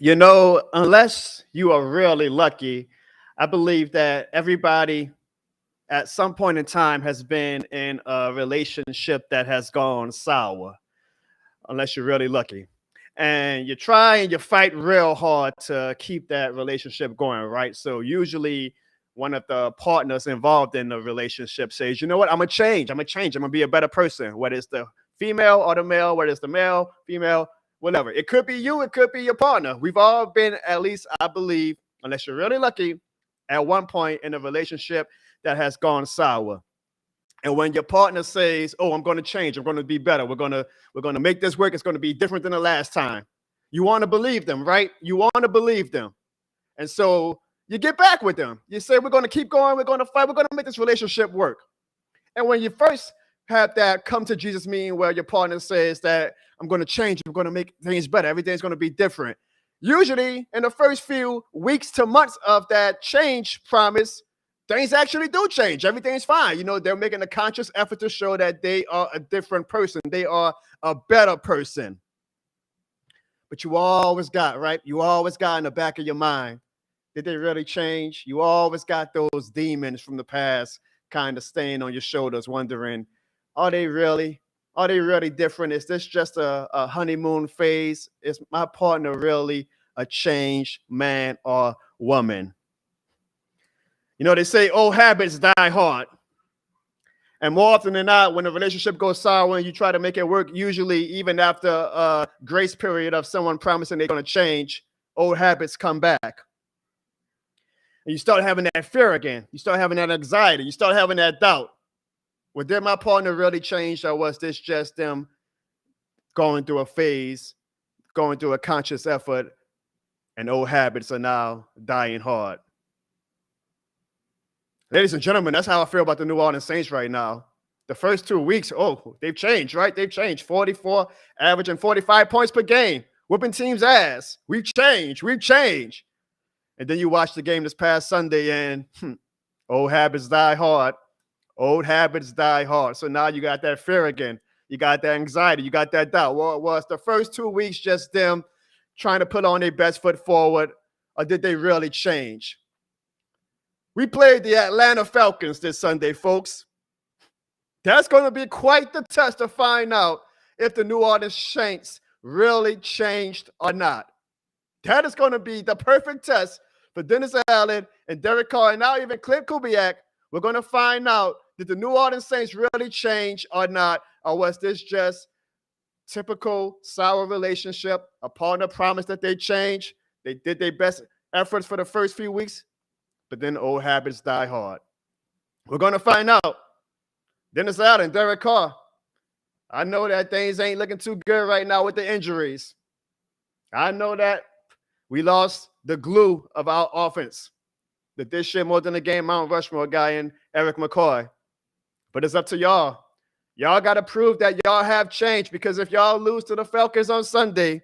Unless you are really lucky, I believe that everybody at some point in time has been in a relationship that has gone sour, unless you're really lucky. And you try and you fight real hard to keep that relationship going, right? So usually one of the partners involved in the relationship says, you know what, I'm gonna change, I'm gonna be a better person, whether it's the female or the male, whether it's the male, female, whatever. It could be you, it could be your partner. We've all been, at least I believe, unless you're really lucky, at one point in a relationship that has gone sour. And when your partner says, "Oh, I'm going to change. I'm going to be better. We're going to make this work. It's going to be different than the last time." You want to believe them, right? You want to believe them. And so you get back with them. You say, "We're going to keep going. We're going to fight. We're going to make this relationship work." And when you first have that come to Jesus meeting where your partner says that, "I'm going to change. I'm going to make things better. Everything's going to be different." Usually in the first few weeks to months of that change promise, things actually do change. Everything's fine. They're making a conscious effort to show that they are a different person. They are a better person. But you always got, right? You always got in the back of your mind, did they really change? You always got those demons from the past kind of staying on your shoulders, wondering, are they really? Are they really different? Is this just a honeymoon phase? Is my partner really a changed man or woman? They say old habits die hard. And more often than not, when a relationship goes sour and you try to make it work, usually even after a grace period of someone promising they're going to change, old habits come back. And you start having that fear again. You start having that anxiety. You start having that doubt. Well, did my partner really change, or was this just them going through a phase, going through a conscious effort, and old habits are now dying hard? Ladies and gentlemen, that's how I feel about the New Orleans Saints right now. The first 2 weeks, they've changed, right? They've changed. 44, averaging 45 points per game, whooping teams' ass. We've changed. And then you watch the game this past Sunday, and old habits die hard. Old habits die hard. So now you got that fear again. You got that anxiety. You got that doubt. Well, was the first 2 weeks just them trying to put on their best foot forward, or did they really change? We played the Atlanta Falcons this Sunday, folks. That's going to be quite the test to find out if the New Orleans Saints really changed or not. That is going to be the perfect test for Dennis Allen and Derek Carr, and now even Clint Kubiak. We're going to find out, did the New Orleans Saints really change or not, or was this just typical sour relationship? A partner promised that they change. They did their best efforts for the first few weeks, but then old habits die hard. We're going to find out. Dennis Allen, Derek Carr. I know that things ain't looking too good right now with the injuries. I know that we lost the glue of our offense. The this year more than a game Mount Rushmore guy in Erik McCoy. But it's up to y'all. Y'all got to prove that y'all have changed, because if y'all lose to the Falcons on Sunday,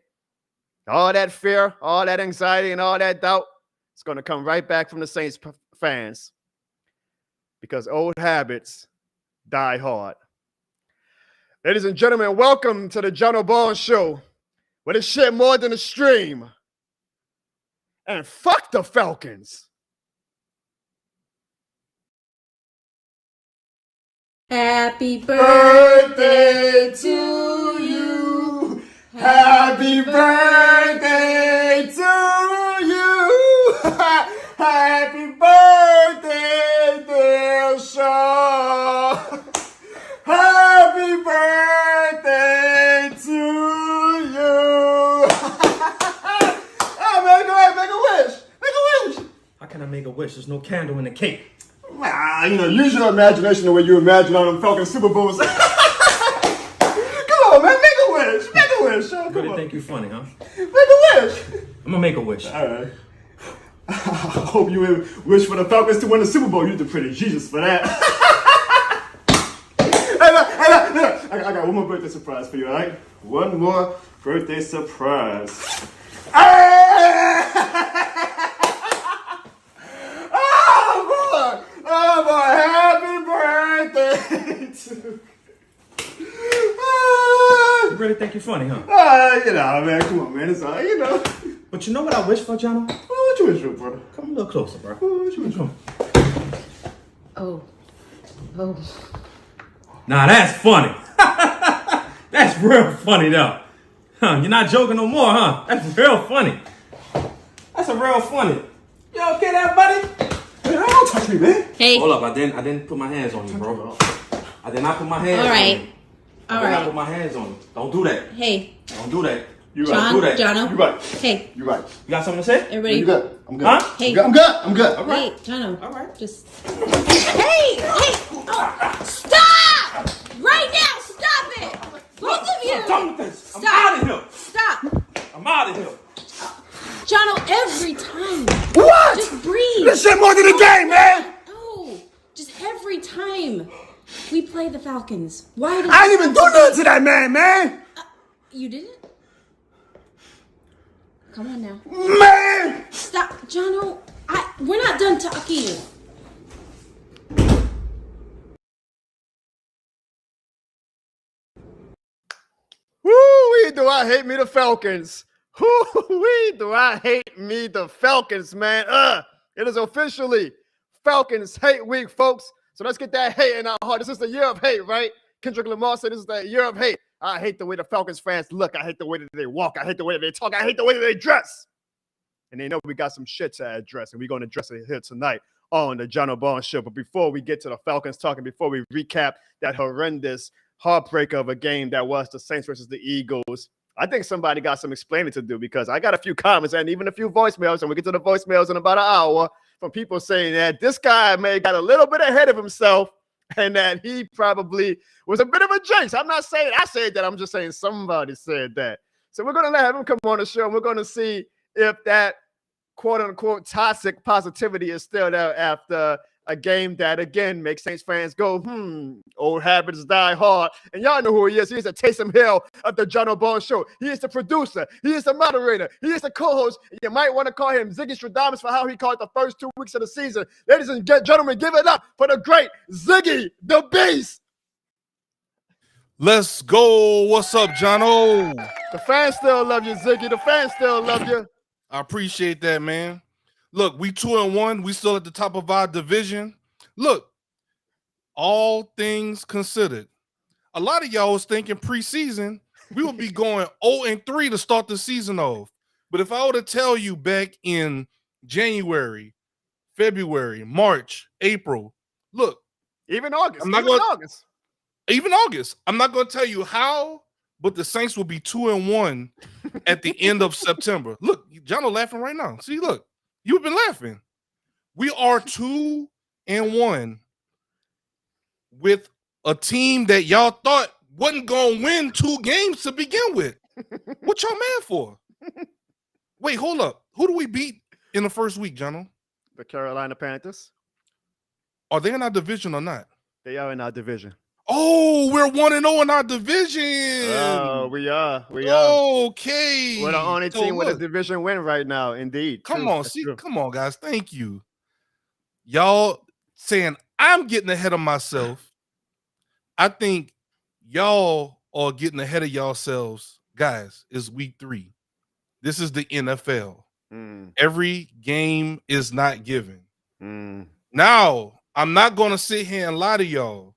all that fear, all that anxiety, and all that doubt, it's going to come right back from the Saints fans, because old habits die hard. Ladies and gentlemen, welcome to the John O'Bone Show, where this shit more than a stream. And fuck the Falcons. Happy birthday to you. Happy birthday to you. Happy birthday, dear Sean. Happy birthday to you. Oh, man, go ahead, make a wish. Make a wish. How can I make a wish? There's no candle in the cake. Use your imagination the way you imagine on them Falcons Super Bowls. Come on, man, make a wish. Make a wish, Sean. You really think you're funny, huh? Make a wish. I'm gonna make a wish. All right. I hope you wish for the Falcons to win the Super Bowl. You did pretty Jesus for that. Hey, I got one more birthday surprise for you, all right? One more birthday surprise. Oh boy, happy birthday to You really think you're funny, huh? man, come on, man. It's all, But But you know what I wish for, John? What you wish for, brother? Come a little closer, bro. What you wish for? Oh. Nah, that's funny. That's real funny, though. Huh, you're not joking no more, huh? That's real funny. That's a real funny. You okay there, buddy? Hey, don't touch me, man. Hey. Hold up, I didn't put my hands on you, bro. I did not put my hands All on right. you. All I did not right. put my hands on you. Don't do that. Hey. Don't do that. You right. John. do that. Jono. You right. Hey. You right. You got something to say? Everybody. You good? I'm good. Huh? Hey. I'm good. I'm good. All right. Hey, Jono. All right. Just. Hey! Oh, stop! Right now! Stop it! Both of you! I'm done with this. I'm Stop. out of here. Stop! I'm out of here. Jono, every time. What? Just breathe. This shit more than a game, man. No. Just every time we play the Falcons. Why did I ain't even do nothing to that man. You didn't? Come on now. Man! Stop. Jono, we're not done talking. Woo-wee, do I hate me the Falcons. Woo-wee, do I hate me the Falcons, man. It is officially Falcons Hate Week, folks. So let's get that hate in our heart. This is the year of hate, right? Kendrick Lamar said this is the year of hate. I hate the way the Falcons fans look. I hate the way that they walk. I hate the way that they talk. I hate the way that they dress. And they know we got some shit to address, and we're going to address it here tonight on the John O'Barn Show. But before we get to the Falcons talking, before we recap that horrendous heartbreaker of a game that was the Saints versus the Eagles, I think somebody got some explaining to do, because I got a few comments and even a few voicemails, and we'll get to the voicemails in about an hour, from people saying that this guy may have got a little bit ahead of himself and that he probably was a bit of a jinx. I'm not saying I said that. I'm just saying somebody said that. So we're going to let him come on the show, and we're going to see if that quote-unquote toxic positivity is still there after a game that, again, makes Saints fans go, old habits die hard. And y'all know who he is. He is the Taysom Hill of the John O'Barn Show. He is the producer. He is the moderator. He is the co-host. You might want to call him Ziggy Stradamus for how he called the first 2 weeks of the season. Ladies and gentlemen, give it up for the great Ziggy the Beast. Let's go. What's up, Jono? The fans still love you, Ziggy. The fans still love you. I appreciate that, man. Look, we 2-1. We still at the top of our division. Look, all things considered, a lot of y'all was thinking preseason we would be going 0-3 to start the season off. But if I were to tell you back in January, February, March, April, look, Even August. even August, I'm not going to tell you how, but the Saints will be 2-1 at the end of September. Look, Jono laughing right now. See, look, you've been laughing. We are 2-1 with a team that y'all thought wasn't going to win 2 games to begin with. What y'all mad for? Wait, hold up. Who do we beat in the first week, Jono? The Carolina Panthers. Are they in our division or not? They are in our division. Oh, we're 1-0 in our division. Oh, we are. Okay. We're the only So team with a look, division win right now. Indeed. Come True. on, That's true. come on, guys. Thank you. Y'all saying I'm getting ahead of myself. I think y'all are getting ahead of yourselves, guys. It's week 3. This is the NFL. Every game is not given. Now, I'm not going to sit here and lie to y'all.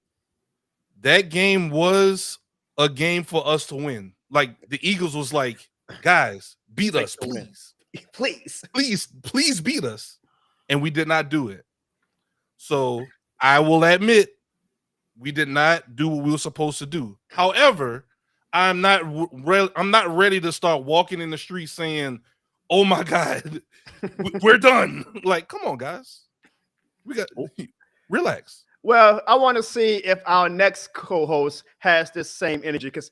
That game was a game for us to win. Like, the Eagles was like, guys, beat us, please. Please beat us. And we did not do it. So I will admit we did not do what we were supposed to do. However, I'm not ready to start walking in the street saying, oh my God, we're done. Like, come on, guys. We got relax. Well, I want to see if our next co-host has this same energy, because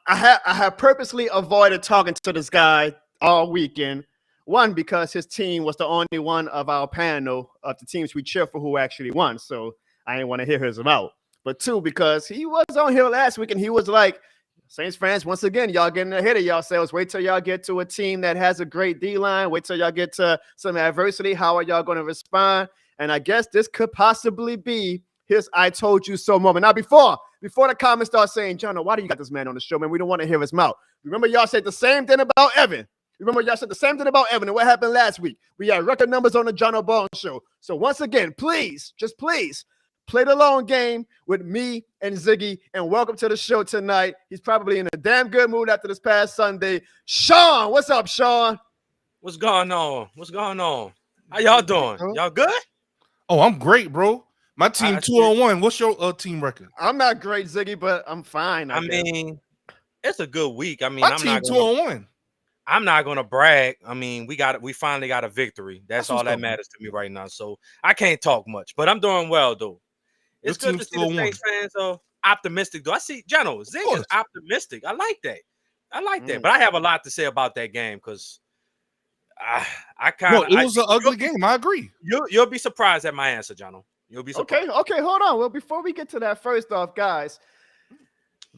I have purposely avoided talking to this guy all weekend. One, because his team was the only one of our panel of the teams we cheer for who actually won. So I didn't want to hear his out. But 2, because he was on here last week and he was like, Saints fans, once again, y'all getting ahead of yourselves. Wait till y'all get to a team that has a great D-line. Wait till y'all get to some adversity. How are y'all going to respond? And I guess this could possibly be his I told you so moment. Now, before the comments start saying, John, why do you got this man on the show, man? We don't want to hear his mouth. Remember, y'all said the same thing about Evan. Remember, y'all said the same thing about Evan and what happened last week. We had record numbers on the John O'Bone show. So once again, please, just please, play the long game with me and Ziggy, and welcome to the show tonight. He's probably in a damn good mood after this past Sunday. Sean, what's up, Sean? What's going on? What's going on? How y'all doing? Y'all good? Oh, I'm great, bro. My team 2-1. What's your team record? I'm not great, Ziggy, but I'm fine. I mean, it's a good week. I mean, my team 2-1. I'm not gonna brag. I mean, we finally got a victory. That's all that matters to me right now. So I can't talk much, but I'm doing well though. It's good to see the Saints fans optimistic though. I see General Zig is optimistic. I like that. But I have a lot to say about that game because I kind of it was an ugly game. I agree. You'll be surprised at my answer, General. You'll be surprised. Okay, hold on. Well, before we get to that, first off, guys,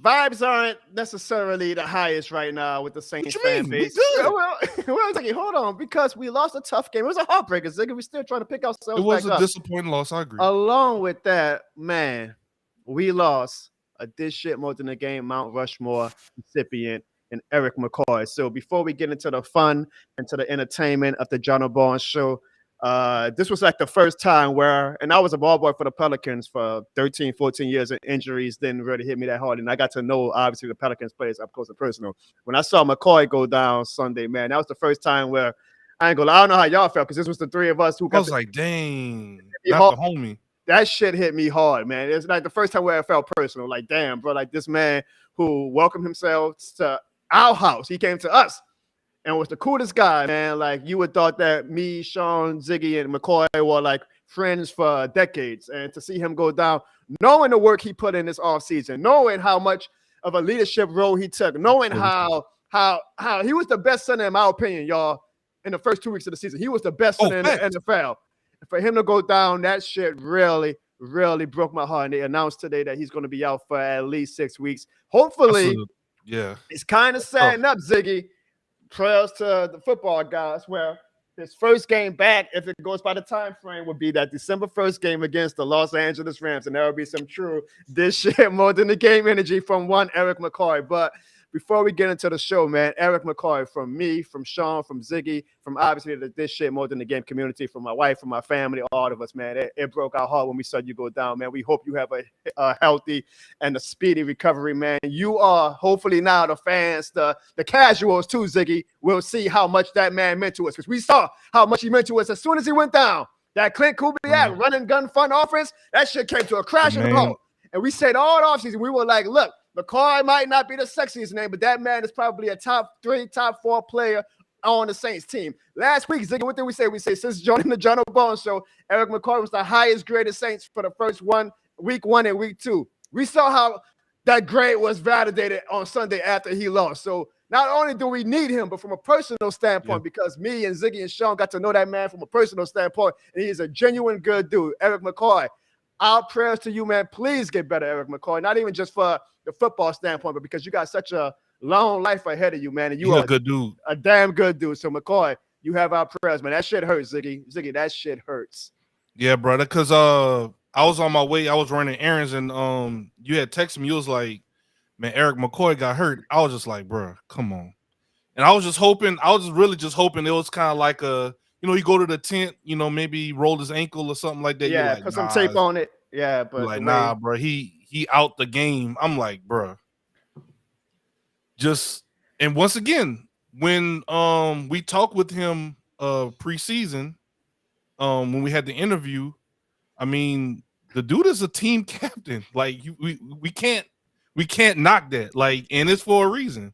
vibes aren't necessarily the highest right now with the Saints fan base. Well, hold on, because we lost a tough game. It was a heartbreaker, Ziggy. We're still trying to pick ourselves. It was a disappointing loss. I agree. Along with that, man, we lost a this shit more than a game Mount Rushmore recipient and Erik McCoy. So before we get into the fun and to the entertainment of the John O'Bone show, this was like the first time where, and I was a ball boy for the Pelicans for 13, 14 years, and injuries didn't really hit me that hard. And I got to know, obviously, the Pelicans players up close and personal. When I saw McCoy go down Sunday, man, that was the first time where I ain't gonna lie, I don't know how y'all felt because this was the three of us who got. I was like, dang, not the homie. That shit hit me hard, man. It's like the first time where I felt personal. Like, damn, bro, like this man who welcomed himself to our house, he came to us. And was the coolest guy, man. Like, you would thought that me, Sean, Ziggy, and McCoy were like friends for decades. And to see him go down, knowing the work he put in this offseason, knowing how much of a leadership role he took, knowing how he was the best center, in my opinion, y'all, in the first 2 weeks of the season. He was the best center in the NFL. And for him to go down, that shit really, really broke my heart. And they announced today that he's going to be out for at least 6 weeks. Hopefully, it's kind of setting up, Ziggy. Prayers to the football guys, where his first game back, if it goes by the time frame, would be that December 1st game against the Los Angeles Rams, and there will be some true this shit more than the game energy from one Erik McCoy. But before we get into the show, man, Erik McCoy, from me, from Sean, from Ziggy, from obviously this shit more than the game community, from my wife, from my family, all of us, man, it broke our heart when we saw you go down, man. We hope you have a healthy and a speedy recovery, man. You are hopefully now the fans, the casuals too, Ziggy, will see how much that man meant to us, because we saw how much he meant to us as soon as he went down. That Clint Kubiak running gun fun offense, that shit came to a crash and halt. And we said all offseason, we were like, look, McCoy might not be the sexiest name, but that man is probably a top 3, top 4 player on the Saints team. Last week, Ziggy, what did we say? We say since joining the John O'Bone show, Erik McCoy was the highest graded Saints for the first week 1 and week 2. We saw how that grade was validated on Sunday after he lost. So not only do we need him, but from a personal standpoint, because me and Ziggy and Sean got to know that man from a personal standpoint, and he's a genuine good dude. Erik McCoy, our prayers to you, man. Please get better, Erik McCoy. Not even just for the football standpoint, but because you got such a long life ahead of you, man. And you are a good dude. A damn good dude. So, McCoy, you have our prayers, man. That shit hurts, Ziggy. Ziggy, that shit hurts. Yeah, brother, because I was on my way. I was running errands, and you had texted me. You was like, man, Erik McCoy got hurt. I was just like, bro, come on. And I was just hoping, really just hoping it was kind of like you go to the tent, maybe roll his ankle or something like that. Yeah, like, put some tape on it. Yeah, but like, nah, bro, he out the game. I'm like, bro. And once again, when we talked with him preseason, when we had the interview, I mean, the dude is a team captain. Like, we can't knock that. Like, and it's for a reason.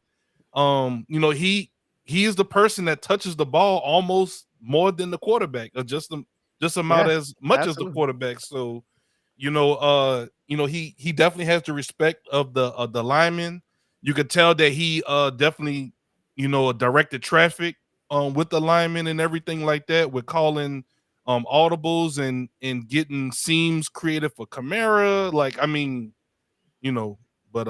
He is the person that touches the ball almost more than the quarterback, or just about as much as the quarterback. So, he definitely has the respect of the linemen. You could tell that he definitely, directed traffic with the linemen and everything like that, with calling audibles and getting seams created for Kamara. Like, I mean, but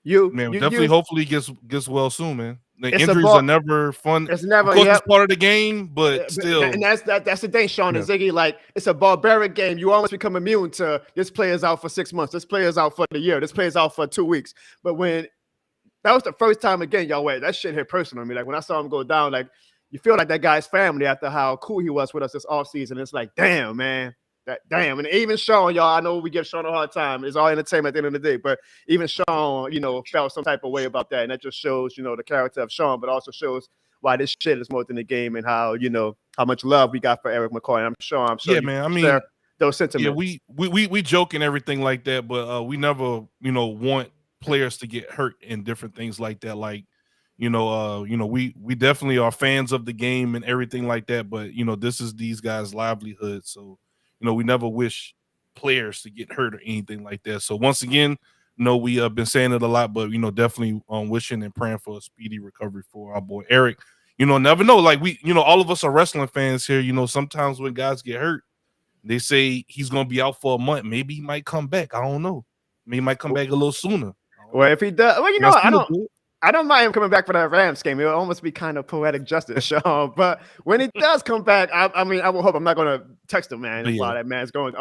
hopefully gets well soon, man. The injuries are never fun. It's never, of course, it's part of the game, but still. And that's the thing, Sean and Ziggy. Like, it's a barbaric game. You almost become immune to this player's out for 6 months. This player's out for the year. This player's out for 2 weeks. But when that was the first time again, y'all. Wait, that shit hit personal to me. Like when I saw him go down, like you feel like that guy's family after how cool he was with us this offseason. It's like, damn, man. Damn, and even Sean, y'all, I know we give Sean a hard time. It's all entertainment at the end of the day, but even Sean, felt some type of way about that, and that just shows, the character of Sean, but also shows why this shit is more than the game and how, how much love we got for Erik McCoy. I'm sure. Yeah, man. I mean, those sentiments. Yeah, we joke and everything like that, but we never, want players to get hurt and different things like that. Like, we definitely are fans of the game and everything like that, but this is these guys' livelihood, so. We never wish players to get hurt or anything like that. So once again, we have been saying it a lot, but definitely wishing and praying for a speedy recovery for our boy Erik. Never know. Like we, all of us are wrestling fans here. Sometimes when guys get hurt, they say he's gonna be out for a month. Maybe he might come back. I don't know. Maybe he might come back a little sooner. Well, if he does, well, I don't mind him coming back for that Rams game. It would almost be kind of poetic justice, Sean. But when he does come back, I will hope. I'm not going to text him, man, while that man's going.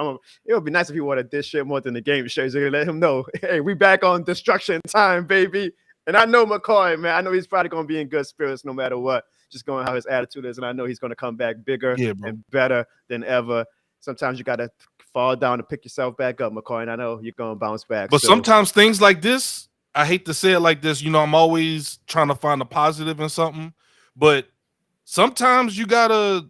It would be nice if he wanted this shit more than the game shows. So let him know, hey, we back on destruction time, baby. And I know McCoy, man. I know he's probably going to be in good spirits no matter what, just going how his attitude is. And I know he's going to come back bigger and better than ever. Sometimes you got to fall down and pick yourself back up, McCoy. And I know you're going to bounce back. But sometimes things like this, I hate to say it like this, I'm always trying to find a positive in something, but sometimes you gotta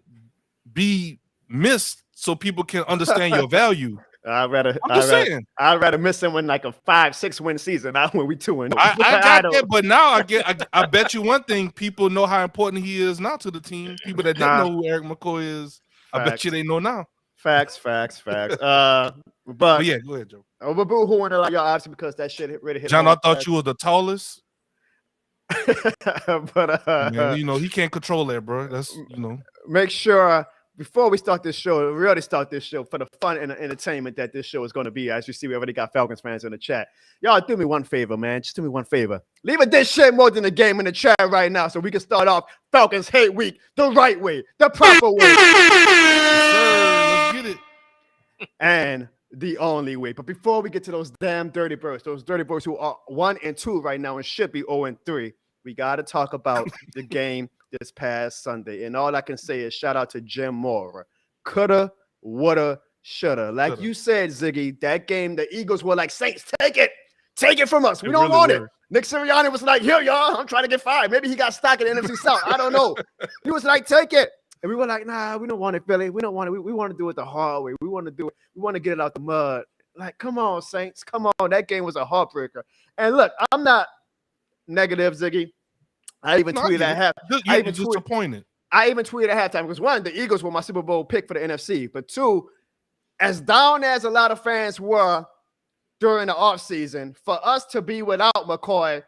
be missed so people can understand your value. I'd rather miss him in like a 5-6 win season, not when we 2-0. I got that, but now I bet you one thing: people know how important he is now to the team. People that didn't know who Erik McCoy is, I bet you they know now. Facts. But yeah, go ahead, Joe. We're boo-hooing it like y'all, obviously, because that shit really hit. John, I thought you were the tallest. But man, he can't control that, bro. That's Make sure before we start this show, really start this show for the fun and the entertainment that this show is going to be. As you see, we already got Falcons fans in the chat. Y'all do me one favor, man. Just do me one favor. Leave a dish shit more than the game in the chat right now, so we can start off Falcons Hate Week the right way, the proper way. Yes, sir. Let's get it. And the only way. But before we get to those damn dirty birds who are 1 and 2 right now and should be 0 and 3, we got to talk about the game this past Sunday. And all I can say is shout out to Jim Mora. Coulda, woulda, shoulda. Like you said, Ziggy, that game, the Eagles were like, Saints, take it from us. We don't want it. Nick Sirianni was like, here, y'all, I'm trying to get fired. Maybe he got stock in the NFC South. I don't know. He was like, take it. And we were like, nah, we don't want it, Philly. We don't want it. We want to do it the hard way. We want to do it. We want to get it out the mud. Like, come on, Saints. Come on. That game was a heartbreaker. And look, I'm not negative, Ziggy. I even tweeted at half. I even disappointed. I even tweeted at halftime because 1, the Eagles were my Super Bowl pick for the NFC. But 2, as down as a lot of fans were during the offseason, for us to be without McCoy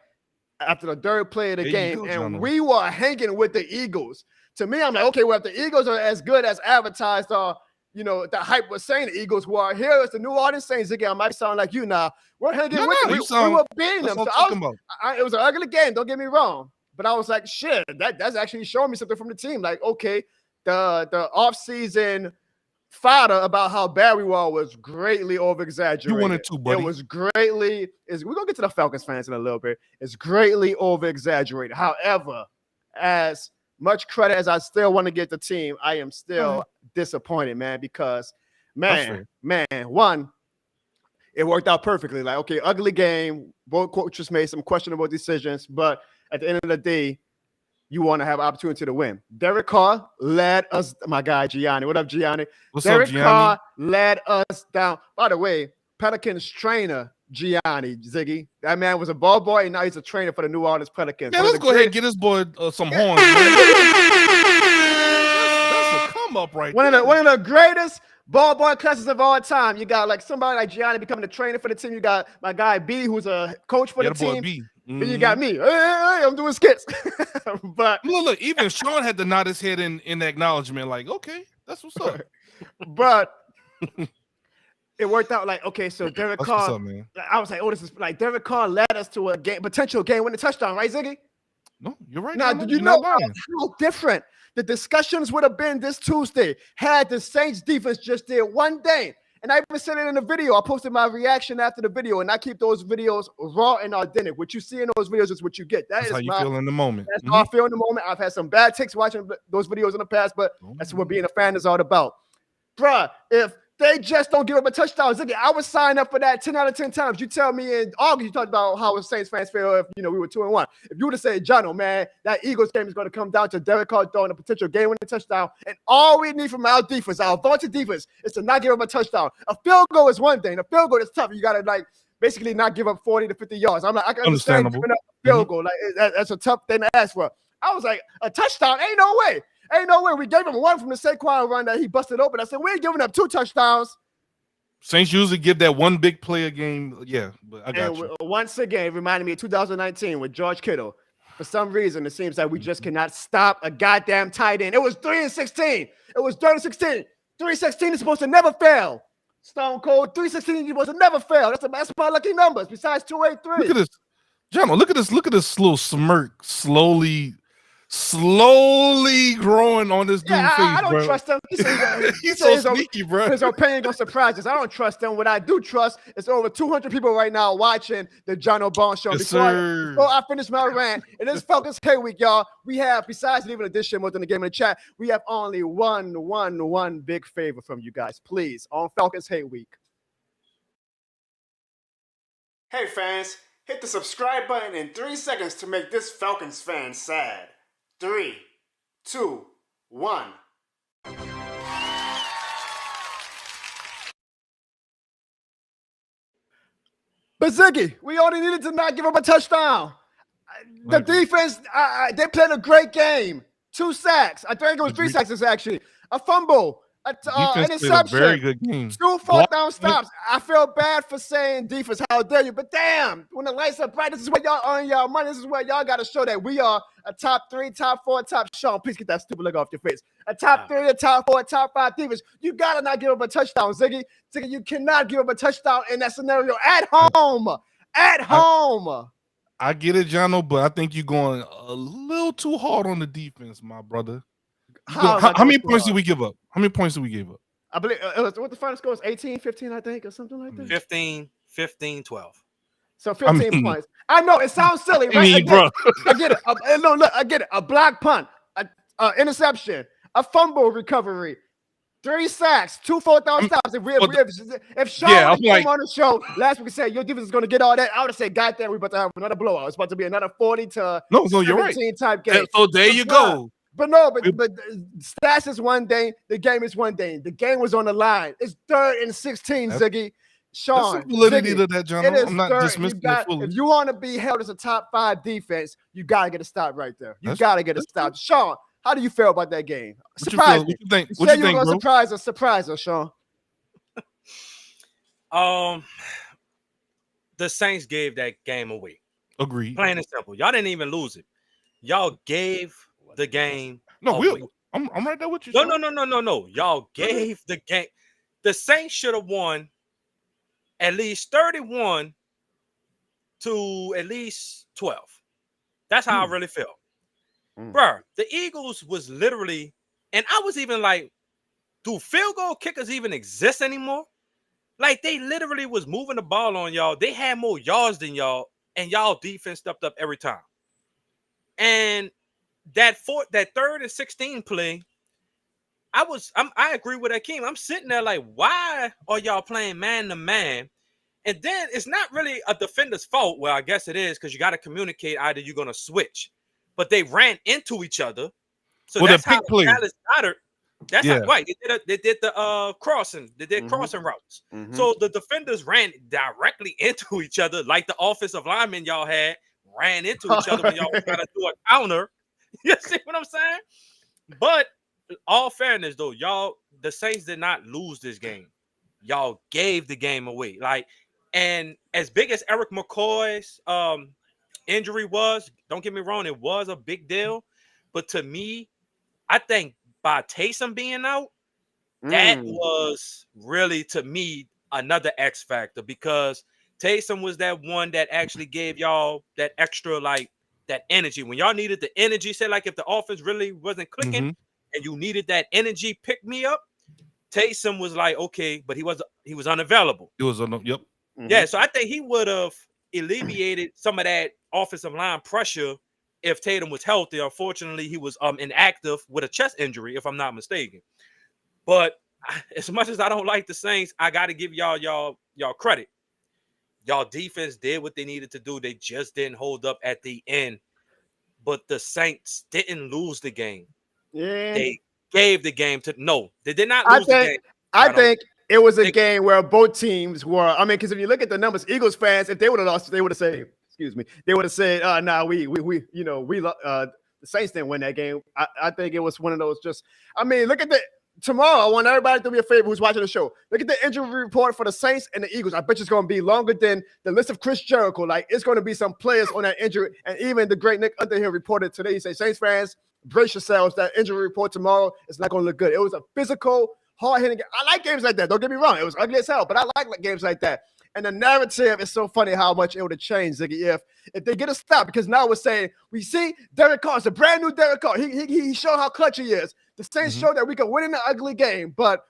after the third play of the game, and we were hanging with the Eagles. To me, I'm like, okay, well, if the Eagles are as good as advertised, the hype was saying the Eagles were, here is the New Orleans Saints again. I might sound like you now. We're hanging with them. We were beating them. So it was an ugly game. Don't get me wrong. But I was like, shit, that's actually showing me something from the team. Like, okay, the offseason fodder about how bad we were was greatly over-exaggerated. You wanted to, buddy. It was greatly – we're going to get to the Falcons fans in a little bit. It's greatly over-exaggerated. However, as much credit as I still want to give the team, I am still disappointed, man, because, man, 1, it worked out perfectly. Like, okay, ugly game. Both coaches made some questionable decisions, but at the end of the day, you want to have opportunity to win. Derek Carr led us, my guy Gianni. What up, Gianni? Derek Carr led us down. By the way, Pelicans trainer Gianni, Ziggy. That man was a ball boy, and now he's a trainer for the New Orleans Pelicans. Yeah, let's go ahead and get this boy some horns. That's a come up right there. One of the greatest ball boy classes of all time. You got like somebody like Gianni becoming a trainer for the team. You got my guy B, who's a coach for the team. Mm-hmm. And you got me. Hey, I'm doing skits. But look, even Sean had to nod his head in acknowledgement, like, okay, that's what's up. But it worked out like, okay, so Derek Carr. Up, man. I was like, oh, this is like Derek Carr led us to a potential game-winning touchdown, right, Ziggy? No, you're right. Now, did you know how different the discussions would have been this Tuesday had the Saints defense just did one thing And I even said it in the video. I posted my reaction after the video, and I keep those videos raw and authentic. What you see in those videos is what you get. That's how you feel in the moment. That's how I feel in the moment. I've had some bad takes watching those videos in the past, but that's what being a fan is all about. Bruh, if they just don't give up a touchdown, Ziggy, I would sign up for that 10 out of 10 times. You tell me in August, you talked about how Saints fans feel if we were 2-1. If you would have said, Jono, man, that Eagles game is going to come down to Derek Carr throwing a potential game-winning touchdown, and all we need from our defense, our vaunted defense, is to not give up a touchdown. A field goal is one thing. A field goal is tough. You got to basically not give up 40 to 50 yards. I'm like, I can understand giving up a field goal. That's a tough thing to ask for. I was like, a touchdown? Ain't no way. Ain't no way. We gave him one from the Saquon run that he busted open. I said, we ain't giving up 2 touchdowns. Saints usually give that one big play a game. Yeah, but I got you. Once again, it reminded me of 2019 with George Kittle. For some reason, it seems like we just cannot stop a goddamn tight end. It was 3-16. It was 3-16. 3-16 is supposed to never fail. Stone Cold, 3-16 is supposed to never fail. That's my lucky numbers, besides 2-8-3. Look at this. John, look at this little smirk slowly growing on this dude's face, I don't trust him. He's so sneaky, bro. His opinion gonna surprise us. I don't trust him. What I do trust is over 200 people right now watching the John O'Bone show. Yes, Before I finish my rant, it is Falcons Hate Week, y'all. We have, besides leaving a dish more than the game in the chat, we have only one big favor from you guys, please, on Falcons Hate Week. Hey fans, hit the subscribe button in 3 seconds to make this Falcons fan sad. 3, 2, 1. But Ziggy, we only needed to not give up a touchdown. The defense, they played a great game. 2 sacks. I think it was 3 sacks actually. A fumble. An interception. Very good game. 2 4th-down stops. I feel bad for saying defense. How dare you? But damn, when the lights are bright, this is where y'all earn y'all money. This is where y'all got to show that we are a top 3, top 4, top. Sean, please get that stupid look off your face. A top 3, a top 4, top 5 defense. You got to not give up a touchdown, Ziggy. Ziggy, you cannot give up a touchdown in that scenario at home. At home. I get it, Jono, but I think you're going a little too hard on the defense, my brother. How many points did we give up? How many points did we give up? I believe what the final score was 18-15, I think, or something like that. 15-12. So 15 points. I know it sounds silly, right? Bro. I get it. No, look, I get it. A block punt, a interception, a fumble recovery, 3 sacks, 2 4th-down stops. If Sean came on the show last week and said your defense is going to get all that, I would have said, God damn, we're about to have another blowout. It's about to be another 40 to 17 type game. So there you go. But stats is one thing. The game is one thing. The game was on the line. It's 3rd and 16, Ziggy. Sean, that's validity to that, John. I'm not dismissing it fully. If you want to be held as a top 5 defense, you got to get a stop right there. You got to get a stop. Sean, how do you feel about that game? Surprise me. What you think? What you think, bro? Surprise us, Sean. The Saints gave that game away. Agreed. Plain and simple. Y'all didn't even lose it. Y'all gave the game. No, I'm right there with you. No. Y'all gave the game. The Saints should have won at least 31 to at least 12. That's how I really feel. Bruh, the Eagles was literally, and I was even like, do field goal kickers even exist anymore? Like, they literally was moving the ball on y'all. They had more yards than y'all, and y'all defense stepped up every time. And that 3rd and 16 play, I agree with Akeem. I'm sitting there like, why are y'all playing man to man? And then it's not really a defender's fault. Well, I guess it is, because you got to communicate either you're going to switch. But they ran into each other. So that's how Dallas Goedert. That's how, right. They did the crossing. They did crossing routes. So the defenders ran directly into each other, like the offensive linemen y'all had ran into each other when y'all was trying to do a counter. You see what I'm saying? But all fairness, though, the Saints did not lose this game. Y'all gave the game away. And as big as Erik McCoy's injury was, don't get me wrong, it was a big deal. But to me, I think by Taysom being out, that was really, to me, another X factor, because Taysom was that one that actually gave y'all that extra, that energy. When y'all needed the energy, say if the offense really wasn't clicking and you needed that energy pick me up, Taysom was like, okay, but he was unavailable. It was on. Yep. Yeah, so I think he would have alleviated some of that offensive line pressure if Tatum was healthy. Unfortunately, he was inactive with a chest injury, if I'm not mistaken. But as much as I don't like the Saints, I got to give y'all credit. Y'all defense did what they needed to do. They just didn't hold up at the end. But the Saints didn't lose the game. Yeah. They gave the game to they did not lose the game. I think it was a game where both teams were. I mean, because if you look at the numbers, Eagles fans, if they would have lost, they would have said, "Excuse me," they would have said, "Nah, the Saints didn't win that game." I think it was one of those. I mean, look at tomorrow. I want everybody to do me a favor who's watching the show. Look at the injury report for the Saints and the Eagles. I bet you it's going to be longer than the list of Chris Jericho. Like, it's going to be some players on that injury. And even the great Nick Underhill reported today. He said, Saints fans, brace yourselves. That injury report tomorrow is not going to look good. It was a physical, hard-hitting game. I like games like that. Don't get me wrong. It was ugly as hell, but I like games like that. And the narrative is so funny how much it would have changed, Ziggy, if they get a stop. Because now we're saying, we see Derek Carr. It's a brand new Derek Carr. He showed how clutch he is. The Saints showed that we can win in an ugly game. But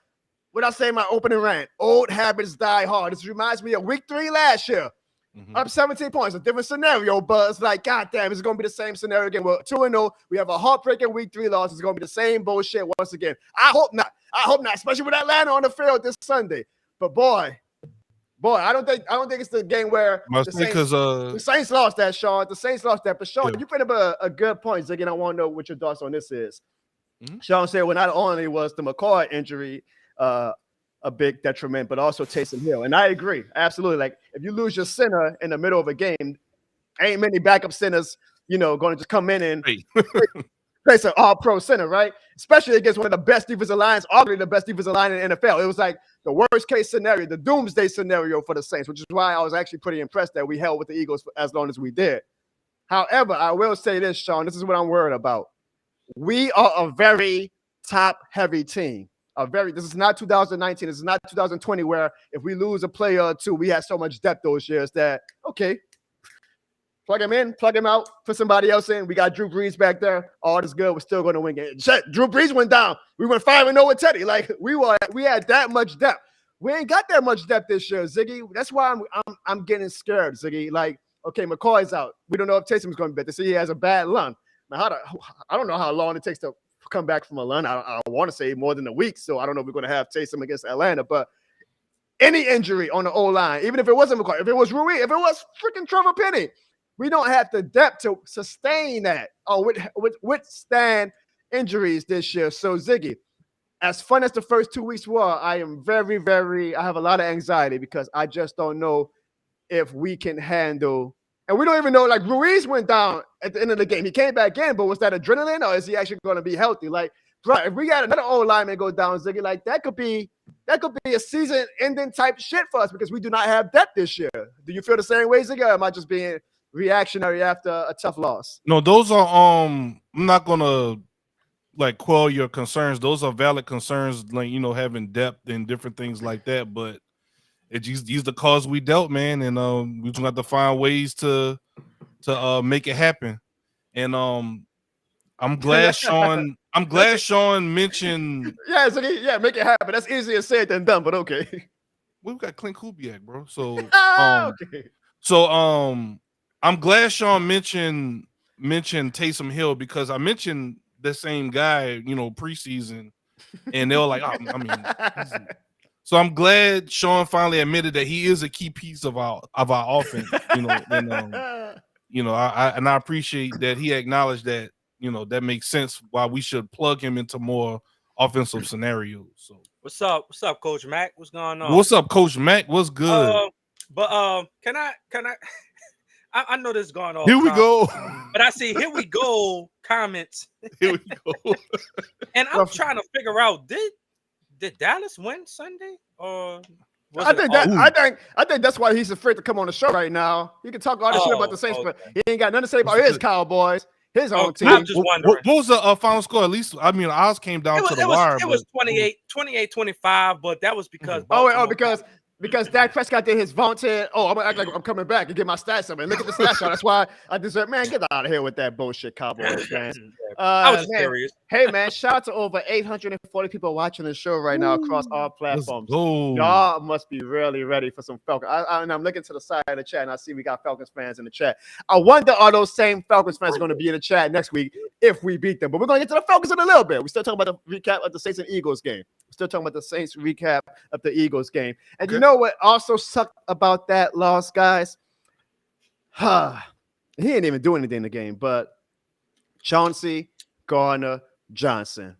without saying my opening rant, old habits die hard. This reminds me of week 3 last year. Up 17 points, a different scenario, but it's like, God damn, it's going to be the same scenario again. We're 2-0. We have a heartbreaking week 3 loss. It's going to be the same bullshit once again. I hope not, especially with Atlanta on the field this Sunday. But boy, I don't think it's the game where the Saints lost that, Sean. The Saints lost that. But Sean, you bring up a good point. Again, I want to know what your thoughts on this is. Sean said, well, not only was the McCoy injury a big detriment, but also Taysom Hill. And I agree. Absolutely. Like, if you lose your center in the middle of a game, ain't many backup centers, going to just come in and place an all-pro center, right? Especially against one of the best defensive lines, arguably the best defensive line in the NFL. It was like the worst-case scenario, the doomsday scenario for the Saints, which is why I was actually pretty impressed that we held with the Eagles for as long as we did. However, I will say this, Sean, this is what I'm worried about. We are a very top-heavy team. This is not 2019. This is not 2020, where if we lose a player or two, we had so much depth those years that, okay, plug him in, plug him out, put somebody else in. We got Drew Brees back there. All is good. We're still going to win games. Drew Brees went down. We went 5-0 with Teddy. Like, we had that much depth. We ain't got that much depth this year, Ziggy. That's why I'm getting scared, Ziggy. Like, okay, McCoy's out. We don't know if Taysom's going to be back. They say he has a bad lung. Now, I don't know how long it takes to come back from a lung. I want to say more than a week, so I don't know if we're going to have Taysom against Atlanta. But any injury on the O-line, even if it wasn't McCoy, if it was Rui, if it was freaking Trevor Penny, we don't have the depth to sustain that or withstand injuries this year. So, Ziggy, as fun as the first 2 weeks were, I am I have a lot of anxiety because I just don't know if we can handle. And we don't even know, like, Ruiz went down at the end of the game. He came back in, but was that adrenaline or is he actually going to be healthy? Like, bro, if we got another old lineman go down, Ziggy, like, that could be a season-ending type shit for us because we do not have depth this year. Do you feel the same way, Ziggy, or am I just being reactionary after a tough loss? No, those are I'm not gonna like quell your concerns. Those are valid concerns, like, having depth and different things like that, but these the cards we dealt, man, and we just have to find ways to make it happen. And I'm glad Sean mentioned. Yeah, make it happen. That's easier said than done, but okay. We've got Clint Kubiak, bro. So okay. I'm glad Sean mentioned Taysom Hill because I mentioned the same guy, preseason, and they were like, so I'm glad Sean finally admitted that he is a key piece of our offense, and I appreciate that he acknowledged that, that makes sense why we should plug him into more offensive scenarios. So what's up, Coach Mac? What's going on? What's up, Coach Mac? What's good? Can I I know this is going on. Here we go. But I see here we go comments. Here we go. And I'm trying to figure out, did Dallas win Sunday? Or I think that's why he's afraid to come on the show right now. He can talk all this shit about the Saints, but he ain't got nothing to say about his Cowboys, his own team. I'm just wondering. What was the final score? At least, ours came down to the wire. It was 28-25, but that was because because Because Dak Prescott did his volunteer. Oh, I'm gonna act like I'm coming back and get my stats up and look at the stats. That's why I deserve. Man, get out of here with that bullshit, Cowboys fans. I was just man, curious. Hey man, shout out to over 840 people watching the show right now across all platforms. Y'all must be really ready for some Falcons. And I'm looking to the side of the chat and I see we got Falcons fans in the chat. I wonder are those same Falcons fans going to be in the chat next week if we beat them? But we're going to get to the Falcons in a little bit. We're still talking about the recap of the Saints and Eagles game. We're still talking about the Saints recap of the Eagles game. And you know what also sucked about that loss, guys? He ain't even doing anything in the game, but Chauncey Gardner Johnson.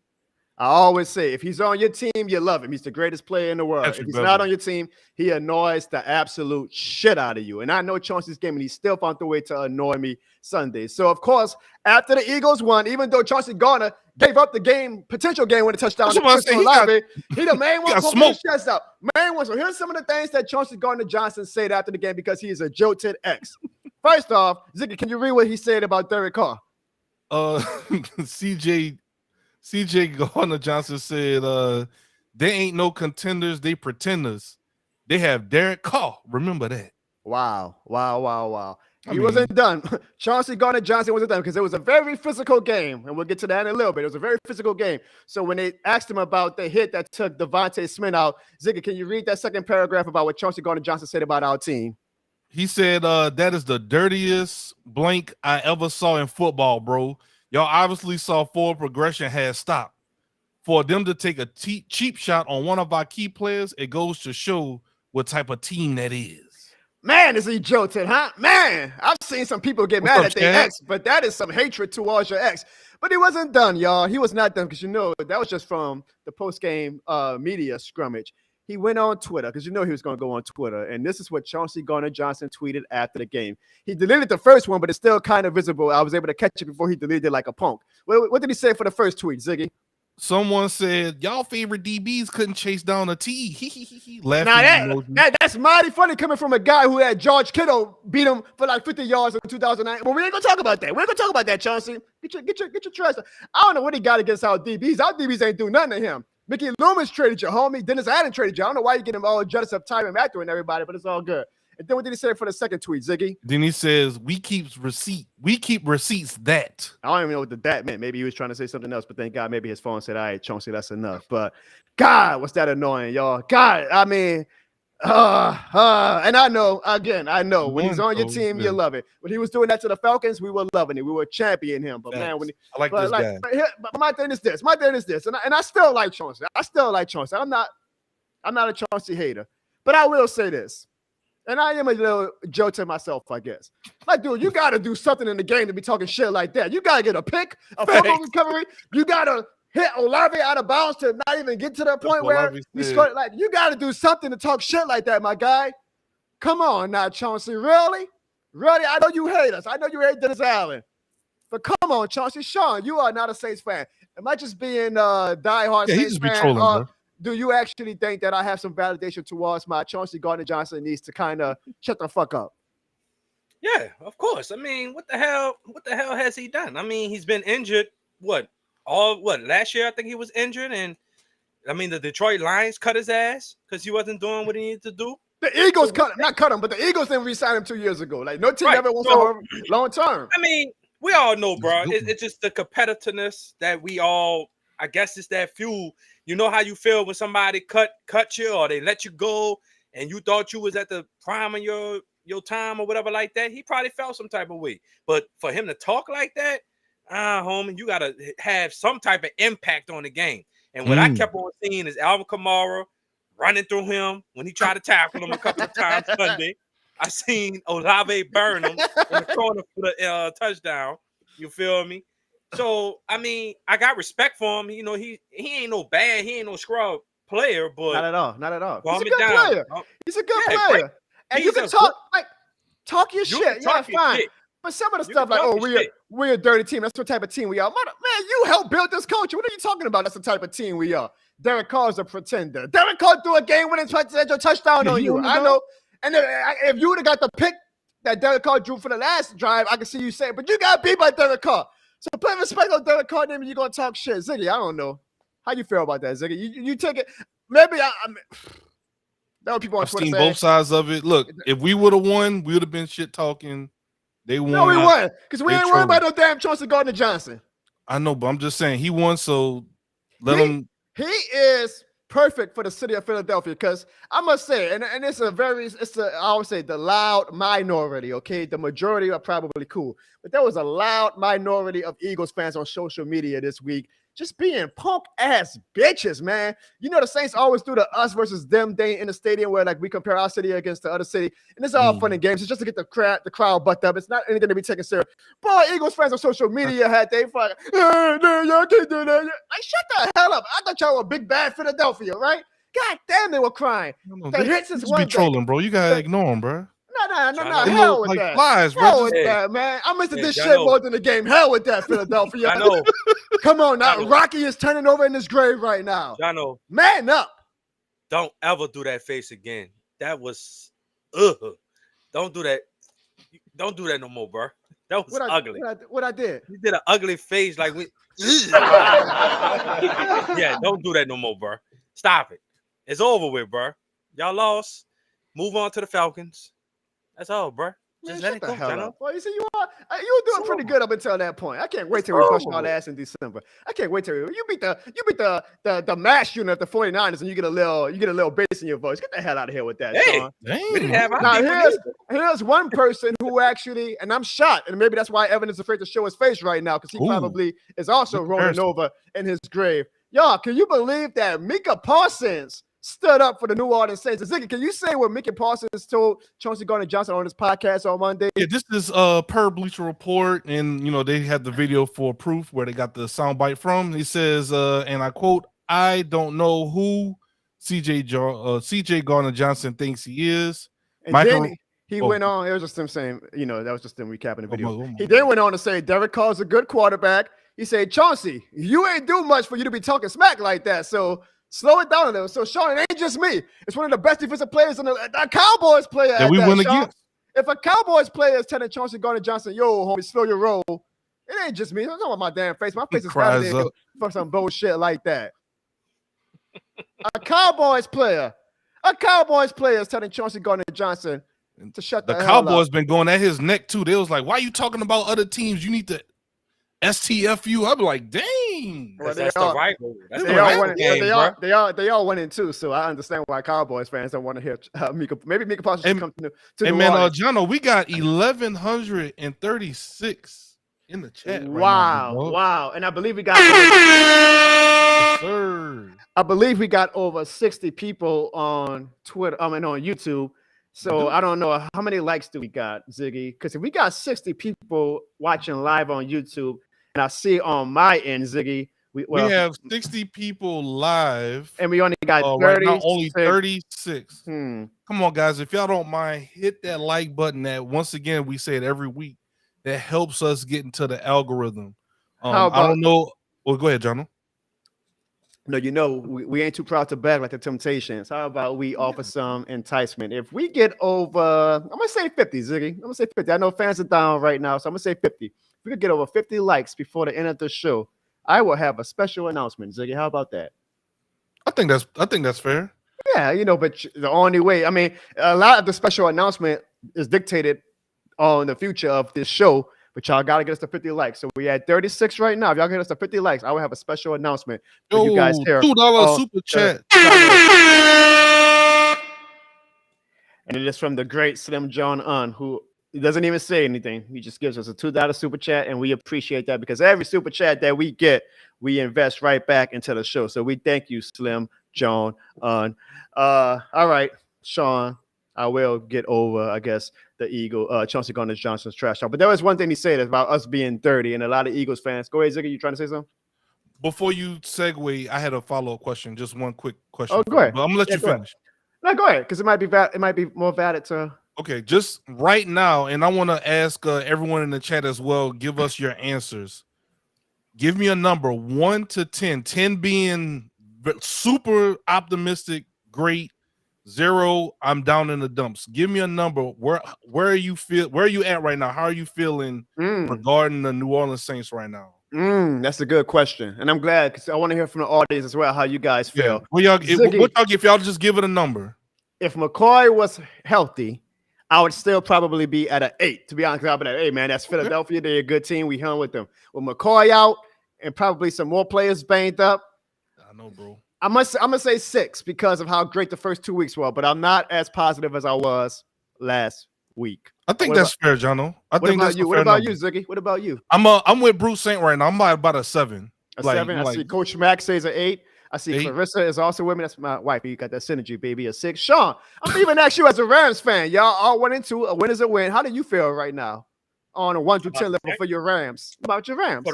I always say, if he's on your team, you love him. He's the greatest player in the world. If he's not on your team, he annoys the absolute shit out of you. And I know Chauncey's game, and he still found the way to annoy me Sunday. So, of course, after the Eagles won, even though Chauncey Gardner gave up the game, potential game with a touchdown, he the main one pumping his chest out. Main one. So here's some of the things that Chauncey Gardner Johnson said after the game because he is a jilted ex. First off, Ziggy, can you read what he said about Derek Carr? CJ Gardner Johnson said, they ain't no contenders, they pretenders. They have Derek Carr. Remember that. Wow. He wasn't done. Chauncey Gardner Johnson wasn't done because it was a very physical game, and we'll get to that in a little bit. It was a very physical game. So when they asked him about the hit that took Devontae Smith out, Ziggy, can you read that second paragraph about what Chauncey Gardner Johnson said about our team? He said, that is the dirtiest blank I ever saw in football, bro. Y'all obviously saw forward progression has stopped. For them to take a cheap shot on one of our key players, it goes to show what type of team that is. Man, is he jilted, huh? Man, I've seen some people get mad at their ex, but that is some hatred towards your ex. But he wasn't done, y'all. He was not done because, that was just from the post-game media scrummage. He went on Twitter because he was going to go on Twitter. And this is what Chauncey Gardner Johnson tweeted after the game. He deleted the first one, but it's still kind of visible. I was able to catch it before he deleted it like a punk. What did he say for the first tweet, Ziggy? Someone said, y'all favorite DBs couldn't chase down a T. Laughing. That's mighty funny coming from a guy who had George Kittle beat him for like 50 yards in 2009. But we ain't going to talk about that. We ain't going to talk about that, Chauncey. Get your trust. I don't know what he got against our DBs. Our DBs ain't do nothing to him. Mickey Loomis traded you, homie. Dennis Allen traded you. I don't know why you get him all jealous of Tyrann Matthew and everybody, but it's all good. And then what did he say for the second tweet, Ziggy? Then he says, we keep receipts that. I don't even know what the that meant. Maybe he was trying to say something else, but thank God maybe his phone said, all right, Chauncey, that's enough. But God, what's that annoying, y'all? God, I mean, and I know when he's on your team, you love it. When he was doing that to the Falcons, we were loving it. We were championing him. But man, I like this guy. But my thing is this. And I still like Chauncey. I'm not a Chauncey hater. But I will say this. And I am a little joke to myself, I guess. Like, dude, you got to do something in the game to be talking shit like that. You got to get a pick, a fumble recovery. You got to hit Olave out of bounds to not even get to the point where you scored. Like, you got to do something to talk shit like that, my guy. Come on now, Chauncey. Really? I know you hate us. I know you hate Dennis Allen. But come on, Chauncey. Sean, you are not a Saints fan. Am I just being diehard Saints fan? Do you actually think that I have some validation towards my Chauncey Gardner Johnson needs to kind of shut the fuck up? Yeah, of course. I mean, what the hell has he done? I mean, he's been injured. Last year I think he was injured, and I mean the Detroit Lions cut his ass because he wasn't doing what he needed to do. The Eagles not cut him, but the Eagles didn't re-sign him 2 years ago. Like no team ever wants to long term. I mean, we all know, bro. It's just the competitiveness that we all. I guess it's that fuel. You know how you feel when somebody cut you or they let you go and you thought you was at the prime of your time or whatever like that. He probably felt some type of way. But for him to talk like that, homie, you got to have some type of impact on the game. And what I kept on seeing is Alvin Kamara running through him when he tried to tackle him a couple of times Sunday. I seen Olave burn him in the corner for the touchdown. You feel me? So, I mean, I got respect for him. You know, he ain't no bad, he ain't no scrub player, but not at all. He's a good player. He's a good player. And you can talk your shit. Yeah, fine. Shit. But some of the stuff like, we're a dirty team. That's what type of team we are. Man, you helped build this culture. What are you talking about? That's the type of team we are. Derek Carr's a pretender. Derek Carr threw a game-winning touchdown on you. I know. And if you would have got the pick that Derek Carr drew for the last drive, I can see you saying, but you got beat by Derek Carr. So put respect on Derek Carr name and you're going to talk shit. Ziggy, I don't know. How you feel about that, Ziggy? You take it. Maybe That what people on I've Twitter seen saying. both sides of it. Look, if we would have won, we would have been shit talking. They won. No, we won because we They ain't worried about trolling. no damn Chauncey Gardner Johnson. I know, but I'm just saying he won, so let He- him. He is perfect for the city of Philadelphia because I must say, and it's I always say the loud minority, okay? The majority are probably cool, but there was a loud minority of Eagles fans on social media this week just being punk ass bitches, man. You know, the Saints always do the us versus them thing in the stadium where like we compare our city against the other city, and it's all fun and games. It's just to get the crowd bucked up. It's not anything to be taken serious. Boy, Eagles fans on social media had they fucking, no, y'all can't do that. Like, shut the hell up. I thought y'all were big bad Philadelphia, right? God damn, they were crying. The hits is Just one be trolling, bro. You gotta ignore him, bro. No. They Hell look with like that. flies, bro. Hell with Hey. that, man. I missed this I shit know. more than the game. Hell with that, Philadelphia. I know. Come on now. I know. Rocky is turning over in his grave right now. Jono, Man up. don't ever do that face again. That was Don't do that. Don't do that no more, bro. That was ugly. What I did? You did an ugly face like we. Yeah, don't do that no more, bro. Stop it. It's over with, bro. Y'all lost. Move on to the Falcons. That's all, bro. Just Man, let it shut go, the hell Jono. up. Well, you see, you were doing pretty good up until that point. I can't wait till we bust y'all ass in December. I can't wait till you beat the mash unit of the 49ers and you get a little bass in your voice. Get the hell out of here with that, Hey, Sean. we didn't have our Now people here's one person who actually, and I'm shocked, and maybe that's why Evan is afraid to show his face right now because he probably is also rolling over in his grave. Y'all, can you believe that Micah Parsons stood up for the New Orleans Saints? Ziggy, can you say what Micah Parsons told Chauncey Gardner Johnson on his podcast on Monday? Yeah, this is per Bleacher Report, and they had the video for proof where they got the soundbite from. He says, and I quote, "I don't know who CJ Gardner Johnson thinks he is." And then he went on. It was just him saying, that was just them recapping the video. He then went on to say, Derek Carr's a good quarterback. He said, Chauncey, you ain't do much for you to be talking smack like that. So slow it down a little. So, Sean, it ain't just me. It's one of the best defensive players in the Cowboys player. That we win against. If a Cowboys player is telling Chauncey Gardner Johnson, yo, homie, spill your roll, it ain't just me. I'm talking about my damn face. My face is validated for some bullshit like that. A Cowboys player is telling Chauncey Gardner Johnson to shut the hell up. The Cowboys been going at his neck, too. They was like, why are you talking about other teams? You need to STFU. I'd be like, dang. That's the rival. That's the They all rival won, game, they all 1-2. So I understand why Cowboys fans don't want to hear Micah. Maybe Micah Parsons should come to New Orleans. Jono, we got 1,136 in the chat. Wow. And I believe we got over 60 people on Twitter. On YouTube. So I don't know how many likes do we got, Ziggy? Because if we got 60 people watching live on YouTube, and I see on my end, Ziggy, we have 60 people live, and we only got 30. Right now, only 36. Come on, guys! If y'all don't mind, hit that like button. That once again, we say it every week. That helps us get into the algorithm. I don't know. Well, go ahead, John. No, we ain't too proud to beg like the Temptations. How about we offer some enticement? If we get over, I'm going to say 50, Ziggy. I'm going to say 50. I know fans are down right now, so I'm going to say 50. If we could get over 50 likes before the end of the show, I will have a special announcement, Ziggy. How about that? I think that's fair. Yeah, but the only way, I mean, a lot of the special announcement is dictated on the future of this show. But y'all got to get us to 50 likes. So we at 36 right now. If y'all get us to 50 likes, I will have a special announcement for you guys here. $2 super chat. And it is from the great Slim John Un, who doesn't even say anything. He just gives us a $2 super chat, and we appreciate that because every super chat that we get, we invest right back into the show. So we thank you, Slim John Un. All right, Sean, I will get over, I guess, the Chauncey Gardner Johnson's trash talk. But there was one thing he said about us being 30 and a lot of Eagles fans. Go ahead, Ziggy. You trying to say something? Before you segue, I had a follow-up question. Just one quick question. Oh, go ahead. But I'm gonna let you finish. No, go ahead, because it might be more valid to. Okay, just right now, and I want to ask everyone in the chat as well. Give us your answers. Give me a number 1 to 10. 10 being super optimistic, great. 0, I'm down in the dumps. Give me a number. Where are you at right now? How are you feeling regarding the New Orleans Saints right now? That's a good question, and I'm glad because I want to hear from the audience as well how you guys feel. Yeah. Well, y'all, if y'all just give it a number. if McCoy was healthy, I would still probably be at an 8. To be honest, I'd be like, hey man, that's Philadelphia. They're a good team. We hung with them. With McCoy out and probably some more players banged up, I know, bro. I'm gonna say 6 because of how great the first 2 weeks were. But I'm not as positive as I was last week. I think that's fair, Jono. What about you, Ziggy? What about you? I'm with Bruce Saint right now. I'm about a 7. A 7. I see Coach Max says an 8. I see 8. Clarissa is also with me. That's my wife. You got that synergy, baby. A 6. Sean, I'm even ask you as a Rams fan. Y'all all went into a win is a win. How do you feel right now on a 1 to 10 level for your Rams? About your Rams?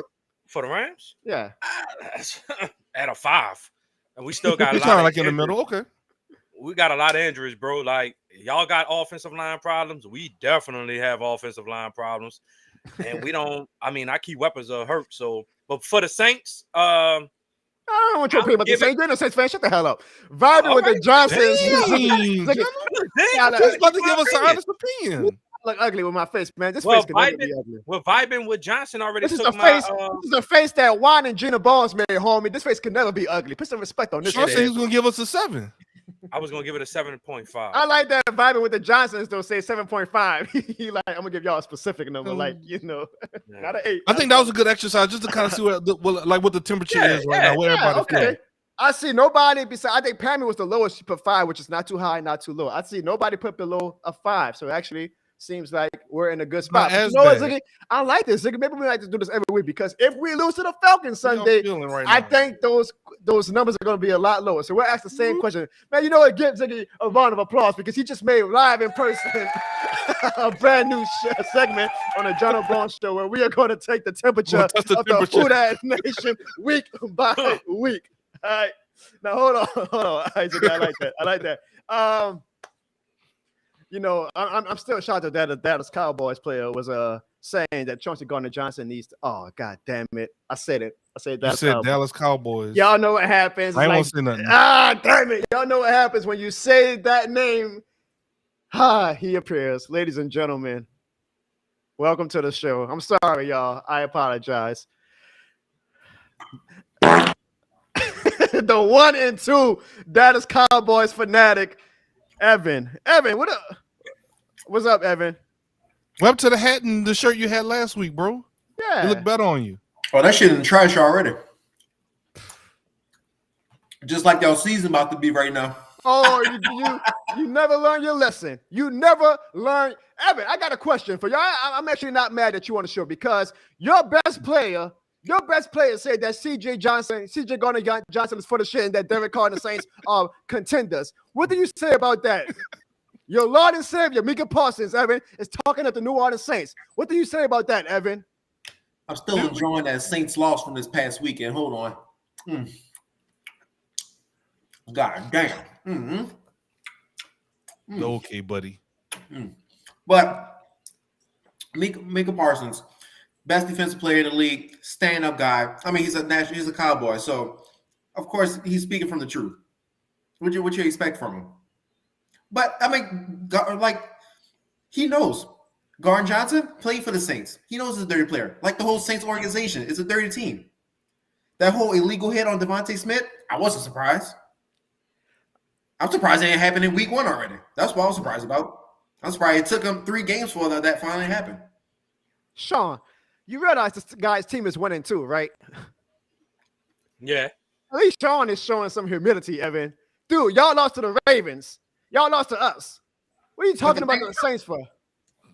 For the Rams? Yeah. At a 5. And we still got a lot kind of like in injuries. the middle. Okay. We got a lot of injuries, bro. Like, y'all got offensive line problems. We definitely have offensive line problems. And we don't, I mean, our key weapons are hurt. So, but for the Saints, I don't want you to play about the Saints. You're no Saints fan. Shut the hell up. Vibing with the Johnsons. Just about to give us an honest opinion. Look ugly with my face, man. This face can never be ugly. Well, vibing with Johnson already This took is a face that Juan and Gina Barnes made, homie. This face can never be ugly. Put some respect on this. Sean said he was gonna give us a 7. I was gonna give it a 7.5. I like that vibing with the Johnsons. Though say 7.5. He like, I'm gonna give y'all a specific number, like not an 8. I think that was a good exercise just to kind of see what the temperature is right now. Where everybody feeling. I see nobody besides. I think Pammy was the lowest. She put 5, which is not too high, not too low. I see nobody put below a 5. So actually, seems like we're in a good spot. You know what, Ziggy? I like this, Ziggy. Maybe we like to do this every week because if we lose to the Falcons Sunday, I think those numbers are going to be a lot lower. So we'll ask the same question. Man, you know what? Give Ziggy a round of applause because he just made live in person a brand new segment on the John O'Brien show where we are going to take the temperature of the Who Dat Nation week by week. All right. Now, hold on. All right, Ziggy, I like that. You know, I'm still shocked that the Dallas Cowboys player was saying that Chauncey Gardner Johnson needs to. Oh, God damn it! I said Dallas Cowboys. Y'all know what happens. I won't say nothing. Damn it! Y'all know what happens when you say that name. He appears, ladies and gentlemen. Welcome to the show. I'm sorry, y'all. I apologize. The 1 and 2 Dallas Cowboys fanatic. Evan, what's up, Evan? Well, up to the hat and the shirt you had last week, bro. Yeah, it looked better on you. Oh, that shit in the trash already. Just like y'all season about to be right now. Oh, you never learn your lesson. You never learn. Evan, I got a question for y'all. I'm actually not mad that you on the show because your best player said that CJ Gardner Johnson is for the shit and that Derek Carr and the Saints are contenders. What do you say about that? Your Lord and Savior, Micah Parsons, Evan, is talking at the New Orleans Saints. What do you say about that, Evan? I'm still enjoying that Saints loss from this past weekend. Hold on. God damn. Okay, buddy. But Micah Parsons, best defensive player in the league, stand-up guy. I mean, he's a Cowboy, so of course he's speaking from the truth. What you expect from him? But I mean, like he knows. Gardner Johnson played for the Saints. He knows he's a dirty player. Like the whole Saints organization is a dirty team. That whole illegal hit on Devontae Smith, I wasn't surprised. I'm surprised it didn't happen in week 1 already. That's what I was surprised about. I'm surprised it took him 3 games for that finally happened. Sean, you realize this guy's team is 1 and 2, right? Yeah. At least Sean is showing some humility, Evan. Dude, y'all lost to the Ravens. Y'all lost to us. What are you talking about the Saints for?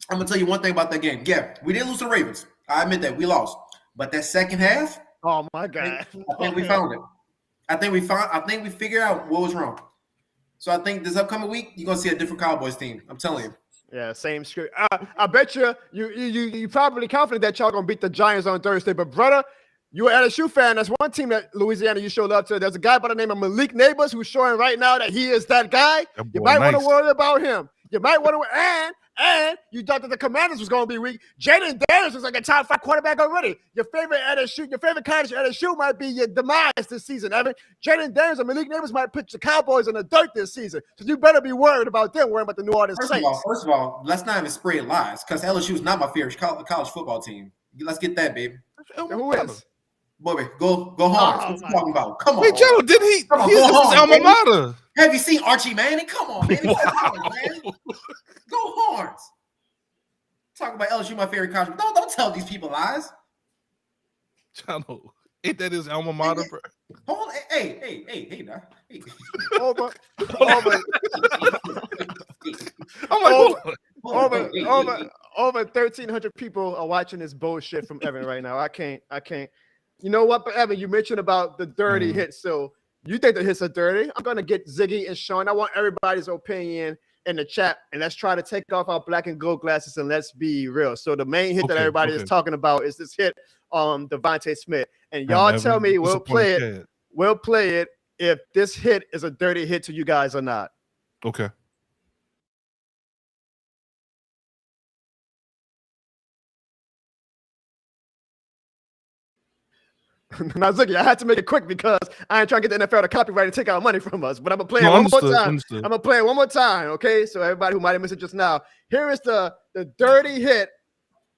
I'm going to tell you one thing about that game. Yeah, we didn't lose to the Ravens. I admit that. We lost. But that second half, oh, my God. I think we found it. I think we figured out what was wrong. So I think this upcoming week, you're going to see a different Cowboys team. I'm telling you. Yeah, same script. I bet you probably confident that y'all going to beat the Giants on Thursday. But, brother, you're an LSU fan. That's one team that Louisiana you show love to. There's a guy by the name of Malik Neighbors who's showing right now that he is that guy. You might want to worry about him. You might want to and you thought that the Commanders was going to be weak. Jaden Daniels was like a top 5 quarterback already. Your favorite college LSU might be your demise this season, Evan. Jaden Daniels and Malik Neighbors might put the Cowboys in the dirt this season. So you better be worried about them, worrying about the New Orleans Saints. First of all, let's not even spread lies because LSU is not my favorite college football team. Let's get that, baby. Who is? Boy, go home. That's what we're talking about. Come on. Wait, Joe, did he? This is alma mater. Have you seen Archie Manning? Come on, man. Go Horns, man. Go Horns. Talk about LSU, my favorite college. Don't tell these people lies. Jono, ain't that his alma mater, bro? Hold on. Hey, now. Hey. Over I'm like, over 1,300 people are watching this bullshit from Evan right now. I can't. You know what, but Evan, you mentioned about the dirty hit. So you think the hits are dirty? I'm gonna get Ziggy and Sean. I want everybody's opinion in the chat, and let's try to take off our black and gold glasses and let's be real. So the main hit that everybody is talking about is this hit on Devontae Smith, and y'all tell me we'll play it. We'll play it if this hit is a dirty hit to you guys or not. Okay. Now, Ziggy, I had to make it quick because I ain't trying to get the NFL to copyright and take our money from us. But I'm gonna play it one more time. I'm gonna play it one more time, okay? So everybody who might have missed it just now, here is the dirty hit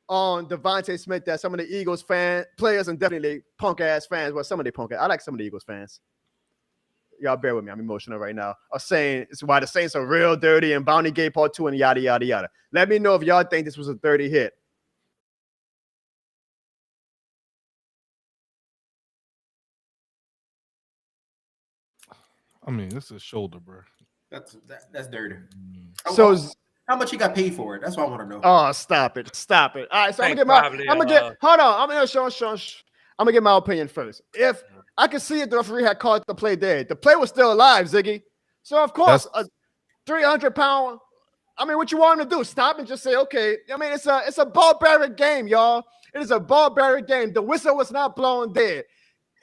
on Devontae Smith that some of the Eagles players and definitely punk ass fans. Well, some of the punk. I like some of the Eagles fans. Y'all bear with me. I'm emotional right now. Are saying it's why the Saints are real dirty and Bounty Gate Part 2 and yada yada yada. Let me know if y'all think this was a dirty hit. I mean, it's a shoulder, bro. That's dirty. So how much he got paid for it? That's what I want to know. Oh, stop it. All right, so I'm gonna get my opinion first. If I could see it, the referee had called the play dead. The play was still alive, Ziggy. So of course, a 300-pound. I mean, what you want him to do? Stop and just say, okay. I mean, it's a barbaric game, y'all. It is a barbaric game. The whistle was not blown dead.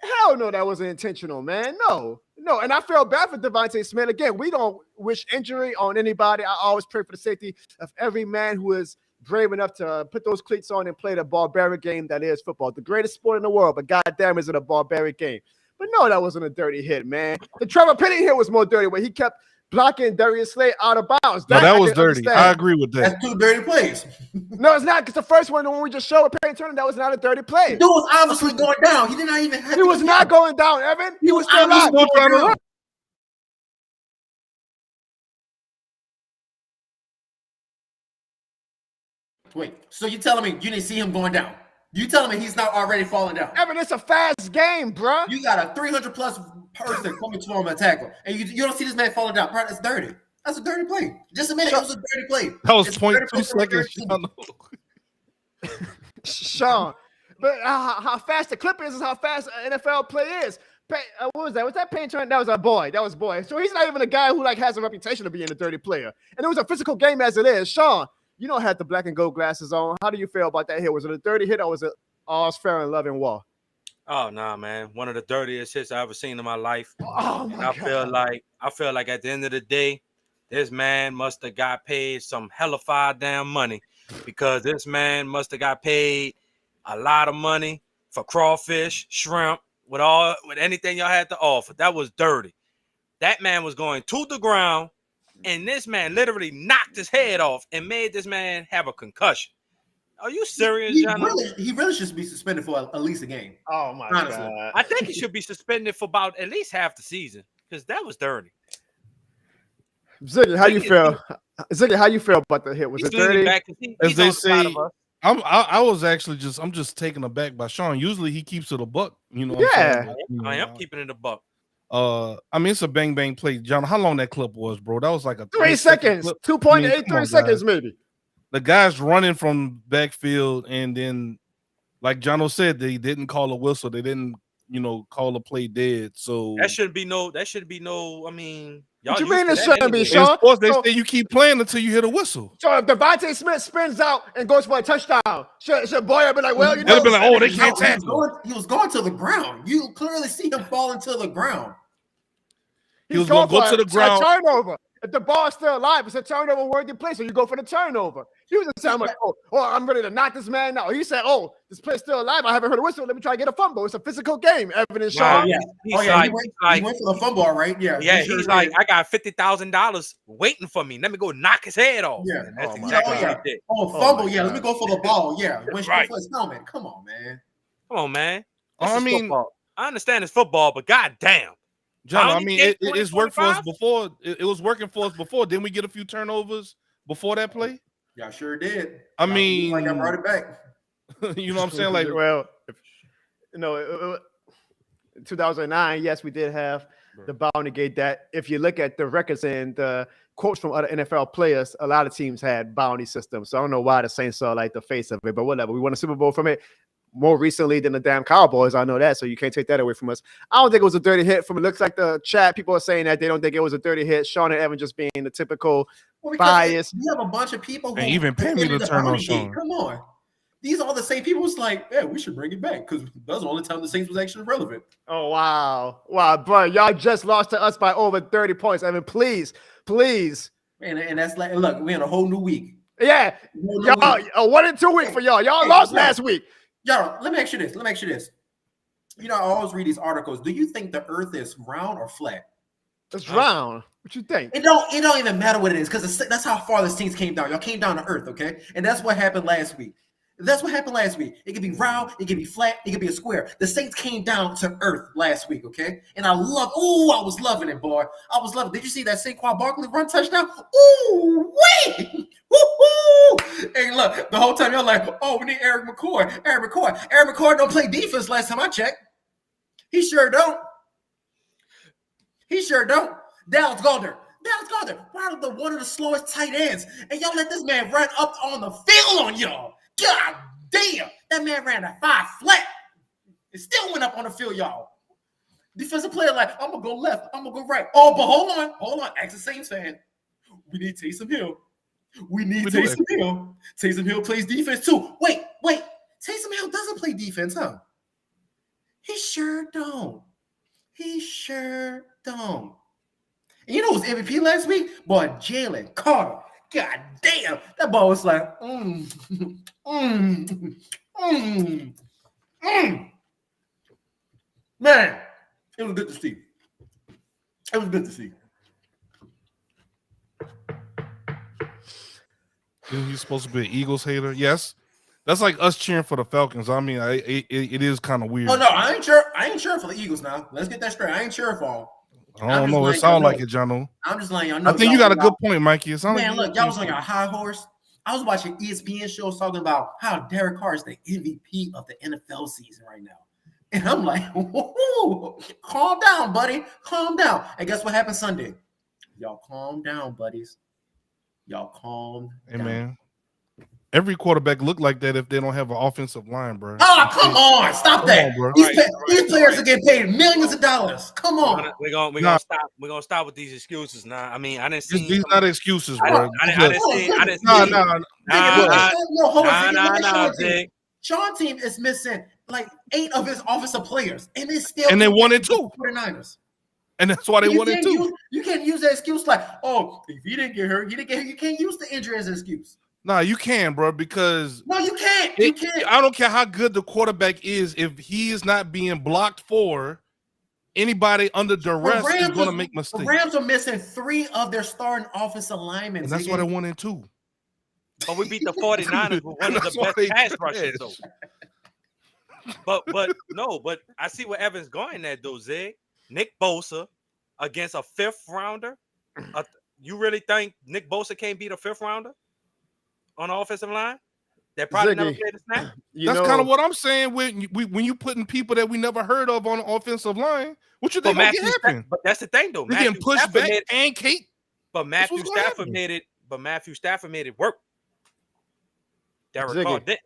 Hell no, that wasn't intentional, man. No. And I feel bad for Devontae Smith. Again, we don't wish injury on anybody. I always pray for the safety of every man who is brave enough to put those cleats on and play the barbaric game that is football. The greatest sport in the world, but goddamn, is it a barbaric game. But no, that wasn't a dirty hit, man. The Trevor Penny hit was more dirty, where he kept blocking Darius Slade out of bounds. That was dirty. I agree with that. That's two dirty plays. No, it's not, because the first one, the one we just showed with Payne Turner, that was not a dirty play. The dude was obviously going down. He did not even have He was not going down, Evan. He was still alive. Trying to run. Wait, so you telling me you didn't see him going down? You telling me he's not already falling down? Evan, it's a fast game, bro. You got a 300-plus person coming to him and tackle, and you don't see this man falling down. Bro, that's dirty. That's a dirty play. Just admit it was a dirty play. That was 0.2 seconds. Sean, but how fast the clip is how fast an NFL play is. What was that? Was that Payne Turner? That was a boy. That was boy. So he's not even a guy who has a reputation of being a dirty player. And it was a physical game as it is. Sean, you don't have the black and gold glasses on. How do you feel about that hit? Was it a dirty hit or was it all's fair and love and war? Oh nah, man. One of the dirtiest hits I ever seen in my life. Oh my God. I feel like at the end of the day, this man must have got paid some hellified damn money, because this man must have got paid a lot of money for crawfish, shrimp, with anything y'all had to offer. That was dirty. That man was going to the ground, and this man literally knocked his head off and made this man have a concussion. Are you serious, he John? really should be suspended for at least a game. Oh my God! I think he should be suspended for about at least half the season, because that was dirty. Ziggy, how you feel? Ziggy, how you feel about the hit? Was it dirty? As they say, I'm just taken aback by Sean. Usually he keeps it a buck, you know. Yeah, I am keeping it a buck. I mean, it's a bang bang play, John. How long that clip was, bro? That was like a 3 seconds, 2.83 seconds, maybe. The guy's running from backfield, and then, like Jono said, they didn't call a whistle. They didn't, call a play dead. So that should be no. I mean, y'all. What you mean it shouldn't anyway. be, Sean? In sports, they say you keep playing until you hit a whistle. So if Devontae Smith spins out and goes for a touchdown, should Boyer be like, well, you know, they'll be like, oh, they can't tackle. He was going to the ground. You clearly see him falling to the ground. He was going to go to the ground. A turnover. If the ball's still alive, it's a turnover worthy play, so you go for the turnover. He was sound like, oh, I'm ready to knock this man out. He said, oh, this play's still alive. I haven't heard a whistle. Let me try to get a fumble. It's a physical game. Evan and Sean. Yeah. He went for the fumble, right? Yeah. Yeah, he's like, I got $50,000 waiting for me. Let me go knock his head off. Yeah. And that's exactly what he did. Fumble. Yeah, let me go for the ball. Yeah. Right. Come on, man. Come on, man. I mean, football. I understand it's football, but goddamn. John, I Bounty mean, gate it's worked for us 2025? before. It was working for us before. Didn't we get a few turnovers before that play? Y'all sure did. I mean, like I brought it back. you know what I'm saying? Like, well, in 2009, yes, we did have the bounty gate. That if you look at the records and the quotes from other NFL players, a lot of teams had bounty systems. So I don't know why the Saints are like the face of it, but whatever. We won a Super Bowl from it more recently than the damn Cowboys. I know that, so you can't take that away from us. I don't think it was a dirty hit. From it looks like the chat, people are saying that they don't think it was a dirty hit. Sean and Evan just being the typical bias. You have a bunch of people who even pay me to turn on bounty gate. Sean. Come on. These are all the same people. It's like, yeah, we should bring it back because that was the only time the Saints was actually relevant. Oh, wow, bro. Y'all just lost to us by over 30 points. Evan, please. And that's like, look, we're in a whole new week. Yeah, y'all, a 1 and 2 week for y'all. Y'all lost last week. Y'all, let me ask you this. You know, I always read these articles. Do you think the earth is round or flat? It's round. What you think? It don't even matter what it is because that's how far the Saints came down. Y'all came down to earth, okay? And that's what happened last week. It could be round, it could be flat, it could be a square. The Saints came down to earth last week, okay? And I was loving it, boy. I was loving it. Did you see that Saquon Barkley run touchdown? Ooh, wait! Woo-hoo! And look, the whole time y'all like, oh, we need Erik McCoy. Erik McCoy don't play defense last time I checked. He sure don't. Dallas Gardner, one of the slowest tight ends. And y'all let this man run up on the field on y'all. God damn, that man ran a 5 flat. It still went up on the field, y'all. Defensive player like, I'm going to go left, I'm going to go right. Oh, but hold on. Ask the Saints fan. We need Taysom Hill. Taysom Hill plays defense too. Wait. Taysom Hill doesn't play defense, huh? He sure don't. And you know who's MVP last week? Boy, Jalen Carter. God damn, that ball was like, Man, it was good to see. He's supposed to be an Eagles hater. Yes, that's like us cheering for the Falcons. I mean, it is kind of weird. Oh no, I ain't sure for the Eagles now. Let's get that straight. I ain't sure for them. I don't know. It sounds like it, Jono. I'm just letting y'all know. I think you got a good point, Mikey. Man, look, y'all was on your high horse. I was watching ESPN shows talking about how Derek Carr is the MVP of the NFL season right now. And I'm like, calm down, buddy. Calm down. And guess what happened Sunday? Y'all calm down, buddies. Y'all calm down. Man. Every quarterback look like that if they don't have an offensive line, bro. Oh, come on. Stop that. Bro. These players are getting paid millions of dollars. Come on. We're gonna stop. We're gonna stop with these excuses now. I mean, I didn't see these not excuses, bro. I didn't see. Nah, Sean team is missing like 8 of his offensive players, and they won it too. 49ers. And that's why they won it too. You can't use that excuse like, oh, if he didn't get hurt, you can't use the injury as an excuse. Nah, you can, bro, because no, you can't. You can't. I don't care how good the quarterback is. If he is not being blocked for, anybody under duress is going to make mistakes. The Rams are missing 3 of their starting offensive linemen. And that's why they won it too. But we beat the 49ers with one of the best pass rushes, though. But I see where Evan's going at, though, Zig. Nick Bosa against a 5th rounder. You really think Nick Bosa can't beat a 5th rounder on the offensive line? That probably never played a snap. That's kind of what I'm saying. When you putting people that we never heard of on the offensive line, what you think will happen? But that's the thing, though. They're getting pushed back and Kate. But Matthew Stafford made it work. Derek Carr did.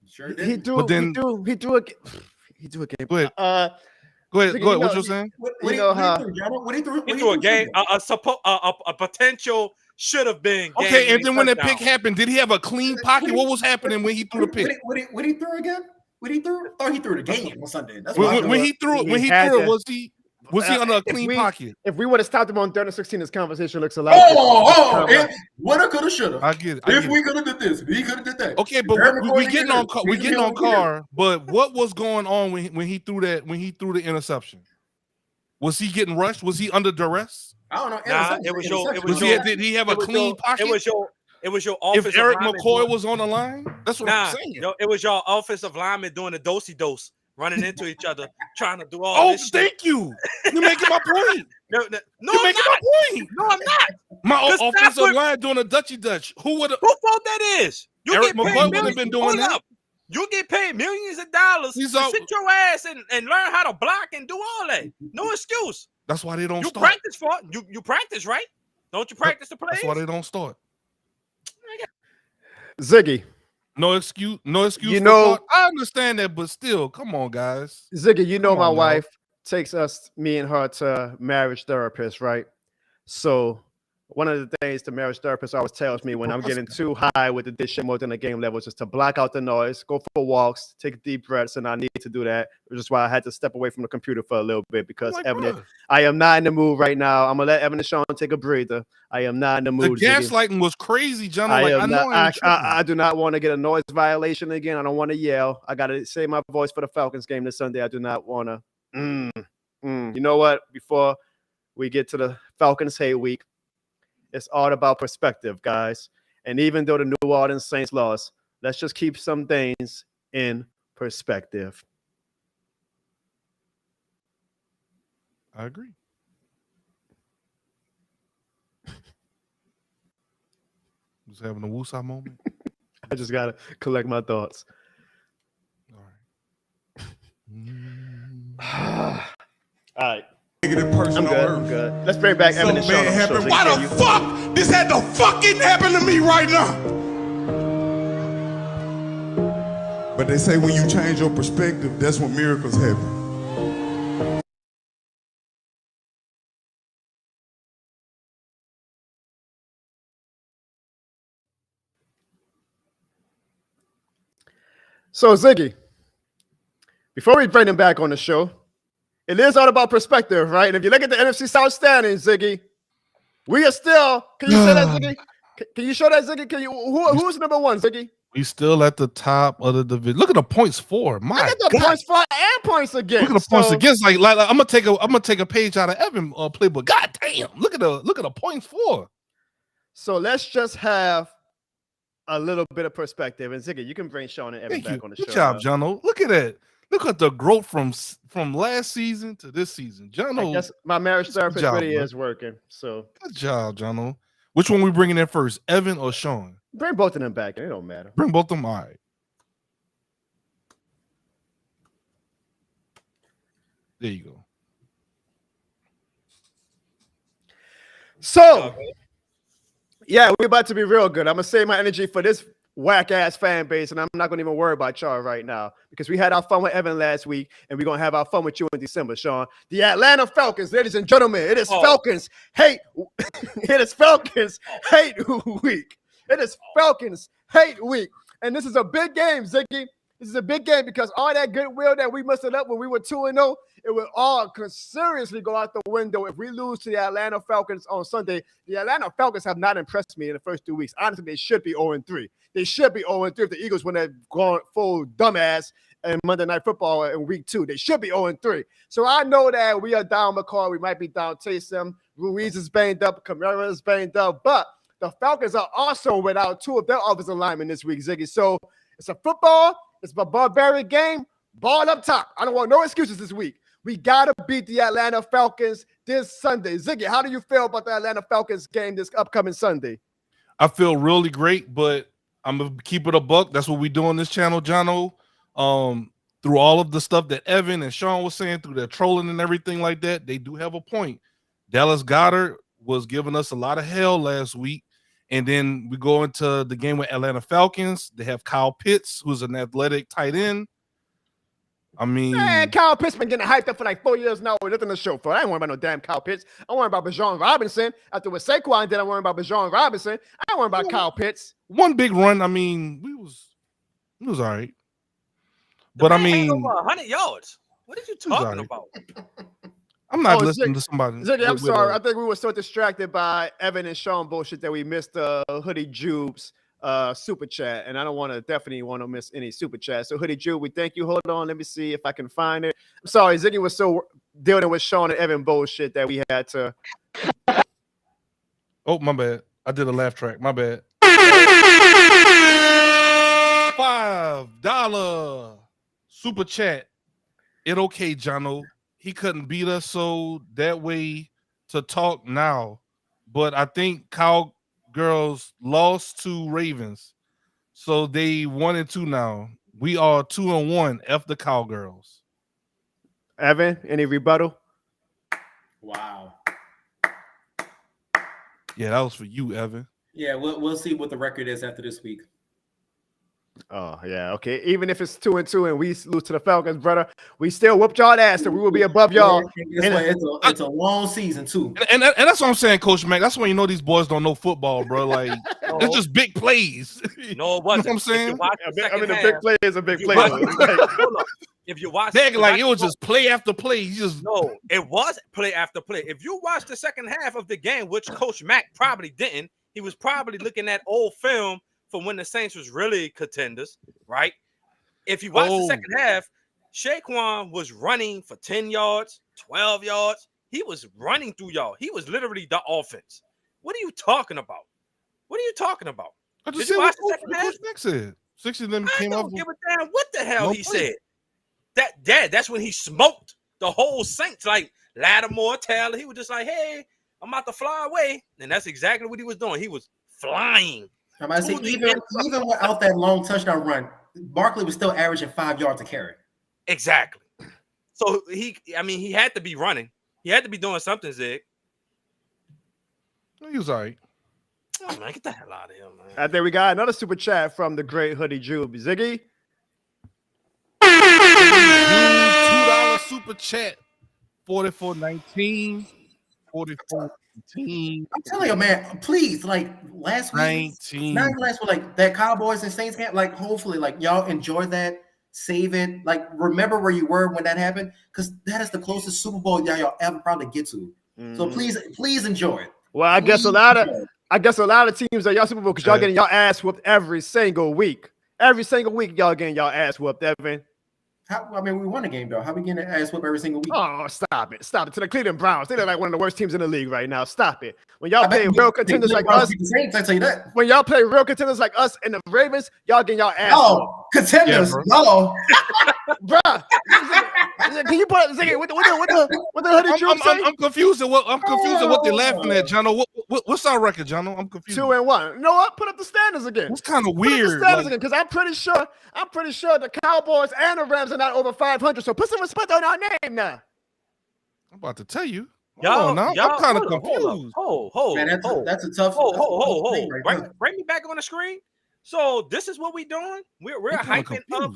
Sure did. He do a game. Go ahead. Go ahead. What you saying? What he threw? He threw a game. A potential should have been. Okay, and then when that pick happened, did he have a clean pocket? What was happening when he threw the pick? What he threw again? What he threw? I thought he threw the game on Sunday. That's when he threw it. Was he under a clean pocket? If we would have stopped him on 3rd and 16, this conversation looks a lot. Woulda, coulda, shoulda. I get it. If we could have did this, we could have did that. Okay, but we getting on Carr. But what was going on when he threw that? When he threw the interception, was he getting rushed? Was he under duress? I don't know. Did he have a clean pocket? It was your offensive. If Erik McCoy was on the line, that's what I'm saying. It was your offensive lineman doing the dosey-dose running into each other, trying to do all this shit. Thank you. You're making my point. No, You're making my point. No, I'm not. My offensive line doing a Dutchy Dutch. Who fault that is? Erik McCoy would have been doing that. You get paid millions of dollars to sit your ass and learn how to block and do all that. No excuse. That's why they don't start. Practice for it. You practice, right? Don't you practice the plays? That's why they don't start. Ziggy. No excuse. You know, I understand that, but still, come on, guys. Ziggy, you know my wife takes me and her to marriage therapists, right? So one of the things the marriage therapist always tells me when I'm getting too high with the dish more than the game levels is to block out the noise, go for walks, take deep breaths, and I need to do that, which is why I had to step away from the computer for a little bit because Evan, I am not in the mood right now. I'm gonna let Evan and Sean take a breather. I am not in the mood. The gaslighting was crazy, John. I do not want to get a noise violation again. I don't want to yell. I gotta save my voice for the Falcons game this Sunday. I do not want to. You know what? Before we get to the Falcons Hate week, it's all about perspective, guys. And even though the New Orleans Saints lost, let's just keep some things in perspective. I agree. Just having a woosah moment. I just gotta collect my thoughts. All right. All right. I'm good. Let's bring back Evan and Sean. Why the fuck this had to fucking happen to me right now? But they say when you change your perspective, that's when miracles happen. So Ziggy, before we bring him back on the show, it is all about perspective, right? And if you look at the NFC South standings, Ziggy, we are still. Can you say that, Ziggy? Can you show that, Ziggy? Who's number one, Ziggy? We still at the top of the division. Look at the points for. My Look at the points for and points against. Look at the points against. Like I'm gonna take a page out of Evan playbook. God damn! Look at the points for. So let's just have a little bit of perspective. And Ziggy, you can bring Sean and Evan back on the show. Good job, Jono. Look at that. Look at the growth from last season to this season. Jono, I guess my marriage therapist really is working. So good job, Jono. Which one we bringing in first, Evan or Sean? Bring both of them back. It don't matter. Bring both of them. All right. There you go. So, yeah, we're about to be real good. I'm going to save my energy for this whack-ass fan base, and I'm not going to even worry about y'all right now because we had our fun with Evan last week, and we're going to have our fun with you in December, Sean. The Atlanta Falcons, ladies and gentlemen, it is Falcons Hate. It is Falcons Hate Week. It is Falcons Hate Week. And this is a big game, Ziggy. This is a big game because all that goodwill that we mustered up when we were 2-0, it will all seriously go out the window if we lose to the Atlanta Falcons on Sunday. The Atlanta Falcons have not impressed me in the first 2 weeks. Honestly, they should be 0-3. They should be 0-3 if the Eagles win that gone full dumbass in Monday Night Football in week 2. They should be 0-3. So I know that we are down McCoy. We might be down Taysom. Ruiz is banged up. Kamara is banged up. But the Falcons are also without two of their offensive linemen this week, Ziggy. So it's a football. It's a barbaric game. Ball up top. I don't want no excuses this week. We got to beat the Atlanta Falcons this Sunday. Ziggy, how do you feel about the Atlanta Falcons game this upcoming Sunday? I feel really great, but I'm going to keep it a buck. That's what we do on this channel, Jono. Through all of the stuff that Evan and Sean was saying, through their trolling and everything like that, they do have a point. Dallas Goedert was giving us a lot of hell last week. And then we go into the game with Atlanta Falcons. They have Kyle Pitts, who's an athletic tight end. I mean, man, Kyle Pitts been getting hyped up for like 4 years now. With nothing to show for. I ain't worried about no damn Kyle Pitts. I'm worried about Bijan Robinson. After what Saquon did, I'm worried about Bijan Robinson. I ain't worried about Kyle Pitts. One big run. I mean, it was all right. But I mean, 100 yards. What are you talking about? I'm not listening to somebody. Ziggy, I'm sorry. I think we were so distracted by Evan and Sean bullshit that we missed the Hoodie Jubes super chat, and I don't definitely want to miss any super chat. So Hoodie Jube, we thank you. Hold on, let me see if I can find it. I'm sorry, Ziggy was so dealing with Sean and Evan bullshit that we had to. Oh, my bad. I did a laugh track. My bad. $5 super chat okay, Jono. He couldn't beat us, so that way to talk now. But I think Cowgirls lost to Ravens, so they 1-2 now. We are 2-1 F the Cowgirls. Evan, any rebuttal? Wow. Yeah, that was for you, Evan. Yeah, we'll see what the record is after this week. Oh, yeah, okay. Even if it's 2-2 and we lose to the Falcons, brother, we still whooped y'all ass, so we will be above y'all. It's a long season, too. And that's what I'm saying, Coach Mac. That's when you know these boys don't know football, bro. Like, it's just big plays. No, it You know wasn't. what I'm saying? A big play is a big play. If you watch, like it was just play after play. No, it was play after play. If you watch the second half of the game, which Coach Mack probably didn't, he was probably looking at old film from when the Saints was really contenders, right? If you watch the second half, Shaquan was running for 10 yards, 12 yards. He was running through y'all. He was literally the offense. What are you talking about? What are you talking about? I just Did said you watch what the second half? Coach Mac said. 60 of them I came up. don't give a damn what the hell No he play. said. That's when he smoked the whole Saints, like Lattimore, Taylor. He was just like, hey, I'm about to fly away. And that's exactly what he was doing. He was flying. I might say, even without that long touchdown run, Barkley was still averaging 5 yards a carry. Exactly. So he had to be running. He had to be doing something, Zig. He was all right. Oh, man, get the hell out of here, man. I think we got another super chat from the great Hoodie Jube. Ziggy? $2 super chat. 44-19. 44-19. I'm telling you, man, please, like last week, 19. not even last week, like that Cowboys and Saints game, like hopefully, like y'all enjoy that, save it, like remember where you were when that happened, because that is the closest Super Bowl y'all ever probably get to. So please enjoy it. Well, I guess a lot of teams are y'all Super Bowl because y'all getting y'all ass whooped every single week. Every single week, y'all getting y'all ass whooped, Evan. We won a game though. How we getting an ass whoop every single week? Oh, stop it. To the Cleveland Browns. They look like one of the worst teams in the league right now. Stop it. When y'all play real contenders like us, I tell you that. when y'all play real contenders like us and the Ravens, y'all getting y'all ass Oh, contenders. No. Bruh. Can you put up what the Hoodie Jube say? I'm confused at what they're laughing at, Jono. What's our record, Jono? I'm confused. 2-1. You know what? Put up the standards again. It's kind of Put up the weird. standards again, because I'm pretty sure the Cowboys and the Rams are not over 500. So put some respect on our name now. I'm about to tell you. Y'all, I'm kind of confused. Man, that's a tough. Bring me back on the screen. So this is what we're doing. We're hyping up.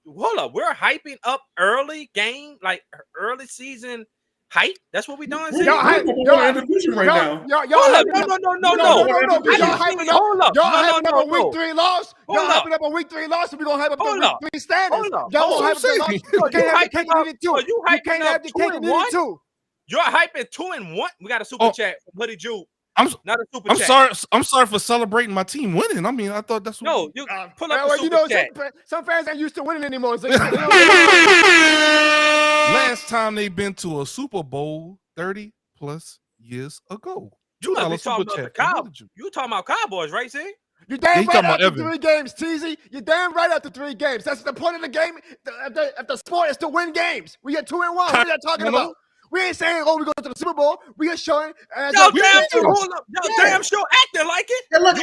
Hold up, we're hyping up early game, like early season hype. That's what we're doing. Y'all hyping up a week 3 loss. Y'all hyping up a week 3 loss. We're gonna hype up the week 3 standards. Y'all gonna hype up the loss. You can't have the cake and eat it too. You can't have the cake and eat it too. You're hyping 2-1. We got a super chat from Buddy Jew. Not a super chat. I'm sorry for celebrating my team winning. I mean, I thought that's what. No, you pull up the super chat. Some fans ain't used to winning anymore. So last time they've been to a Super Bowl 30 plus years ago. You must be talking about the Cowboys. You talking about Cowboys, right, see? You damn right after 3 games, Teasy. You damn right after 3 games. That's the point of the game. The sport is to win games. We get 2-1. What are you talking about? We ain't saying, we're going to the Super Bowl. We are showing. Damn sure acting like it. And look,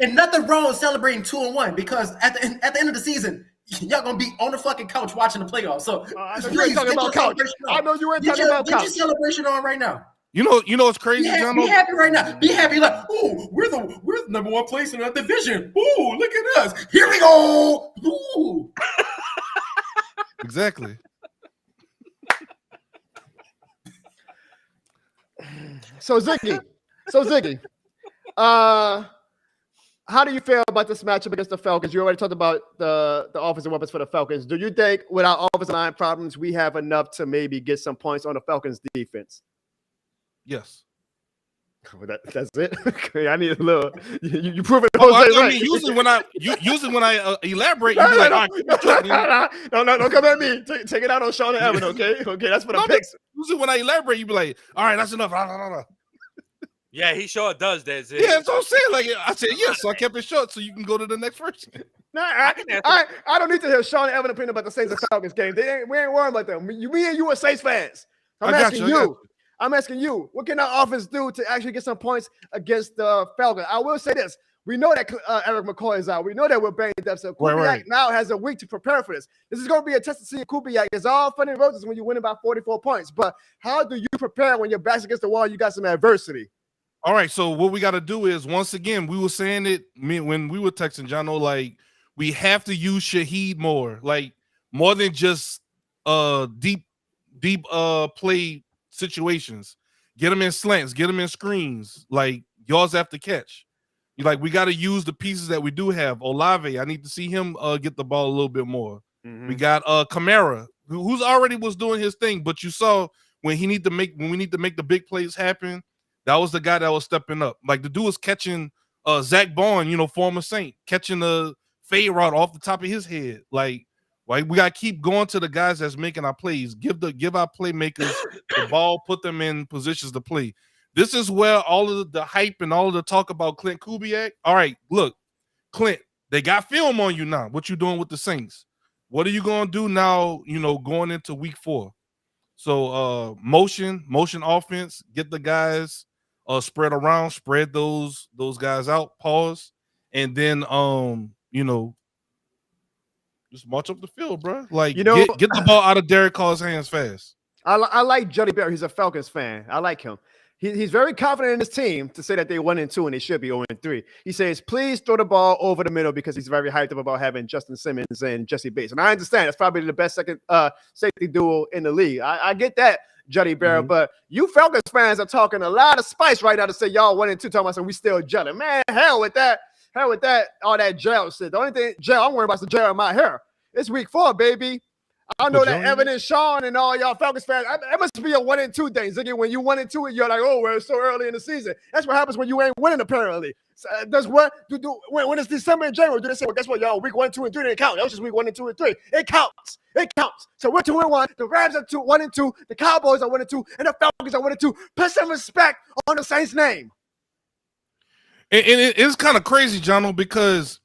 and nothing wrong with celebrating 2-1 because at the end of the season, y'all gonna be on the fucking couch watching the playoffs. So I know you ain't talking about couch. I know you ain't talking about couch. Get your celebration on right now. You know what's crazy, John? Be happy right now. Be happy, like, we're the number 1 place in our division. Ooh, look at us. Here we go. Ooh. Exactly. So Ziggy, how do you feel about this matchup against the Falcons? You already talked about the offensive weapons for the Falcons. Do you think with our offensive line problems, we have enough to maybe get some points on the Falcons defense? Yes. That's it. Okay, I need a little. You prove it. I mean, usually when I elaborate, you be like, all right, no, don't come at me. Take it out on Sean and Evan, okay? Okay, that's for the picks. Usually when I elaborate, you be like, all right, that's enough. Yeah, he sure does that. Zig. Yeah, that's what I'm saying. Like I said, yes, so I kept it short so you can go to the next person. No, I don't need to hear Sean and Evan opinion about the Saints and Falcons game. We ain't worrying about them. Me and you are Saints fans. I'm asking you, what can our offense do to actually get some points against the Falcons? I will say this. We know that Erik McCoy is out. We know that we're banged up. So Kubiak now has a week to prepare for this. This is going to be a test to see Kubiak. It's all fun and roses when you win by 44 points. But how do you prepare when your back's against the wall, you got some adversity? All right, so what we got to do is, once again, we were saying it when we were texting Jono, like, we have to use Shaheed more, like, more than just deep play situations. Get him in slants, get him in screens, like yards after catch. Like, we got to use the pieces that we do have. Olave, I need to see him get the ball a little bit more. Mm-hmm. We got Kamara, who's already was doing his thing, but you saw when we need to make the big plays happen, that was the guy that was stepping up. Like, the dude was catching Zach Bond, former Saint, catching the fade route off the top of his head. Like we got to keep going to the guys that's making our plays. Give our playmakers the ball, put them in positions to play. This is where all of the hype and all of the talk about Clint Kubiak. All right, look, Clint, they got film on you now. What you doing with the Saints? What are you going to do now, going into week 4? So motion offense, get the guys spread around, spread those guys out, pause, and then just march up the field, bro. Like, get the ball out of Derek Carr's hands fast. I like Juddy Barry. He's a Falcons fan. I like him. He's very confident in his team to say that they're 1-2 and they should be 0-3. He says, please throw the ball over the middle because he's very hyped up about having Justin Simmons and Jesse Bates. And I understand that's probably the best second safety duo in the league. I get that, Juddy Barrett, but you Falcons fans are talking a lot of spice right now to say y'all 1-2, talking about we still gelling. Man, hell with that, all that gel shit. The only thing, gel, I'm worried about is the gel in my hair. It's week 4, baby. I know that Evan and Sean and all y'all Falcons fans, it must be a 1-2 thing. Ziggy, when you 1-2, you're like, oh, well, it's so early in the season. That's what happens when you ain't winning, apparently. So, when it's December and January, do they say, well, guess what, y'all, week 1, 2, and 3 didn't count. That was just week 1, 2, and 3. It counts. So we're 2-1. The Rams are 1-2. The Cowboys are 1-2. And the Falcons are 1-2. Put some respect on the Saints' name. And it's kind of crazy, Jono, because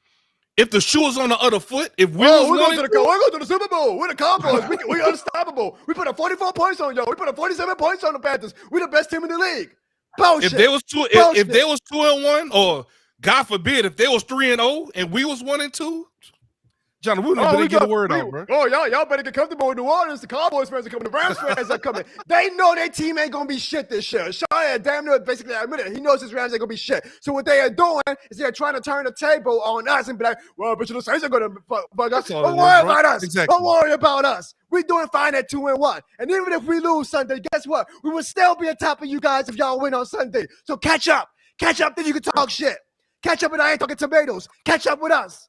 if the shoe is on the other foot, if we're going to the Super Bowl, we're the Cowboys. We're unstoppable. We put 44 points on y'all. We put 47 points on the Panthers. We're the best team in the league. Bullshit. If they was 2-1, or God forbid, if they was 3-0 and we was 1-2, John, we better get a word out, bro. Oh, y'all better get comfortable with New Orleans. The Cowboys fans are coming. The Rams fans are coming. They know their team ain't gonna be shit this year. Sean damn near basically admitted he knows his Rams ain't gonna be shit. So what they are doing is they're trying to turn the table on us and be like, well, but the Saints are gonna bug us. Don't worry about us. Exactly. Don't worry about us. We're doing fine at 2-1. And even if we lose Sunday, guess what? We will still be on top of you guys if y'all win on Sunday. So catch up. Catch up, then you can talk shit. Catch up, and I ain't talking tomatoes. Catch up with us.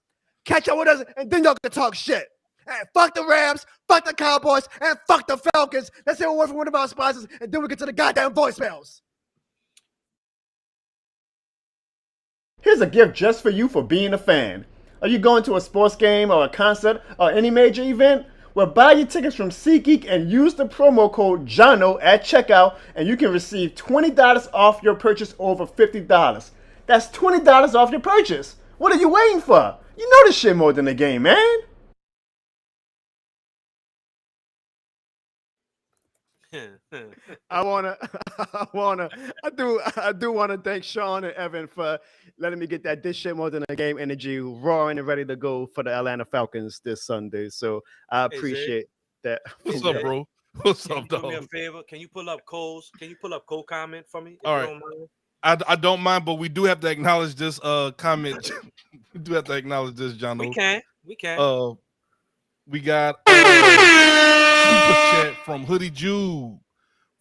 And then y'all can talk shit. And fuck the Rams, fuck the Cowboys, and fuck the Falcons. Let's say a word from one of our sponsors, and then we get to the goddamn voicemails. Here's a gift just for you for being a fan. Are you going to a sports game or a concert or any major event? Well, buy your tickets from SeatGeek and use the promo code JONO at checkout, and you can receive $20 off your purchase over $50. That's $20 off your purchase. What are you waiting for? You know this shit more than a game, man. I do want to thank Sean and Evan for letting me get that this shit more than a game energy roaring and ready to go for the Atlanta Falcons this Sunday. So I appreciate that. What's up, bro? What's up, dog? Do me a favor. Can you pull up Cole's comment for me? All right. I don't mind, but we do have to acknowledge this comment. We do have to acknowledge this, John. We can. We got super chat from Hoodie Jude.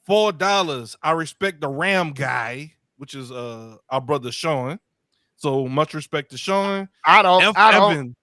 $4. I respect the Ram guy, which is our brother Sean. So much respect to Sean. Evan.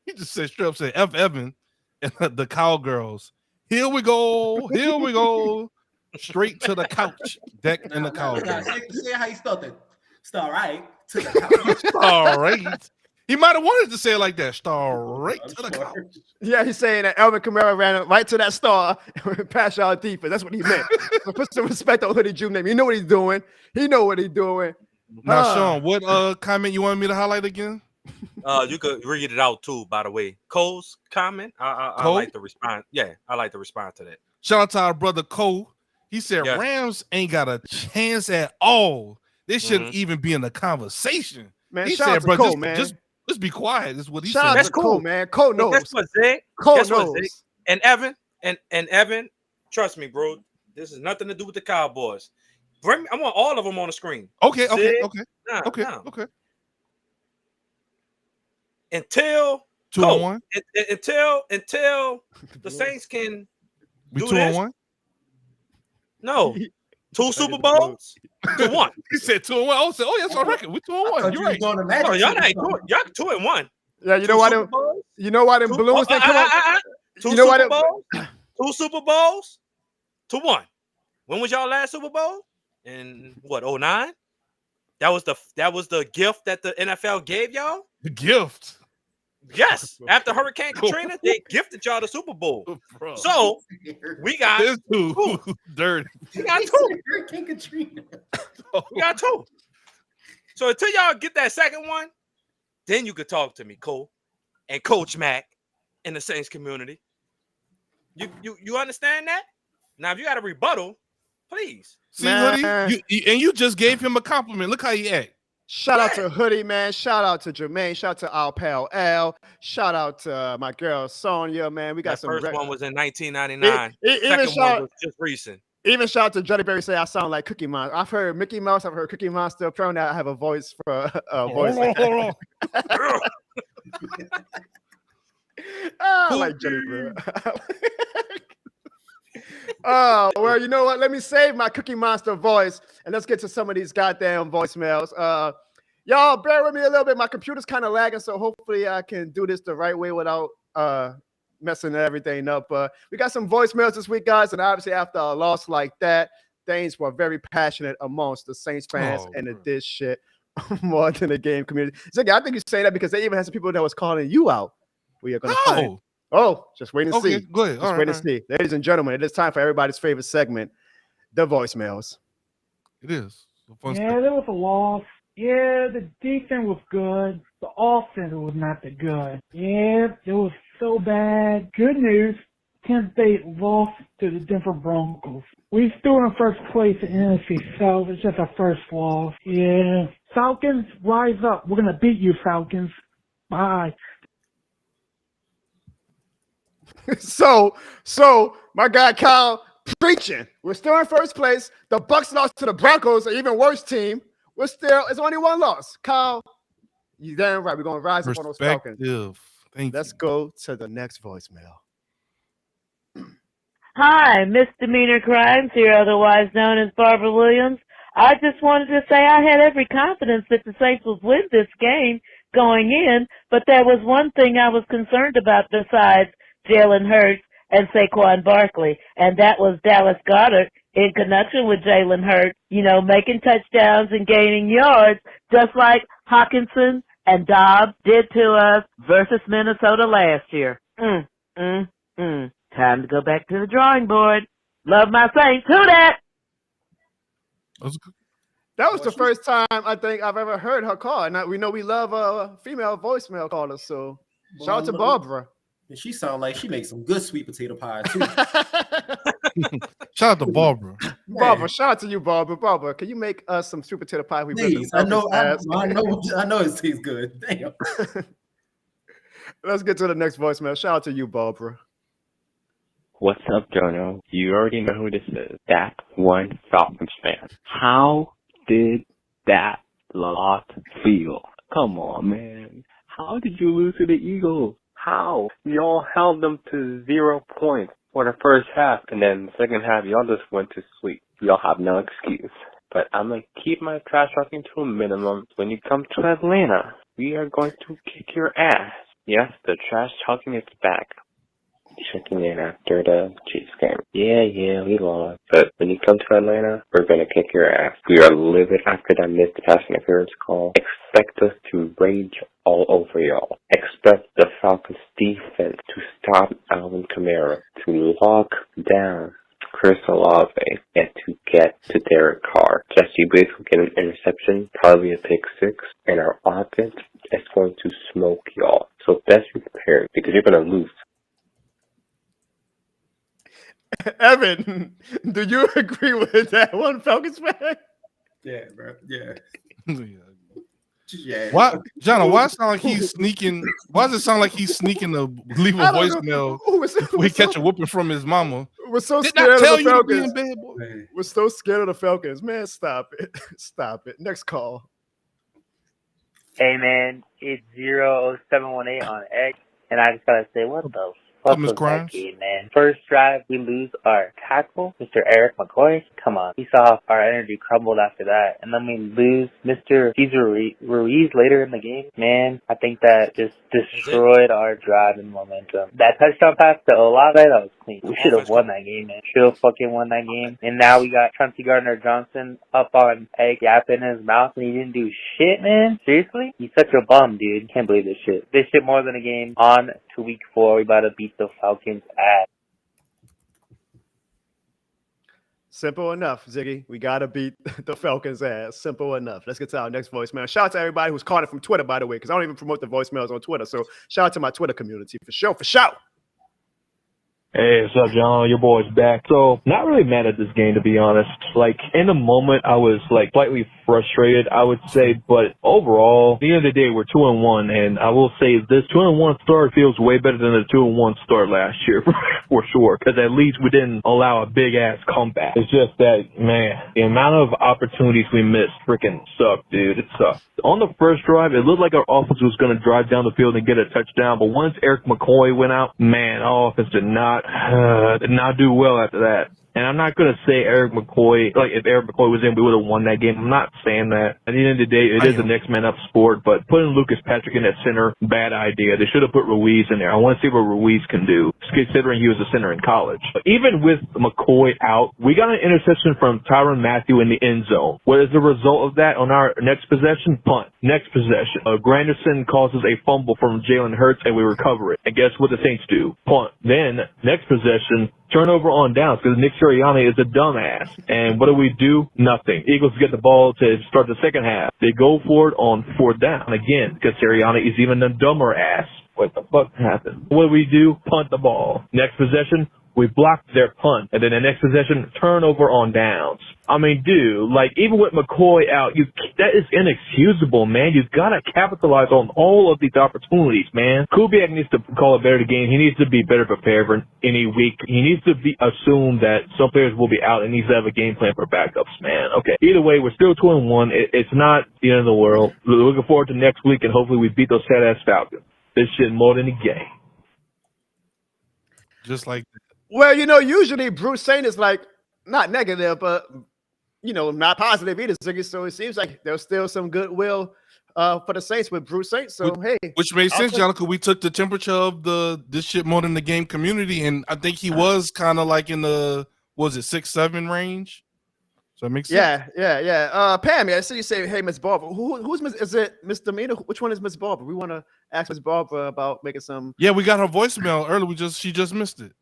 He just said straight up, F Evan and the Cowgirls. Here we go. Straight to the couch. Deck in the Cowgirls. Say how you spelled it. Star right to the couch. All right. He might have wanted to say it like that. Star right to the couch. Yeah, he's saying that Alvin Kamara ran right to that star and passed y'all defense. That's what he meant. So put some respect on Hoodie Jude name. You know what he's doing. Now, Sean, what comment you wanted me to highlight again? You could read it out too, by the way. Cole's comment. I like to respond. Yeah, I like to respond to that. Shout out to our brother Cole. He said Yes. Rams ain't got a chance at all. They shouldn't even be in the conversation. Man, he shout said, out to bro, Cole, man. just be quiet. Is what he Shout said. out That's to cool. Cole, man. Cole knows. Guess what, Zig? Cole Guess what, knows. Zig? And Evan, and Evan, trust me, bro. This has nothing to do with the Cowboys. I want all of them on the screen. Okay. Until 2-1. Until the Saints can We do 2-1. No, 2 Super Bowls to 1. He said 2-1. Oh, that's our record. We 2-1. You're right. No, y'all ain't doing. Y'all 2-1. Yeah, you know why them? You know why them balloons didn't come up? You know Super Bowls? 2 Super Bowls to 1. When was y'all last Super Bowl? In what? 09? That was the gift that the NFL gave y'all. The gift. Yes, after Hurricane Katrina, they gifted y'all the Super Bowl. Bro. So we got this too dirty. We got 2. Hurricane Katrina. We got 2. So until y'all get that second one, then you could talk to me, Cole, and Coach Mac, in the Saints community. You understand that? Now, if you got a rebuttal, please. See, Hoodie, you just gave him a compliment. Look how he act. Shout out to Hoodie, man. Shout out to Jermaine. Shout out to our pal Al. Shout out to my girl Sonia, man. We got some. First one was in 1999. Second one was just recent. Even shout out to Johnny Berry. Say I sound like Cookie Monster. I've heard Mickey Mouse. I've heard Cookie Monster. Apparently, I have a voice for voice. I like Johnny Berry. Oh, well, you know what? Let me save my Cookie Monster voice and let's get to some of these goddamn voicemails. Y'all bear with me a little bit. My computer's kind of lagging, so hopefully I can do this the right way without messing everything up. We got some voicemails this week, guys, and obviously after a loss like that, things were very passionate amongst the Saints fans and it did shit more than the game community. Ziggy, I think you say that because they even had some people that was calling you out. We are going to find. Oh, just wait and see. Go ahead. Just wait and see. Ladies and gentlemen, it is time for everybody's favorite segment, the voicemails. It is. Yeah, there was a loss. Yeah, the defense was good. The offense was not that good. Yeah, it was so bad. Good news, Kansas State lost to the Denver Broncos. We still in first place in NFC South. It's just our first loss. Yeah. Falcons, rise up. We're going to beat you, Falcons. Bye. So my guy Kyle preaching. We're still in first place. The Bucs lost to the Broncos, an even worse team. It's only one loss. Kyle, you damn right. We're gonna rise up on those Falcons. Let's go to the next voicemail. Hi, Misdemeanor Crimes here, otherwise known as Barbara Williams. I just wanted to say I had every confidence that the Saints would win this game going in, but there was one thing I was concerned about besides Jalen Hurts and Saquon Barkley, and that was Dallas Goedert in connection with Jalen Hurts, making touchdowns and gaining yards, just like Hawkinson and Dobbs did to us versus Minnesota last year. Time to go back to the drawing board. Love my Saints. Who that? That was the first time I think I've ever heard her call. And we know we love female voicemail callers, so shout out to Barbara. And she sounds like she makes some good sweet potato pie too. Shout out to Barbara. Barbara, shout out to you, Barbara. Barbara, can you make us some sweet potato pie? Please, I know it tastes good. Damn. Let's get to the next voicemail. Shout out to you, Barbara. What's up, Jono? You already know who this is. That one Falcons fan. How did that loss feel? Come on, man. How did you lose to the Eagles? How? Y'all held them to 0 points for the first half, and then the second half, y'all just went to sleep. Y'all have no excuse. But I'm going to keep my trash talking to a minimum. When you come to Atlanta, we are going to kick your ass. Yes, the trash talking is back. Checking in after the Chiefs game. Yeah, we lost. But when you come to Atlanta, we're going to kick your ass. We are livid after that missed pass interference call. Expect us to rage all over y'all. Expect the Falcons defense to stop Alvin Kamara, to lock down Chris Olave and to get to Derek Carr. Jesse Bates will get an interception, probably a pick six, and our offense is going to smoke y'all. So best be prepared because you're going to lose. Evan, do you agree with that one, Falcons fan? Yeah, bro. Yeah. Yeah. Why, John? Why sound like he's sneaking? Why does it sound like he's sneaking to leave a voicemail? We catch a whooping from his mama. We're so Did scared not of the tell you to be in Falcons. bed, boy. We're so scared of the Falcons. Man, stop it. Stop it. Next call. Hey, man, it's 00718 on X, and I just gotta say, what the fuck was that game, man? First drive, we lose our tackle, Mr. Erik McCoy. Come on. We saw our energy crumbled after that, and then we lose Mr. Cesar Ruiz later in the game. Man, I think that just destroyed our drive and momentum. That touchdown pass to Olave, that was clean. We should have won that game, man. Should have fucking won that game. And now we got Gardner Johnson up on egg gap in his mouth, and he didn't do shit, man. Seriously? He's such a bum, dude. Can't believe this shit. This shit more than a game. On to week 4, we about to beat the Falcons' ass. Simple enough, Ziggy. We got to beat the Falcons' ass. Simple enough. Let's get to our next voicemail. Shout out to everybody who's calling from Twitter, by the way, because I don't even promote the voicemails on Twitter. So shout out to my Twitter community for sure. For sure. Hey, what's up, John? Your boy's back. So, not really mad at this game, to be honest. Like, in the moment, I was, like, slightly frustrated, I would say. But overall, at the end of the day, we're 2-1. And I will say this 2-1 start feels way better than the 2-1 start last year, for sure. Because at least we didn't allow a big-ass comeback. It's just that, man, the amount of opportunities we missed freaking sucked, dude. It sucked. On the first drive, it looked like our offense was going to drive down the field and get a touchdown. But once Erik McCoy went out, man, our offense did not do well after that. And I'm not going to say Erik McCoy, like if Erik McCoy was in, we would have won that game. I'm not saying that. At the end of the day, it is a next man up sport, but putting Lucas Patrick in at center, bad idea. They should have put Ruiz in there. I want to see what Ruiz can do, considering he was a center in college. But even with McCoy out, we got an interception from Tyrann Mathieu in the end zone. What is the result of that on our next possession? Punt. Next possession. Granderson causes a fumble from Jalen Hurts, and we recover it. And guess what the Saints do? Punt. Then, next possession, turnover on downs because Nick Sirianni is a dumbass. And what do? Nothing. Eagles get the ball to start the second half. They go for it on fourth down again because Sirianni is even a dumber ass. What the fuck happened? What do? Punt the ball. Next possession, we blocked their punt. And then the next possession, turnover on downs. I mean, dude, like, even with McCoy out, that is inexcusable, man. You've got to capitalize on all of these opportunities, man. Kubiak needs to call a better game. He needs to be better prepared for any week. He needs to assume that some players will be out and needs to have a game plan for backups, man. Okay. Either way, we're still 2-1. It's not the end of the world. We're looking forward to next week, and hopefully we beat those sad-ass Falcons. This shit more than a game. Just like that. Well, usually Bruce Saint is like not negative, but not positive either, Ziggy. So it seems like there's still some goodwill for the Saints with Bruce Saint. So which made sense, John, because we took the temperature of this shit more than the game community, and I think he was kind of like in the 6-7 range. So it makes sense. Yeah. Pam, I see you say, hey, Miss Barber. Who's Miss? Is it Miss Demeanor? Which one is Miss Barber? We want to ask Miss Barber about making some. Yeah, we got her voicemail earlier. She just missed it.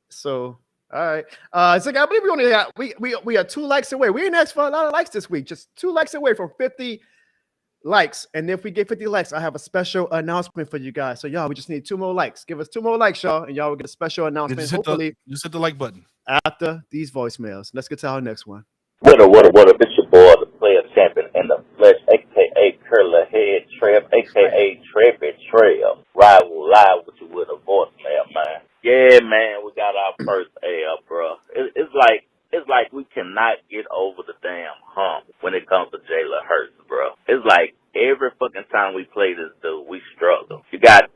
So. All right. Ziggy, I believe we only got we are 2 likes away. We didn't ask for a lot of likes this week, just 2 likes away from 50 likes. And if we get 50 likes, I have a special announcement for you guys. So y'all, we just need 2 more likes. Give us 2 more likes, y'all, and y'all will get a special announcement. Just hit the like button after these voicemails. Let's get to our next one. What up? It's your boy, the player champion in the flesh, aka Curly Head Trev, aka Trevi Trail. Rival live with you with a voicemail, man. Yeah, man, we got our first L, bro. It's like we cannot get over the damn hump when it comes to Jalen Hurts, bro. It's like every fucking time we play this dude, we struggle. You got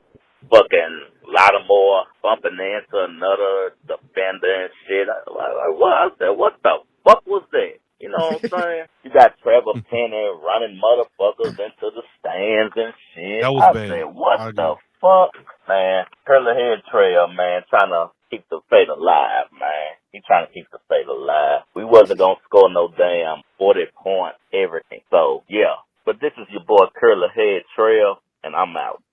fucking Lattimore bumping into another defender and shit. I said, what the fuck was that? You know what I'm saying? You got Trevor Penny running motherfuckers into the stands and shit. That was bad. Said, what the fuck, man? Curly Head Trail, man, trying to keep the fate alive, man. He trying to keep the fate alive. We wasn't gonna score no damn 40 points, everything. So yeah, but this is your boy Curly Head Trail, and I'm out.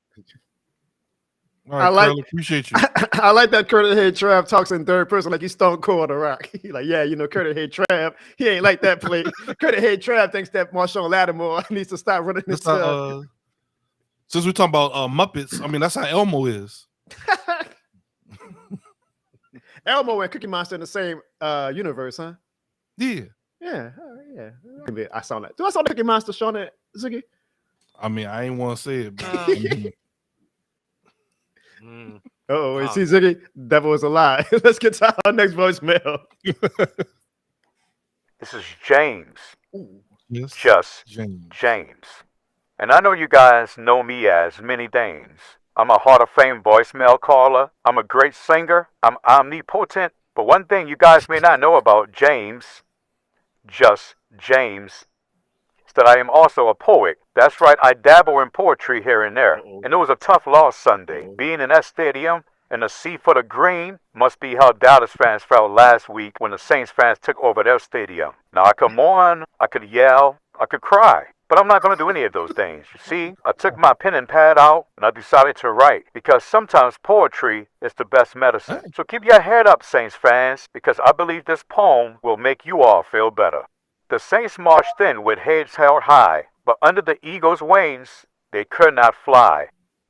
All right, Curly, appreciate you. I like that Curtis Head Trav talks in third person like he's Stone Cold or Rock. He like, yeah, Curtis Head Trav, he ain't like that play. Curtis Head Trav thinks that Marshawn Lattimore needs to stop running this stuff. Since we're talking about Muppets, I mean, that's how Elmo is. Elmo and Cookie Monster in the same universe, huh? Yeah. Yeah. Yeah. I saw that. Do I saw Cookie Monster showing it, Ziggy? I mean, I ain't want to say it. But, Oh, see, Ziggy, devil is a lie. Let's get to our next voicemail. This is James. Yes, Just James. And I know you guys know me as Many Danes. I'm a Hall of Fame voicemail caller. I'm a great singer. I'm omnipotent. But one thing you guys may not know about James, just James, is that I am also a poet. That's right, I dabble in poetry here and there. And it was a tough loss Sunday. Being in that stadium and a sea full of green must be how Dallas fans felt last week when the Saints fans took over their stadium. Now I could mourn, I could yell, I could cry. But I'm not going to do any of those things. You see, I took my pen and pad out and I decided to write because sometimes poetry is the best medicine. So keep your head up, Saints fans, because I believe this poem will make you all feel better. The Saints marched in with heads held high, but under the Eagles' wings, they could not fly.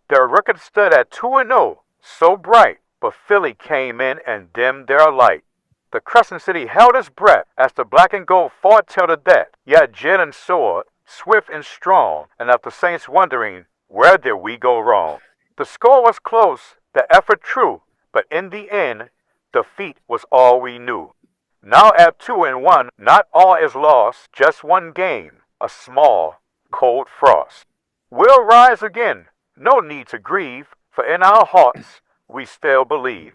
Their record stood at 2-0, so bright, but Philly came in and dimmed their light. The Crescent City held its breath as the black and gold fought till the death, yet Jalen soared, swift and strong, and left the Saints wondering, where did we go wrong? The score was close, the effort true, but in the end, defeat was all we knew. Now at 2-1, not all is lost, just one game, a small, cold frost. We'll rise again, no need to grieve, for in our hearts we still believe.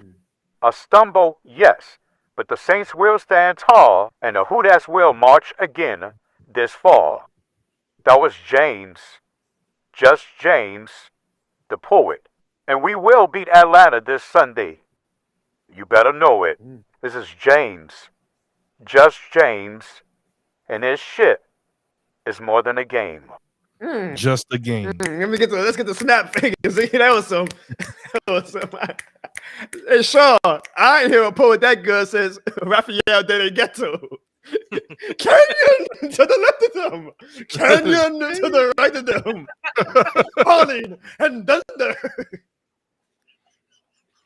A stumble, yes, but the Saints will stand tall, and the Who-Das will march again this fall. That was James, just James, the poet. And we will beat Atlanta this Sunday. You better know it. This is James, just James, and this shit is more than a game. Just a game. Let's get the snap fingers. That was some. Hey, Sean, I ain't hear a poet that good says Raphael de Ghetto. Canyon to the left of them, canyon to the right of them, falling and thunder.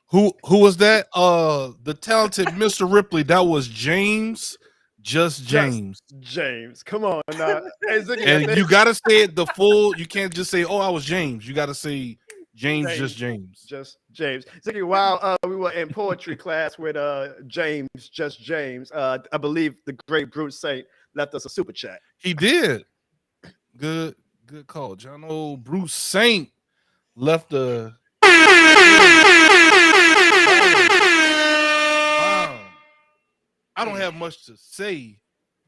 Who was that? The talented Mr. Ripley. That was James. Just James. James. Come on now. Hey, Ziggy, and you gotta say it the full. You can't just say, "Oh, I was James." You gotta say James. Just James. Just James. Ziggy, while we were in poetry class with James, just James, I believe the great Bruce Saint left us a super chat. He did. Good call, John. Oh, Bruce Saint left a. I don't have much to say,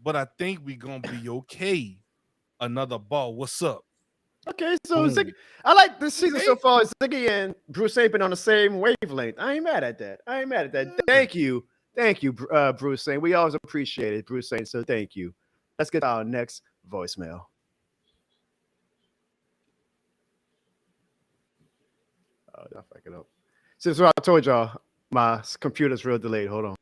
but I think we're gonna be okay. Another ball. What's up? Okay, so Ziggy, I like this season so far. Ziggy and Bruce ain't been on the same wavelength. I ain't mad at that. Thank you, Bruce Saint. We always appreciate it, Bruce Saint. So thank you. Let's get to our next voicemail. Oh, I fuck it up. Since I told y'all, my computer's real delayed. Hold on.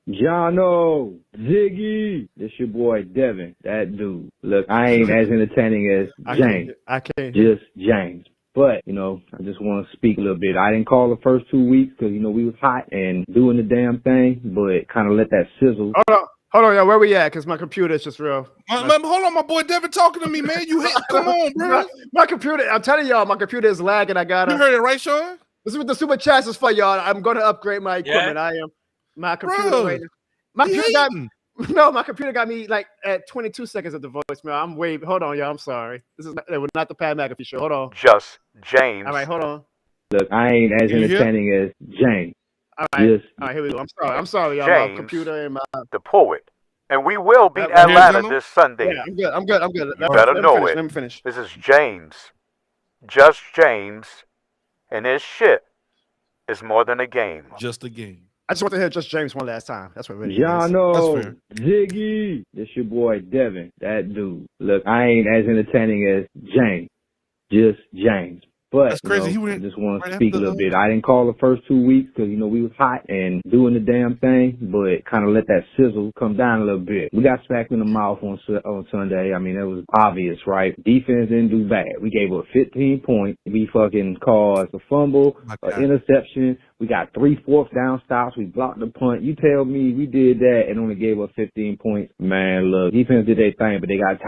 Jono, Ziggy, this your boy Devin, that dude. Look, I ain't as entertaining as James. I can't. Just James. But, I just want to speak a little bit. I didn't call the first 2 weeks because, we was hot and doing the damn thing, but kind of let that sizzle. Hold on, y'all. Where we at? Because my computer is just real. Hold on, my boy Devin talking to me, man. Come on, bro. My computer, I'm telling y'all, my computer is lagging. You heard it, right, Sean? This is what the super chats is for, y'all. I'm going to upgrade my equipment. I am. My computer, my computer got me like at 22 seconds of the voicemail. I'm way. Hold on, y'all. I'm sorry. This is not the Pat McAfee show. Hold on. Just James. All right, hold on. Look, I ain't as entertaining as James. All right, here we go. I'm sorry, y'all. James, my computer and my the poet. And we will beat Atlanta this Sunday. Yeah, I'm good. You better know it. Let me finish. This is James, just James, and this shit is more than a game. Just a game. I just want to hear just James one last time. That's what really Jono, Ziggy, this your boy Devin, that dude. Look, I ain't as entertaining as James. just James. But that's crazy. You know, I just want to speak a little bit. I didn't call the first 2 weeks because, you know, we was hot and doing the damn thing, but kind of let that sizzle come down a little bit. We got smacked in the mouth on Sunday. I mean, it was obvious, right? Defense didn't do bad. We gave up 15 points. We fucking caused a fumble, an interception. We got 3 fourth down stops. We blocked the punt. You tell me we did that and only gave up 15 points. Man, look, defense did their thing, but they got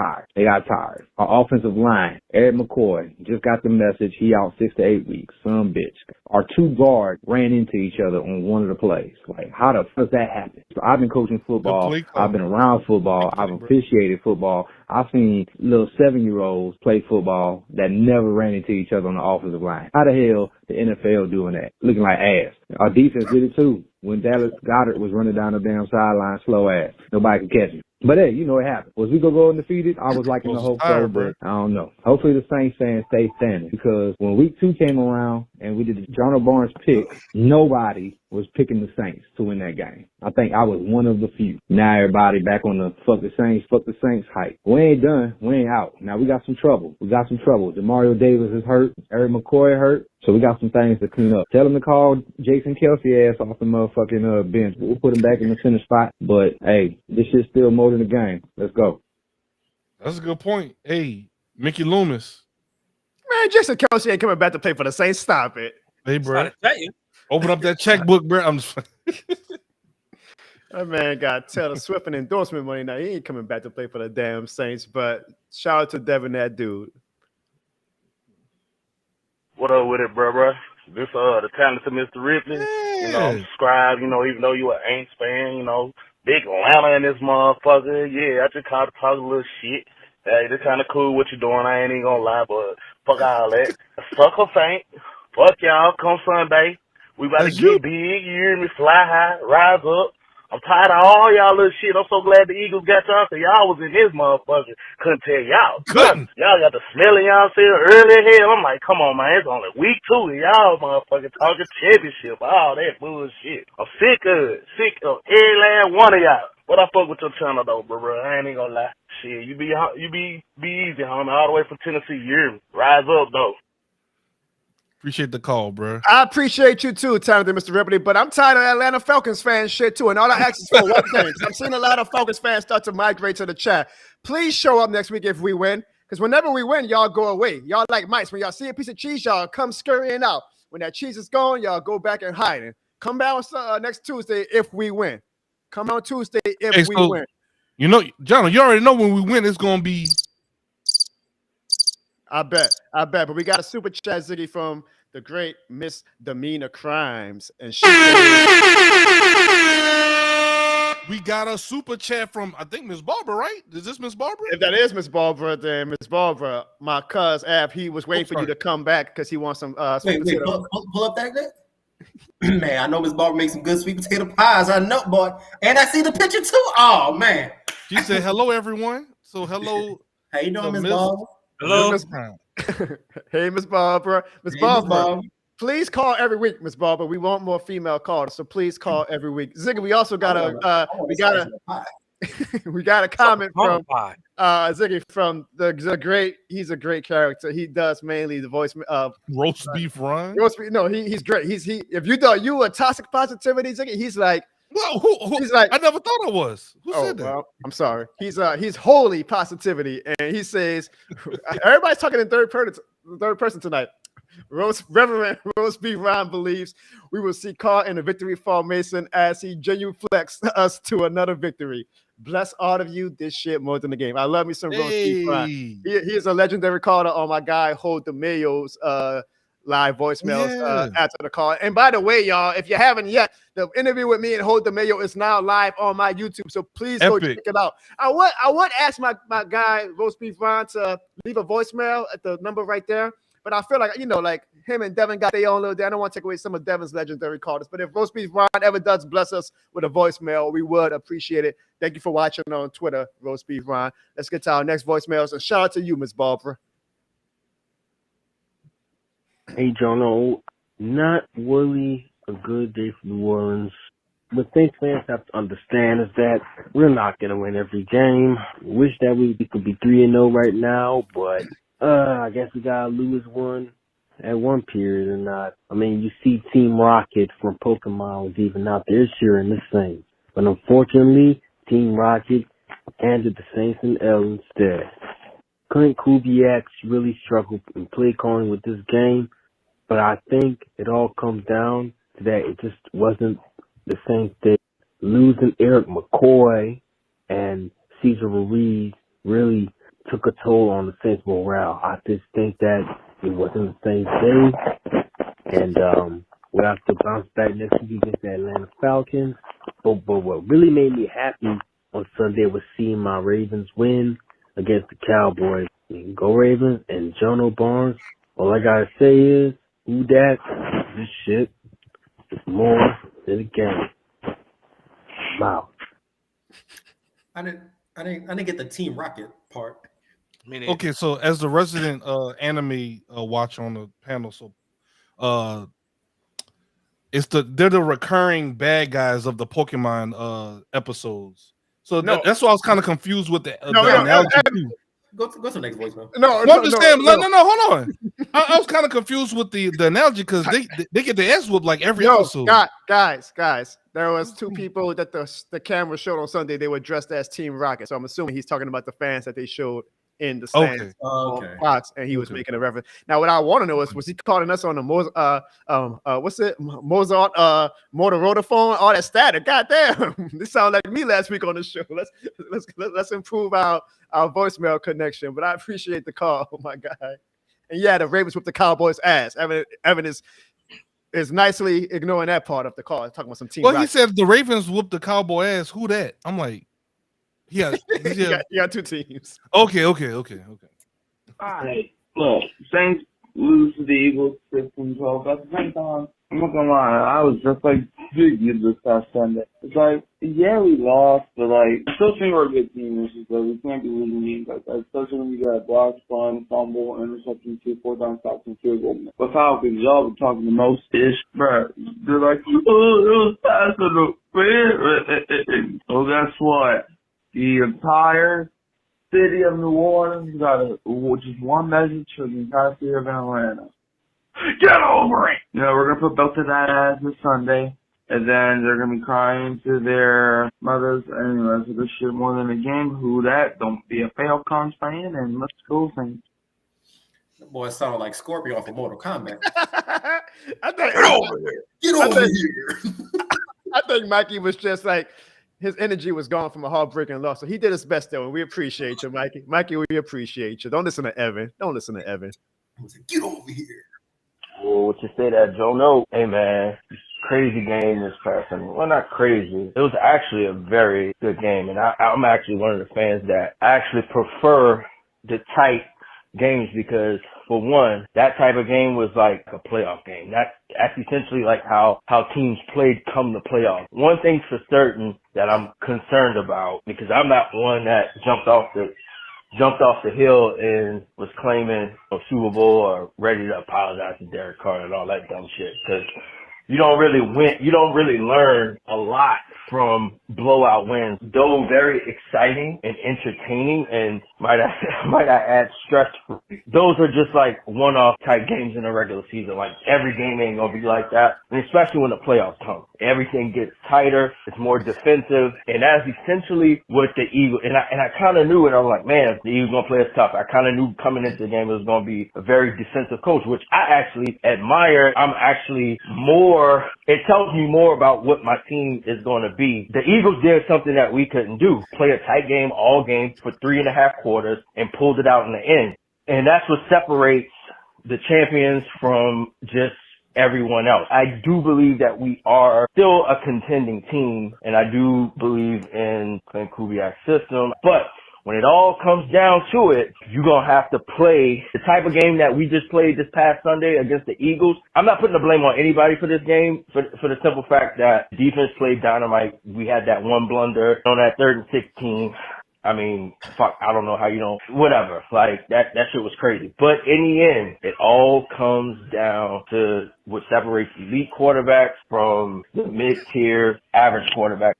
tired. Our offensive line, Erik McCoy, just got the message. He out 6 to 8 weeks. Some bitch. Our 2 guards ran into each other on one of the plays. Like, how the fuck does that happen? So I've been coaching football. I've been around football. I've officiated football. I've seen little 7-year-olds play football that never ran into each other on the offensive line. How the hell the NFL doing that? Looking like ass. Our defense did it too. When Dallas Goedert was running down the damn sideline, slow ass. Nobody could catch him. But hey, you know it happened. Was we gonna go undefeated? I was liking the hope so, but I don't know. Hopefully the Saints fans stay standing, because when week 2 came around and we did the Jonah Barnes pick, nobody was picking the Saints to win that game. I think I was one of the few. Now everybody back on the fuck the Saints hype. We ain't done. We ain't out. Now we got some trouble. DeMario Davis is hurt. Erik McCoy hurt. So we got some things to clean up. Tell him to call Jason Kelsey ass off the motherfucking bench. We'll put him back in the center spot. But hey, this shit's still more than the game. Let's go. That's a good point. Hey, Mickey Loomis. Man, Jason Kelsey ain't coming back to play for the Saints. Stop it. Hey, bro. Open up that checkbook, bro. I'm just That man got Taylor Swift an endorsement money now. He ain't coming back to play for the damn Saints. But shout out to Devin, that dude. What up with it, bro? This the talented Mr. Ripley. You know, subscribe. You know, even though you an Aints fan, you know, big Atlanta in this motherfucker. Yeah, I just called to talk a little shit. Hey, this kind of cool what you doing. I ain't even gonna lie, but fuck all that. Sucker faint. Fuck y'all. Come Sunday. We about to get big. You hear me? Fly high. Rise up. I'm tired of all y'all little shit. I'm so glad the Eagles got y'all, because y'all was in this motherfucker. Couldn't tell y'all. Y'all got the smell in y'all still early as hell. I'm like, come on, man. It's only week 2 and y'all motherfucking talking championship. All that bullshit. I'm sick of it. Sick of every last one of y'all. But I fuck with your channel, though, bro. I ain't gonna lie. Shit, you be easy, homie. All the way from Tennessee. You hear me? Rise up, though. Appreciate the call, bro. I appreciate you too, talented Mr. Ripley, but I'm tired of Atlanta Falcons fans shit too. And all I ask is for one thing. I'm seeing a lot of Falcons fans start to migrate to the chat. Please show up next week if we win, because whenever we win, y'all go away. Y'all like mice. When y'all see a piece of cheese, y'all come scurrying out. When that cheese is gone, y'all go back and hide it. Come down next Tuesday if we win. Come on Tuesday if we win. You know, John, you already know when we win, it's going to be. I bet. But we got a super chat, Ziggy, from the great Miss Demeanor Crimes. And she we got a super chat from, I think, Miss Barbara, right? Is this Miss Barbara? If that is Miss Barbara, then Miss Barbara, my cuz Ab, he was waiting for you to come back because he wants some wait, pull up that. Man, I know Miss Barbara makes some good sweet potato pies. I know, boy. And I see the picture too. Oh, man. She said, hello, everyone. So, hello. How you doing, Miss Barbara? Hello. Hey, Miss Barbara. Miss Barbara. Please call every week, Miss Barbara. We want more female callers, so please call every week. Ziggy, we also got we got a comment from Ziggy from the great. He's a great character. He does mainly the voice roast beef run. No, he's great. He if you thought you were toxic positivity, Ziggy, he's like. Well, he's like, I never thought I was. Who said that? Well, I'm sorry. He's holy positivity, and he says everybody's talking in third person tonight. Reverend Rose B. Ryan believes we will see Carr in a victory formation as he genuinely flex us to another victory. Bless all of you. This shit more than the game. I love me some Rose B. Ryan. He is a legendary caller on my guy Hold the Mayo's live voicemails after the call. And by the way, y'all, if you haven't yet, the interview with me and Hold the Mayo is now live on my YouTube. So please go check it out. I would ask my guy Roast Beef Ron to leave a voicemail at the number right there. But I feel like, like him and Devin got their own little day. I don't want to take away some of Devin's legendary callers. But if Roast Beef Ron ever does bless us with a voicemail, we would appreciate it. Thank you for watching on Twitter, Roast Beef Ron. Let's get to our next voicemails. And shout out to you, Miss Barbara. Hey, Jono, not really a good day for New Orleans. What Saints fans have to understand is that we're not going to win every game. Wish that we could be 3-0 right now, but I guess we gotta lose one at one period or not. I mean, you see Team Rocket from Pokemon was even out there cheering the Saints. But unfortunately, Team Rocket handed the Saints an L instead. Clint Kubiak really struggled in play calling with this game, but I think it all comes down to that it just wasn't the same thing. Losing Erik McCoy and Cesar Ruiz really took a toll on the Saints' morale. I just think that it wasn't the same thing, and we'll have to bounce back next week against the Atlanta Falcons. But what really made me happy on Sunday was seeing my Ravens win against the Cowboys. Go Ravens and Jono Barnes. All I gotta say is, who dat? This shit is more than a game. Wow. I didn't get the Team Rocket part. Okay, so as the resident anime watcher on the panel, so they're the recurring bad guys of the Pokemon episodes. So that's why I was kind of confused with the analogy too. Go to the next voicemail. I'm just saying, hold on. I was kind of confused with the analogy because they get the ass whooped like every episode. Guys, there was two people that the camera showed on Sunday. They were dressed as Team Rocket, so I'm assuming he's talking about the fans that they showed in the stands on Fox, and he was making a reference. Now, what I want to know is, was he calling us on the Mozart Motorola phone? All that static. Goddamn, this sounded like me last week on the show. Let's improve our voicemail connection. But I appreciate the call, my guy. And yeah, the Ravens whipped the Cowboys' ass. Evan is nicely ignoring that part of the call. Talking about some team. Well, he said the Ravens whooped the Cowboy ass. Who that? I'm like, yeah, you got two teams. Okay. All right, look, Saints lose to the Eagles 15-12. At the same time, I'm not gonna lie, I was just like Ziggy this past Sunday. It's like, yeah, we lost, but like, I still think we're a good team. It's just like, we can't be losing games like that, especially when you got blocks, punt, fumble, interception, 2 4-down stops, and field goal. With Falcons, y'all were talking the most ish, bro. They're like, oh, it was passing the fan. Well, guess what? The entire city of New Orleans got just one message for the entire city of Atlanta. Get over it! You know, we're going to put belt to that ass this Sunday, and then they're going to be crying to their mothers. Anyway, so this shit more than a game. Who that? Don't be a Falcons fan, and let's go Saints. That boy sounded like Scorpion from Mortal Kombat. Get over here. Get over here. I think Mikey was just like, his energy was gone from a heartbreaking loss. So he did his best, though, and we appreciate you, Mikey. Mikey, we appreciate you. Don't listen to Evan. Get over here. Well, what you say that, Joe? No. Hey, man, crazy game this past Sunday. Well, not crazy. It was actually a very good game, and I'm actually one of the fans that actually prefer the tight games because, for one, that type of game was like a playoff game. That's essentially like how teams played come the playoffs. One thing's for certain that I'm concerned about, because I'm not one that jumped off the hill and was claiming a Super Bowl or ready to apologize to Derek Carr and all that dumb shit. Because you don't really learn a lot from blowout wins, though very exciting and entertaining, and might I add stressful. Those are just like one-off type games in the regular season. Like every game ain't gonna be like that, and especially when the playoffs come. Everything gets tighter, it's more defensive, and that's essentially what the Eagles, and I kind of knew it. I was like, man, the Eagles gonna play us tough. I kind of knew coming into the game it was gonna be a very defensive coach, which I actually admire. It tells me more about what my team is going to be. The Eagles did something that we couldn't do. Play a tight game all game for 3.5 quarters and pulled it out in the end. And that's what separates the champions from just everyone else. I do believe that we are still a contending team, and I do believe in Clint Kubiak's system. But when it all comes down to it, you're going to have to play the type of game that we just played this past Sunday against the Eagles. I'm not putting the blame on anybody for this game for the simple fact that defense played dynamite. We had that one blunder on that 3rd and 16. I mean, fuck, I don't know how you don't, whatever. Like, that shit was crazy. But in the end, it all comes down to what separates elite quarterbacks from the mid-tier average quarterback.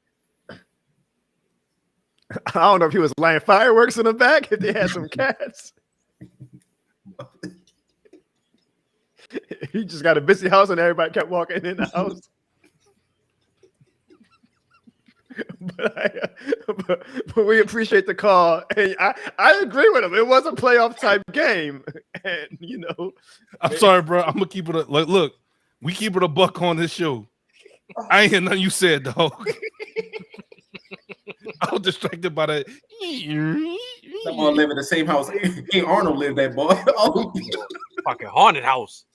I don't know if he was lighting fireworks in the back, if they had some cats. He just got a busy house and everybody kept walking in the house. but we appreciate the call. And I agree with him. It was a playoff type game. And, you know. I'm sorry, bro. I'm going to keep it like, look, we keep it a buck on this show. I ain't hear nothing you said, dog. I was distracted by that. Someone live in the same house. Hey, Arnold lived that boy. Oh, fucking haunted house.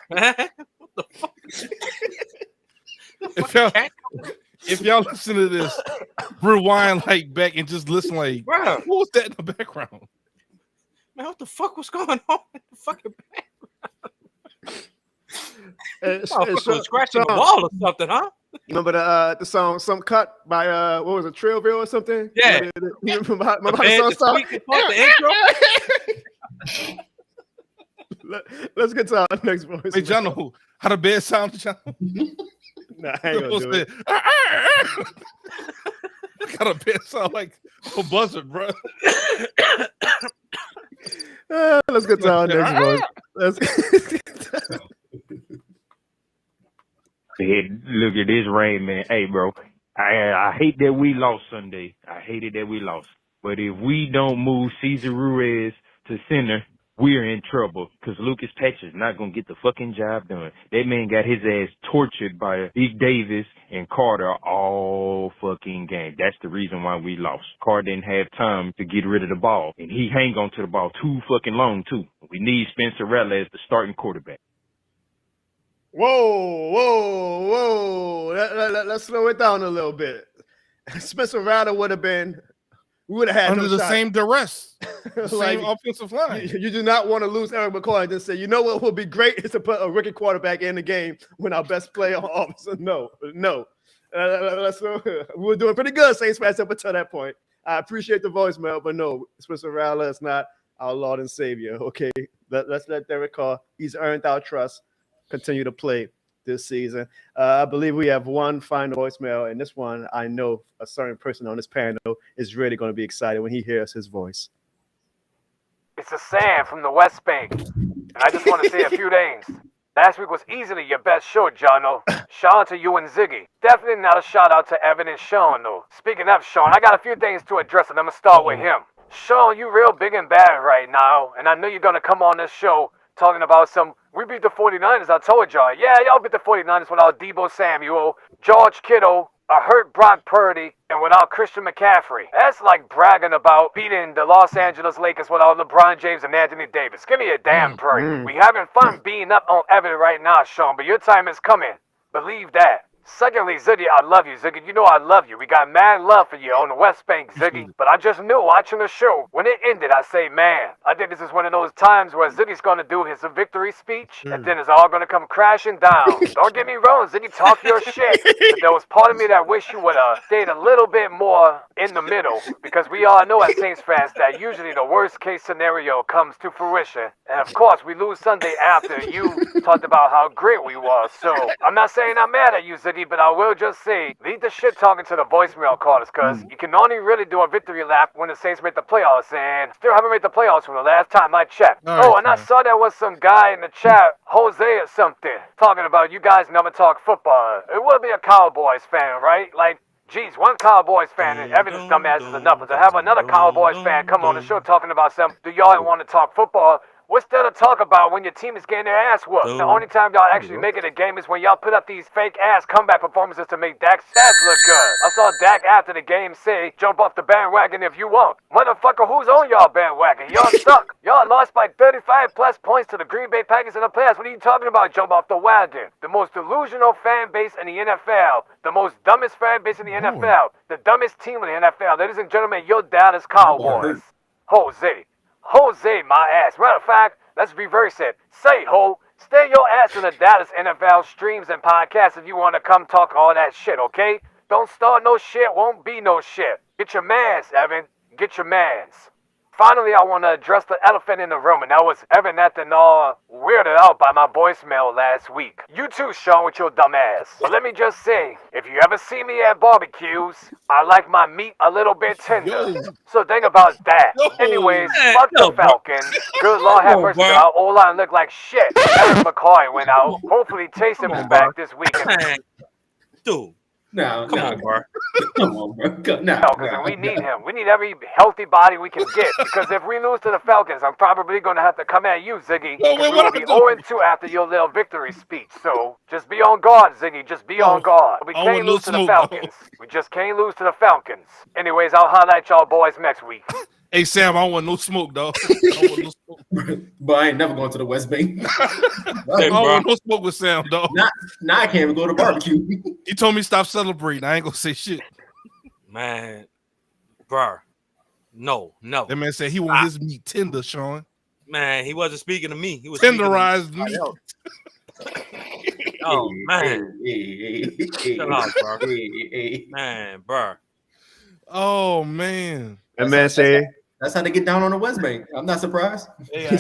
What the fuck? If y'all listen to this, rewind like back and just listen like, Bruh. what was that in the background? Man, what the fuck was going on in the fucking background? Scratching the wall or something, huh? Remember the song "Some Cut" by what was it, Trillville or something? Yeah. Remember how the song started? Let's get to our next voice. Hey, John, how the bed sound, John? Nah, I ain't gonna do it. Got a bed sound like a buzzard, bro. Let's get to our next voice. Hey, look at this rain, man. Hey, bro, I hate that we lost Sunday. I hated that we lost. But if we don't move Cesar Ruiz to center, we're in trouble because Lucas Patch is not going to get the fucking job done. That man got his ass tortured by Big Davis and Carter all fucking game. That's the reason why we lost. Carter didn't have time to get rid of the ball, and he hang on to the ball too fucking long, too. We need Spencer Rattler as the starting quarterback. Whoa. Let's slow it down a little bit. Spencer Rattler would have been, we would have had under no the shot. same duress, the Like, same offensive line. You do not want to lose Erik McCoy and then say, you know what would be great is to put a rookie quarterback in the game when our best player on offense. No. We were doing pretty good, Saints fans, up until that point. I appreciate the voicemail, but no, Spencer Rattler is not our Lord and Savior. Okay, let's let Derek Carr. He's earned our trust. Continue to play this season. I believe we have one final voicemail, and this one I know a certain person on this panel is really going to be excited when he hears his voice. It's a Sam from the West Bank, and I just want to say a few things. Last week was easily your best show, Jono. Shout out to you and Ziggy. Definitely not a shout out to Evan and Sean, though. Speaking of Sean, I got a few things to address, and I'm going to start with him. Sean, you real big and bad right now, and I know you're going to come on this show talking about we beat the 49ers, I told y'all. Yeah, y'all beat the 49ers without Deebo Samuel, George Kittle, a hurt Brock Purdy, and without Christian McCaffrey. That's like bragging about beating the Los Angeles Lakers without LeBron James and Anthony Davis. Give me a damn break. We having fun beating up on Evan right now, Sean, but your time is coming. Believe that. Secondly, Ziggy, I love you, Ziggy. You know I love you. We got mad love for you on the West Bank, Ziggy. But I just knew watching the show, when it ended, I say, man, I think this is one of those times where Ziggy's going to do his victory speech, and then it's all going to come crashing down. Don't get me wrong, Ziggy, talk your shit. But there was part of me that wish you would have stayed a little bit more in the middle, because we all know as Saints fans that usually the worst case scenario comes to fruition. And of course, we lose Sunday after you talked about how great we was. So I'm not saying I'm mad at you, Ziggy, but I will just say, leave the shit talking to the voicemail callers, because you can only really do a victory lap when the Saints made the playoffs, and still haven't made the playoffs from the last time I checked. And I saw there was some guy in the chat, Jose or something, talking about you guys never talk football. It will be a Cowboys fan, right? Like, geez, one Cowboys fan and Evan's dumbass is enough, but to have another Cowboys fan come on the show talking about something, do y'all want to talk football? What's there to talk about when your team is getting their ass whooped? The only time y'all actually make it a game is when y'all put up these fake-ass comeback performances to make Dak's stats look good. I saw Dak after the game say, jump off the bandwagon if you want. Motherfucker, who's on y'all bandwagon? Y'all suck. Y'all lost by 35-plus points to the Green Bay Packers in the playoffs. What are you talking about, jump off the wagon? The most delusional fan base in the NFL. The most dumbest fan base in the NFL. The dumbest team in the NFL. Ladies and gentlemen, your Dallas Cowboys. Jose, my ass. Matter of fact, let's reverse it. Say, ho, stay your ass in the Dallas NFL streams and podcasts if you want to come talk all that shit, okay? Don't start no shit, won't be no shit. Get your mans, Evan. Get your mans. Finally, I want to address the elephant in the room, and that was Evan Ethan weirded out by my voicemail last week. You too, Sean, with your dumb ass. But let me just say, if you ever see me at barbecues, I like my meat a little bit tender. So think about that. Anyways, fuck the Falcons. Good Lord have mercy, our O-line looked like shit. Erik McCoy went out. Hopefully Taysom is back this weekend. Dude. No, Come on, bro. Come on, bro. Falcons, and we need him. We need every healthy body we can get. Because if we lose to the Falcons, I'm probably going to have to come at you, Ziggy. No, wait, we will be 0-2 after your little victory speech. So just be on guard, Ziggy. Just be on guard. We can't lose to the Falcons. We just can't lose to the Falcons. Anyways, I'll highlight y'all boys next week. Hey, Sam, I don't want no smoke, dog. I don't want no smoke. But I ain't never going to the West Bank. I don't want no smoke with Sam, dog. Now I can't even go to barbecue. He told me stop celebrating. I ain't gonna say shit. Man, bro. No. That man said he want his meat tender, Sean. Man, he wasn't speaking to me. He was tenderized meat. Oh, man. Chill out, bro. Man, bro. Oh, man. That man say that's how they get down on the West Bank. I'm not surprised. He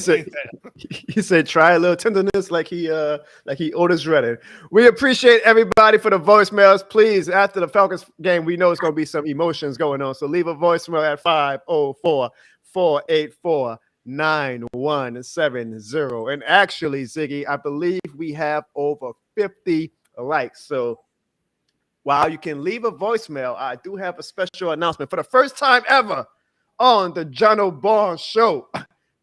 said try a little tenderness like he Otis Redding. We appreciate everybody for the voicemails. Please, after the Falcons game, we know it's gonna be some emotions going on. So leave a voicemail at 504-484-9170. And actually, Ziggy, I believe we have over 50 likes. So while you can leave a voicemail, I do have a special announcement. For the first time ever on the Jono Barnes Show,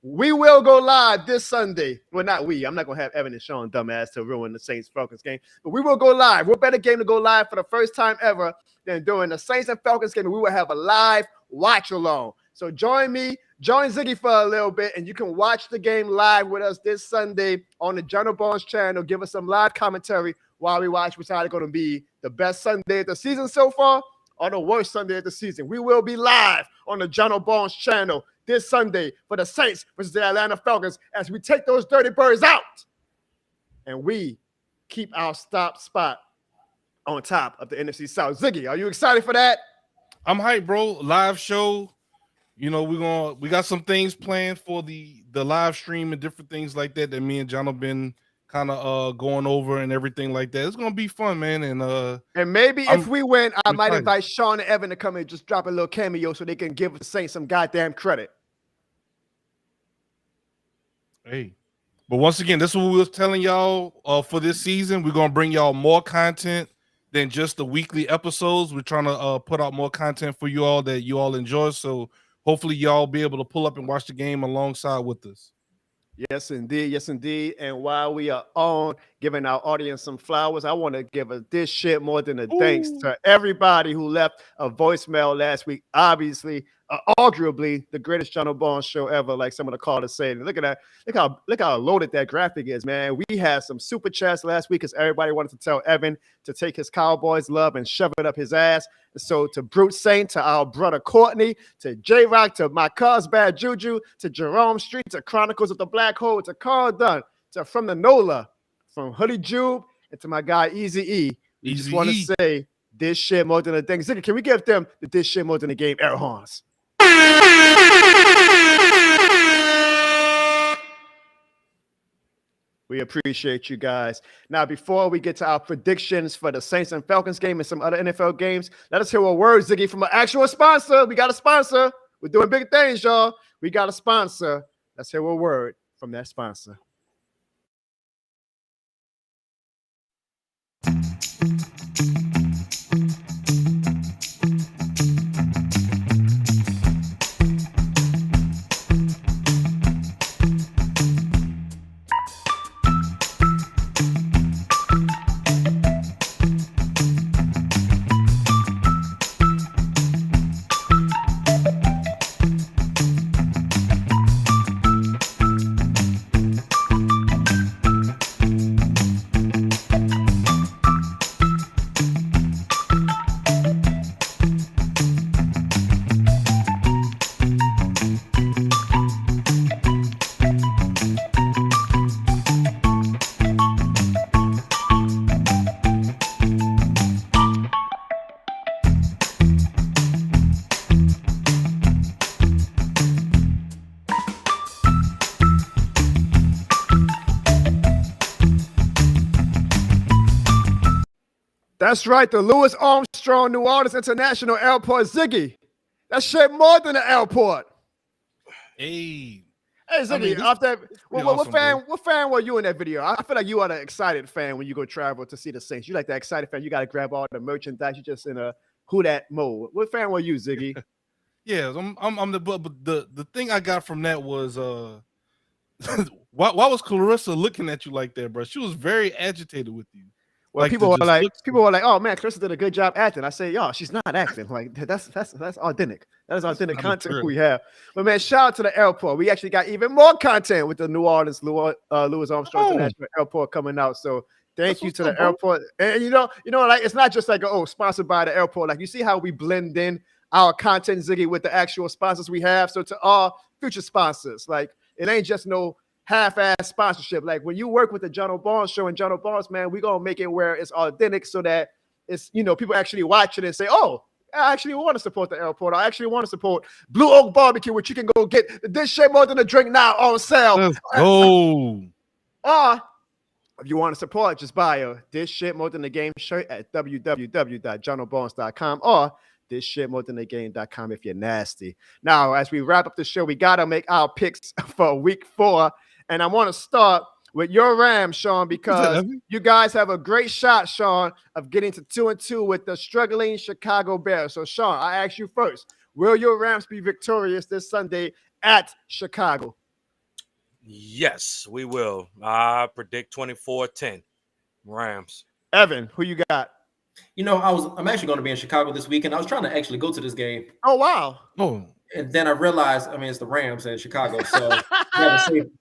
we will go live this Sunday. Well, not we. I'm not going to have Evan and Sean dumbass to ruin the Saints Falcons game. But we will go live. What better game to go live for the first time ever than during the Saints and Falcons game? We will have a live watch along. So join me, join Ziggy for a little bit, and you can watch the game live with us this Sunday on the Jono Barnes channel. Give us some live commentary while we watch what's either going to be the best Sunday of the season so far or the worst Sunday of the season. We will be live on the Jono Barnes channel this Sunday for the Saints versus the Atlanta Falcons as we take those dirty birds out and we keep our stop spot on top of the NFC South. Ziggy, are you excited for that? I'm hyped, bro. Live show. You know, we got some things planned for the live stream and different things like that me and John have been kind of going over and everything like that. It's gonna be fun, man. And maybe if we win, I might invite Sean and Evan to come and just drop a little cameo so they can give the Saints some goddamn credit. Hey, but once again, this is what we was telling y'all for this season. We're gonna bring y'all more content than just the weekly episodes. We're trying to put out more content for you all that you all enjoy. So hopefully y'all be able to pull up and watch the game alongside with us. Yes, indeed. Yes, indeed. And while we are on giving our audience some flowers, I want to give this shit more than a thanks to everybody who left a voicemail last week. Obviously, arguably the greatest Jono Barnes show ever, like some of the callers said. And look at that. Look how loaded that graphic is, man. We had some super chats last week because everybody wanted to tell Evan to take his Cowboys love and shove it up his ass. So to Brute Saint, to our brother Courtney, to J-Rock, to my cuz Bad Juju, to Jerome Street, to Chronicles of the Black Hole, to Carl Dunn, to From the NOLA, from Hoodie Jube, and to my guy Easy E. We just want to say this shit more than a thing. Ziggy, can we give them the this shit more than a game air horns? We appreciate you guys. Now, before we get to our predictions for the Saints and Falcons game and some other NFL games, let us hear a word, Ziggy, from an actual sponsor. We got a sponsor. We're doing big things, y'all. We got a sponsor. Let's hear a word from that sponsor. That's right. The Louis Armstrong New Orleans International Airport, Ziggy. That shit more than an airport. Hey, Ziggy, what fan were you in that video? I feel like you are the excited fan when you go travel to see the Saints. You like the excited fan. You got to grab all the merchandise. You just in a who that mode. What fan were you, Ziggy? Yeah, I'm the thing I got from that was why was Clarissa looking at you like that, bro? She was very agitated with you. Well, people were like, "Oh man, Clarissa did a good job acting." I say, "Yo, she's not acting. Like that's authentic. That is authentic content we have." But man, shout out to the airport. We actually got even more content with the New Orleans Louis Armstrong International Airport coming out. So thank you to the airport. And you know, like it's not just like sponsored by the airport. Like you see how we blend in our content, Ziggy, with the actual sponsors we have. So to all future sponsors, like it ain't just no half-ass sponsorship. Like when you work with the John Barnes show and John Barnes, man, we're gonna make it where it's authentic so that it's people actually watch it and say, oh, I actually want to support the airport. I actually want to support Blue Oak Barbecue, which you can go get this shit more than a drink now on sale. Let's go. Or if you want to support, just buy a This Shit More Than the Game shirt at www.johnbarnes.com or thisshitmorethanthegame.com if you're nasty. Now, as we wrap up the show, we gotta make our picks for week 4. And I want to start with your Rams, Sean, because you guys have a great shot, Sean, of getting to 2-2 with the struggling Chicago Bears. So, Sean, I ask you first, will your Rams be victorious this Sunday at Chicago? Yes, we will. I predict 24-10 Rams. Evan, who you got? You know, I'm actually going to be in Chicago this weekend. I was trying to actually go to this game. Oh, wow. Oh. And then I realized, it's the Rams in Chicago, so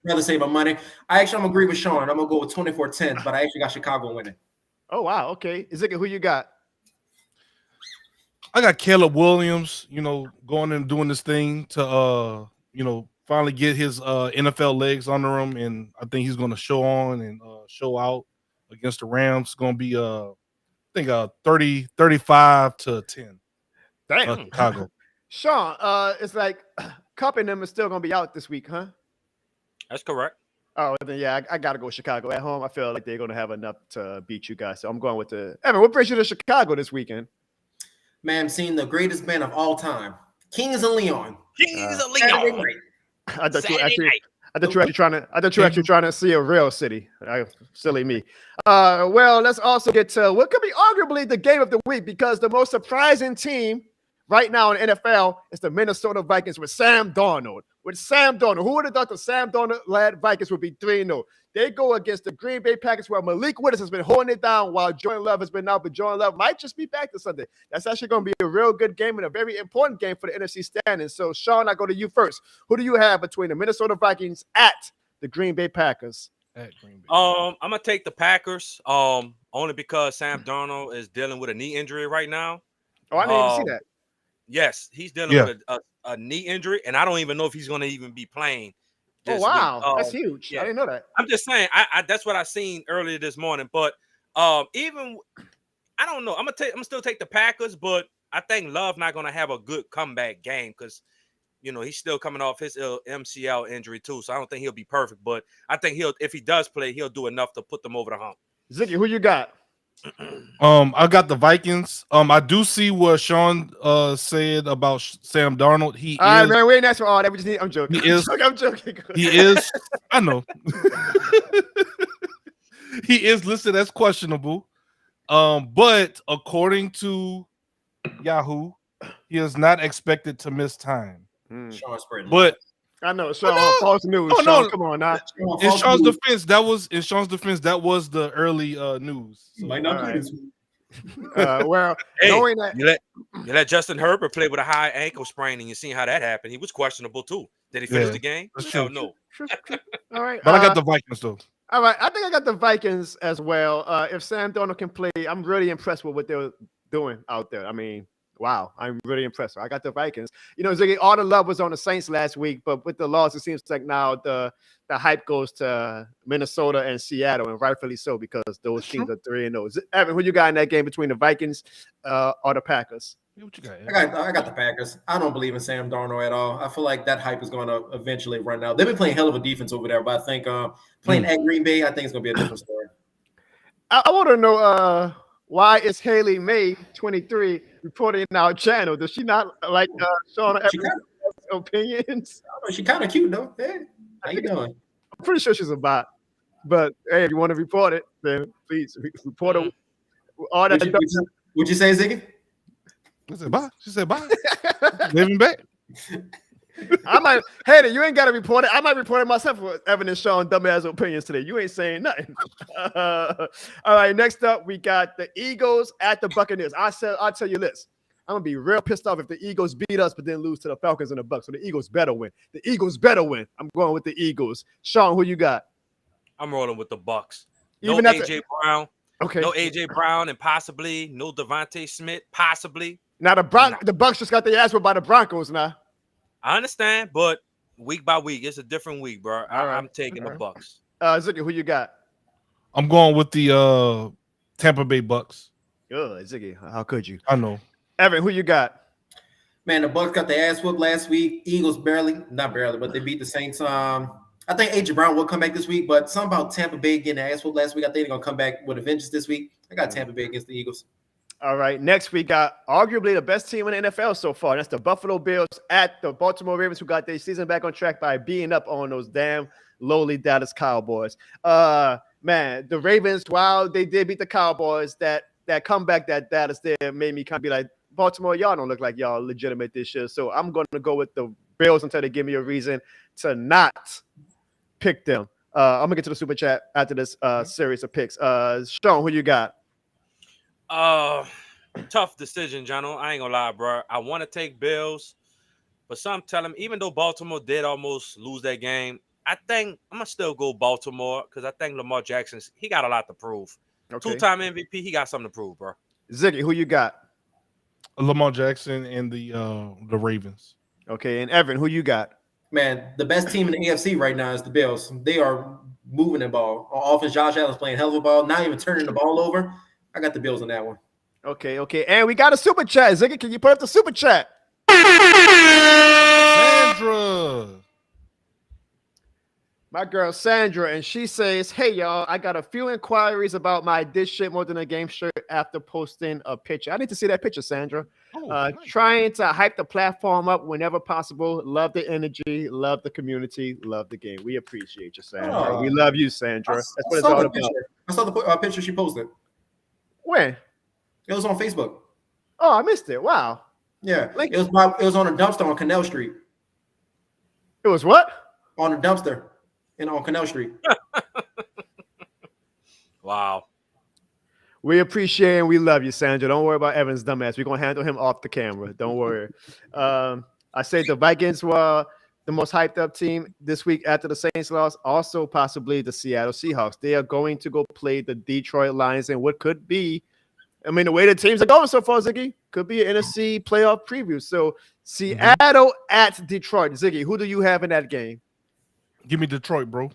rather save my money. I'm going to agree with Sean. I'm going to go with 24-10, but I actually got Chicago winning. Oh, wow. Okay. Ezekiel, who you got? I got Caleb Williams, going and doing this thing to, finally get his NFL legs under him, and I think he's going to show on and show out against the Rams. It's going to be, 35-10. Damn. Chicago. Sean, it's like Cup and them is still going to be out this week, huh? That's correct. Oh, then yeah, I got to go Chicago at home. I feel like they're going to have enough to beat you guys. So I'm going with the Evan. What brings you to Chicago this weekend? Man, I'm seeing the greatest band of all time, Kings of Leon. Kings of Leon. I thought you were actually trying to see a real city. Silly me. Well, let's also get to what could be arguably the game of the week, because the most surprising team right now in the NFL is the Minnesota Vikings with Sam Darnold. Who would have thought the Sam Darnold-led Vikings would be 3-0? They go against the Green Bay Packers, where Malik Willis has been holding it down while Jordan Love has been out, but Jordan Love might just be back this Sunday. That's actually going to be a real good game and a very important game for the NFC standings. So, Sean, I go to you first. Who do you have between the Minnesota Vikings at the Green Bay Packers? I'm gonna take the Packers. Only because Sam Darnold is dealing with a knee injury right now. Oh, I didn't even see that. Yes, he's dealing with a knee injury, and I don't even know if he's going to even be playing. Oh, wow. That's huge. Yeah. I didn't know that. I'm just saying, I that's what I seen earlier this morning. But even I don't know. I'm gonna still take the Packers, but I think Love not gonna have a good comeback game because he's still coming off his MCL injury too. So I don't think he'll be perfect. But I think if he does play, he'll do enough to put them over the hump. Ziggy, who you got? I got the Vikings. I do see what Sean said about Sam Darnold. Man, we ain't asking for all that. We just need. I'm joking. I'm joking. He is. I know. He is listed as questionable. But according to Yahoo, he is not expected to miss time. Sean spreading. But I know, Sean. False news. Oh, Sean, no. Come on now. In Sean's defense, that was the early news. So. Might not be this well, hey, knowing that you let Justin Herbert play with a high ankle sprain, and you seen how that happened. He was questionable too. Did he finish the game? Hell no. True. All right, but I got the Vikings though. All right, I think I got the Vikings as well. If Sam Darnold can play, I'm really impressed with what they're doing out there. I mean, wow, I'm really impressed. I got the Vikings. Ziggy, all the love was on the Saints last week, but with the loss, it seems like now the hype goes to Minnesota and Seattle, and rightfully so, because those teams are 3-0. Evan, who you got in that game between the Vikings or the Packers? What you got? I got the Packers. I don't believe in Sam Darnold at all. I feel like that hype is going to eventually run out. They've been playing hell of a defense over there, but I think playing at Green Bay, I think it's going to be a different story. I want to know Why is Haley May 23 reporting in our channel? Does she not like Sean opinions? She kind of cute though. Hey, how you doing? I'm pretty sure she's a bot. But hey, if you want to report it, then please report it. All that Would you say, Ziggy? I said bye. She said bye. Living back. I might, hey, you ain't got to report it. I might report it myself for Evan and Sean dumbass opinions today. You ain't saying nothing. All right, next up, we got the Eagles at the Buccaneers. I'll tell you this. I'm gonna be real pissed off if the Eagles beat us, but then lose to the Falcons and the Bucs. So the Eagles better win. The Eagles better win. I'm going with the Eagles. Sean, who you got? I'm rolling with the Bucs. No Even AJ Brown. Okay. No AJ Brown and possibly no Devontae Smith. Possibly. Now the Bucs just got their ass whipped by the Broncos now. I understand, but week by week, it's a different week, bro. I'm taking the Bucs. Ziggy, who you got? I'm going with the Tampa Bay Bucks. Good, Ziggy. How could you? I know. Evan, who you got? Man, the Bucs got their ass whooped last week. Eagles not barely, but they beat the Saints. I think AJ Brown will come back this week, but something about Tampa Bay getting their ass whooped last week. I think they're gonna come back with a vengeance this week. I got Tampa Bay against the Eagles. All right. Next, we got arguably the best team in the NFL so far. That's the Buffalo Bills at the Baltimore Ravens, who got their season back on track by beating up on those damn lowly Dallas Cowboys. Man, the Ravens, while they did beat the Cowboys, that comeback that Dallas did made me kind of be like, Baltimore, y'all don't look like y'all legitimate this year. So I'm going to go with the Bills until they give me a reason to not pick them. I'm going to get to the super chat after this series of picks. Sean, who you got? Tough decision, Jono. I ain't gonna lie, bro. I want to take Bills, but some tell him, even though Baltimore did almost lose that game, I think I'm gonna still go Baltimore because I think Lamar Jackson, he got a lot to prove. Okay. 2-time MVP, he got something to prove, bro. Ziggy, who you got? Lamar Jackson and the Ravens. Okay, and Evan, who you got? Man, the best team in the AFC right now is the Bills. They are moving the ball. On offense, Josh Allen's playing hell of a ball, not even turning the ball over. I got the Bills on that one. Okay. And we got a super chat. Ziggy, can you put up the super chat? Sandra. My girl Sandra, and she says, hey, y'all, I got a few inquiries about my This Shit More Than a Game shirt after posting a picture. I need to see that picture, Sandra. Nice. Trying to hype the platform up whenever possible. Love the energy, love the community, love the game. We appreciate you, Sandra. We love you, Sandra. That's what it's all about. I saw the picture she posted. When? It was on Facebook. Oh, I missed it. Wow. Yeah. It was on a dumpster on Canal Street. It was what? On a dumpster on Canal Street. Wow. We appreciate and we love you, Sandra. Don't worry about Evan's dumbass. We're going to handle him off the camera. Don't worry. I say the Vikings were the most hyped up team this week after the Saints loss. Also, possibly the Seattle Seahawks. They are going to go play the Detroit Lions in what could be, I mean, the way the teams are going so far, Ziggy, could be an NFC playoff preview. So Seattle at Detroit. Ziggy, who do you have in that game? Give me Detroit, bro.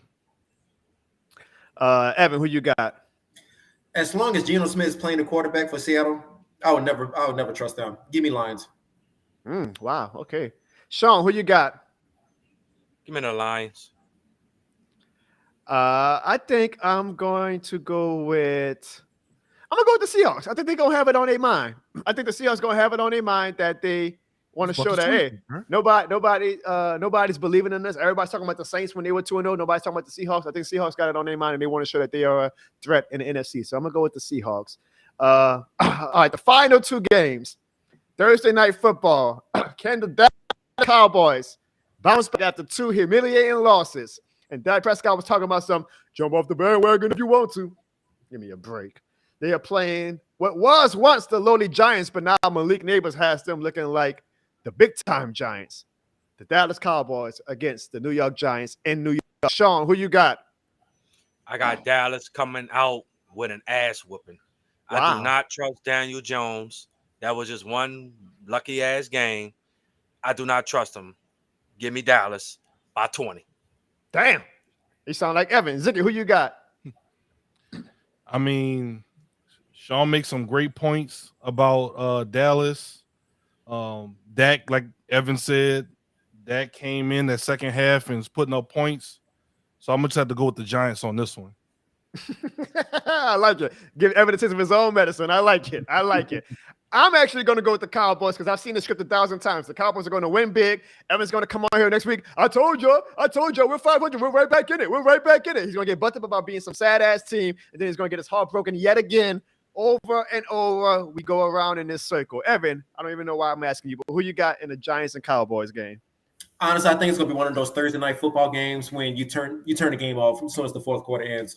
Evan, who you got? As long as Geno Smith is playing the quarterback for Seattle, I would never trust them. Give me Lions. Wow. Okay. Sean, who you got? Give me the Lions. I think I'm going to go with the Seahawks. I think they're going to have it on their mind. I think the Seahawks going to have it on their mind that they want to show that, hey, nobody's believing in this. Everybody's talking about the Saints when they were 2-0. Nobody's talking about the Seahawks. I think Seahawks got it on their mind, and they want to show that they are a threat in the NFC. So I'm going to go with the Seahawks. All right, the final two games. Thursday Night Football. Can the Dallas Cowboys bounce back after two humiliating losses? And Dak Prescott was talking about some jump off the bandwagon if you want to. Give me a break. They are playing what was once the lowly Giants, but now Malik Neighbors has them looking like the big-time Giants. The Dallas Cowboys against the New York Giants in New York. Sean, who you got? I got Dallas coming out with an ass whooping. Wow. I do not trust Daniel Jones. That was just one lucky-ass game. I do not trust him. Give me Dallas by 20. Damn. You sound like Evan. Ziggy, who you got? I mean, Sean makes some great points about Dallas. Dak, like Evan said, Dak came in that second half and is putting up points. So I'm going to have to go with the Giants on this one. I like it. Give evidence of his own medicine. I like it. I like it. I'm actually going to go with the Cowboys because I've seen the script 1,000 times. The Cowboys are going to win big. Evan's going to come on here next week. I told you, we're 500. We're right back in it. We're right back in it. He's going to get butted up about being some sad-ass team, and then he's going to get his heart broken yet again. Over and over, we go around in this circle. Evan, I don't even know why I'm asking you, but who you got in the Giants and Cowboys game? Honestly, I think it's going to be one of those Thursday night football games when you turn the game off as soon as the fourth quarter ends.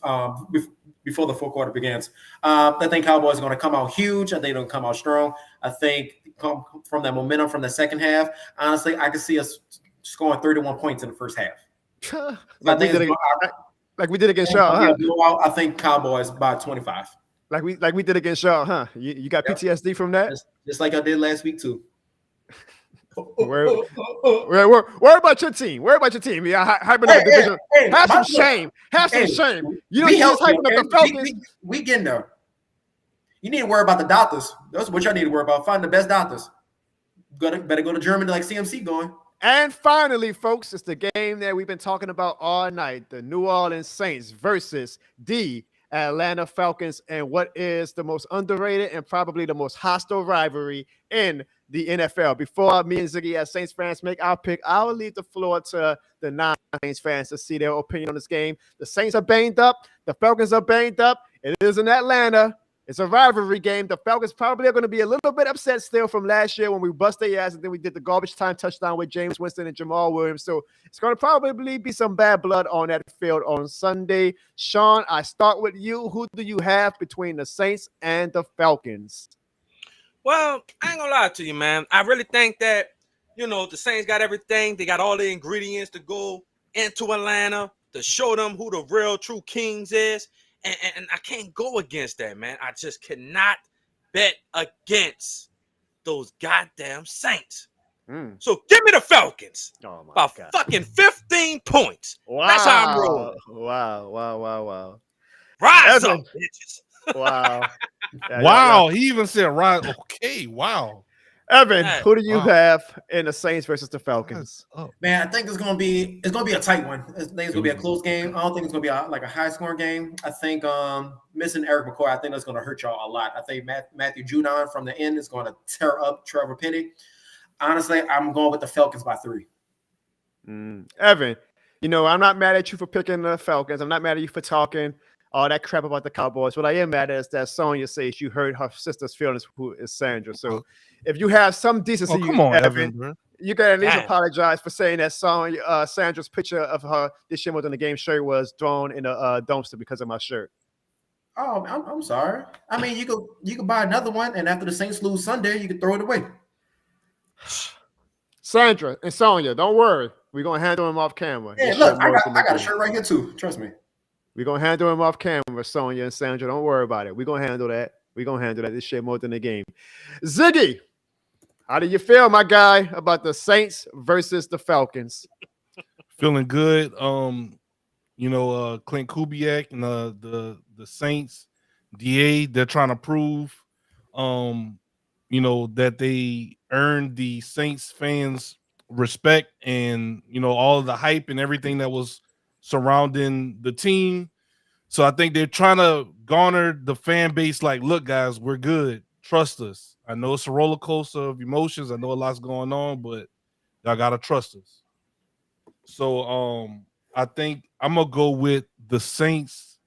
Before the fourth quarter begins, I think Cowboys are going to come out huge. I think they're going to come out strong. I think come from that momentum from the second half. Honestly, I can see us scoring 31 points in the first half. like we did against Shaw, huh? I think Cowboys by 25. Like we did against Shaw, huh? You got PTSD from that? Just like I did last week too. Where about your team? Where about your team? Yeah, hyping up the division. Have some shame. Have some shame. You know, you just hyping up the Falcons. We getting there. You need to worry about the doctors. That's what y'all need to worry about. Find the best doctors. Better go to Germany like CMC going. And finally, folks, it's the game that we've been talking about all night. The New Orleans Saints versus the Atlanta Falcons, and what is the most underrated and probably the most hostile rivalry in the NFL. Before me and Ziggy as Saints fans make our pick, I will leave the floor to the non-Saints fans to see their opinion on this game. The Saints are banged up. The Falcons are banged up. It is in Atlanta. It's a rivalry game. The Falcons probably are going to be a little bit upset still from last year when we bust their ass and then we did the garbage time touchdown with James Winston and Jamal Williams. So it's going to probably be some bad blood on that field on Sunday. Sean, I start with you. Who do you have between the Saints and the Falcons? Well, I ain't gonna lie to you, man. I really think that, the Saints got everything. They got all the ingredients to go into Atlanta to show them who the real true kings is. And I can't go against that, man. I just cannot bet against those goddamn Saints. So give me the Falcons by fucking 15 points. Wow. That's how I'm rolling. Wow. Rise up, bitches. Wow. Wow. He even said rise. Okay. Wow. Evan, who do you have in the Saints versus the Falcons? Man, I think it's gonna be a tight one. I think it's gonna be a close game. I don't think it's gonna be a high scoring game. I think missing Erik McCoy, I think that's gonna hurt y'all a lot. I think Matthew Judon from the end is gonna tear up Trevor Penny. Honestly, I'm going with the Falcons by 3. Evan, I'm not mad at you for picking the Falcons. I'm not mad at you for talking all that crap about the Cowboys. What I am mad at is that Sonya says you hurt her sister's feelings, who is Sandra. So if you have some decency, Evan, you can at least apologize for saying that Sandra's picture of her this year within the game shirt was thrown in a dumpster because of my shirt. Oh, I'm sorry. I mean, you could buy another one, and after the Saints lose Sunday, you can throw it away. Sandra and Sonya, don't worry. We're going to handle him off camera. Yeah, look, I got a shirt right here too. Trust me. We're going to handle him off camera, Sonya and Sandra. Don't worry about it. We're going to handle that. This shit more than the game. Ziggy, how do you feel, my guy, about the Saints versus the Falcons? Feeling good. Clint Kubiak and the Saints DA, they're trying to prove that they earned the Saints fans respect and all of the hype and everything that was surrounding the team. So I think they're trying to garner the fan base like, look, guys, we're good. Trust us. I know it's a roller coaster of emotions. I know a lot's going on, but y'all gotta trust us. So I think I'm gonna go with the Saints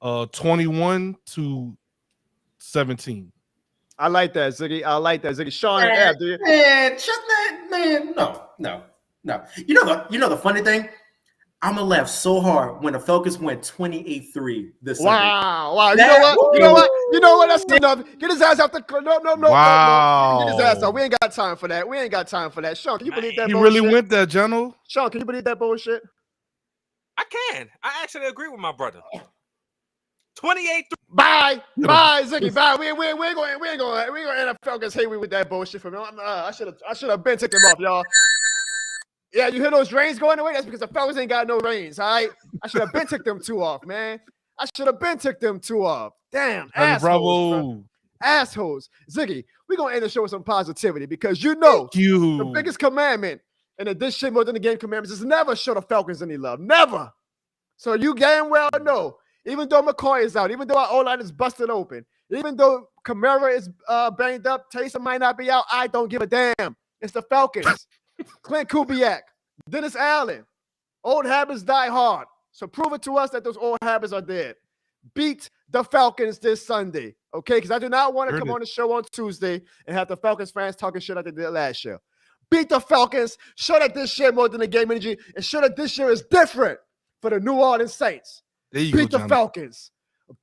21-17. I like that, Ziggy. Sean and Ab, do you? Man, no. You know the funny thing? I'm gonna laugh so hard when the Falcons went 28-3 this Sunday. Wow. You know what? That's enough. Get his ass out the no. Wow. Get his ass out. We ain't got time for that. Sean, can you believe that he bullshit? really went there, General. Sean, can you believe that bullshit? I can. I actually agree with my brother. 28-3. Bye, Ziggy. Bye. We ain't gonna end up Falcons hate with that bullshit from him. I should have been took him off, y'all. Yeah, you hear those reins going away? That's because the Falcons ain't got no reins, all right? I should have been took them two off, man. Damn, assholes. Ziggy, we're going to end the show with some positivity because the biggest commandment in the this shit more than the game commandments is never show the Falcons any love. Never. So you damn well know Even though McCoy is out, even though our O-line is busted open, even though Kamara is banged up, Taysom might not be out, I don't give a damn. It's the Falcons. Clint Kubiak, Dennis Allen. Old habits die hard. So prove it to us that those old habits are dead. Beat the Falcons this Sunday, okay? Because I do not want to come on the show on Tuesday and have the Falcons fans talking shit like they did last year. Beat the Falcons. Show that this year more than the game energy, and show that this year is different for the New Orleans Saints. Beat the Falcons.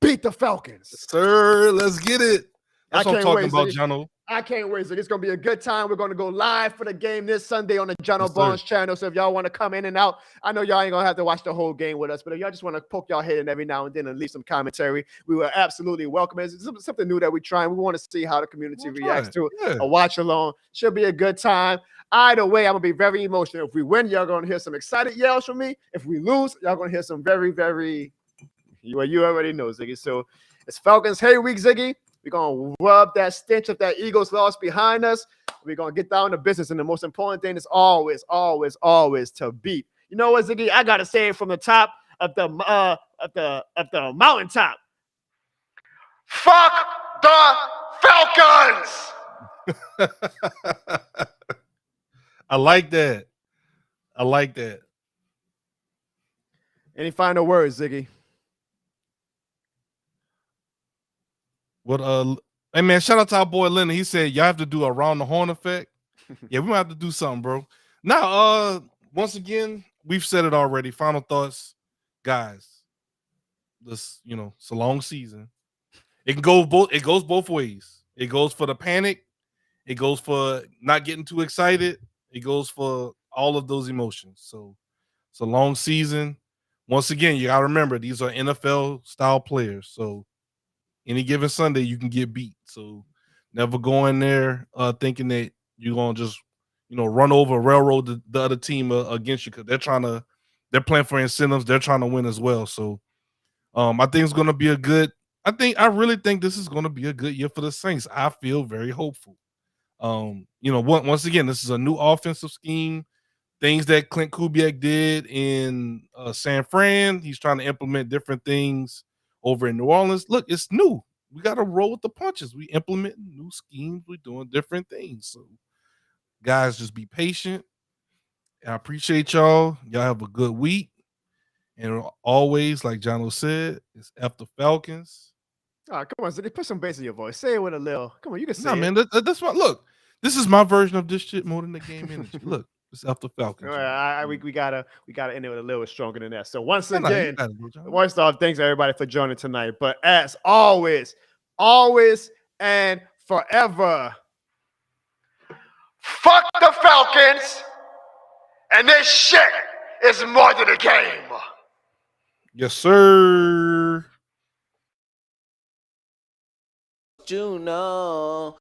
Beat the Falcons. Sir, let's get it. That's what I'm talking about, Jono. I can't wait. So it's going to be a good time. We're going to go live for the game this Sunday on the Jono Barnes channel. So if y'all want to come in and out, I know y'all ain't going to have to watch the whole game with us, but if y'all just want to poke y'all head in every now and then and leave some commentary, we will absolutely welcome it. It's something new that we're trying. We want to see how the community reacts to it. Yeah. A watch along. Should be a good time. Either way, I'm going to be very emotional. If we win, y'all going to hear some excited yells from me. If we lose, y'all going to hear some very, very, well, you already know, Ziggy. So it's Falcons Hate Week, Ziggy. We're going to rub that stench of that Eagles loss behind us. We're going to get down to business. And the most important thing is always, always, always to beat. You know what, Ziggy? I got to say it from the top of the mountaintop. Fuck the Falcons! I like that. I like that. Any final words, Ziggy? What hey man, shout out to our boy Leonard. He said y'all have to do a round the horn effect. Yeah, we might have to do something, bro. Now, once again, we've said it already. Final thoughts, guys. This, it's a long season. It goes both ways. It goes for the panic. It goes for not getting too excited. It goes for all of those emotions. So it's a long season. Once again, you gotta remember these are NFL style players. So any given Sunday, you can get beat. So never go in there thinking that you're gonna just, run over, railroad the other team against you, because they're playing for incentives. They're trying to win as well. So I think it's gonna be I really think this is gonna be a good year for the Saints. I feel very hopeful. Once again, this is a new offensive scheme. Things that Clint Kubiak did in San Fran, he's trying to implement different things over in New Orleans. Look, it's new. We got to roll with the punches. We implement new schemes. We're doing different things. So, guys, just be patient. I appreciate y'all. Y'all have a good week. And always, like Jono said, it's F the Falcons. Come on, Ziggy, put some bass in your voice. Say it with a little. Come on, you can say it. Man, that's what. Look, this is my version of this shit more than the game energy. Look, it's F the Falcons. We gotta end it with a little stronger than that. So once again, first off, thanks everybody for joining tonight. But as always, and forever, fuck the Falcons, and this shit is more than a game. Yes, sir. Juno.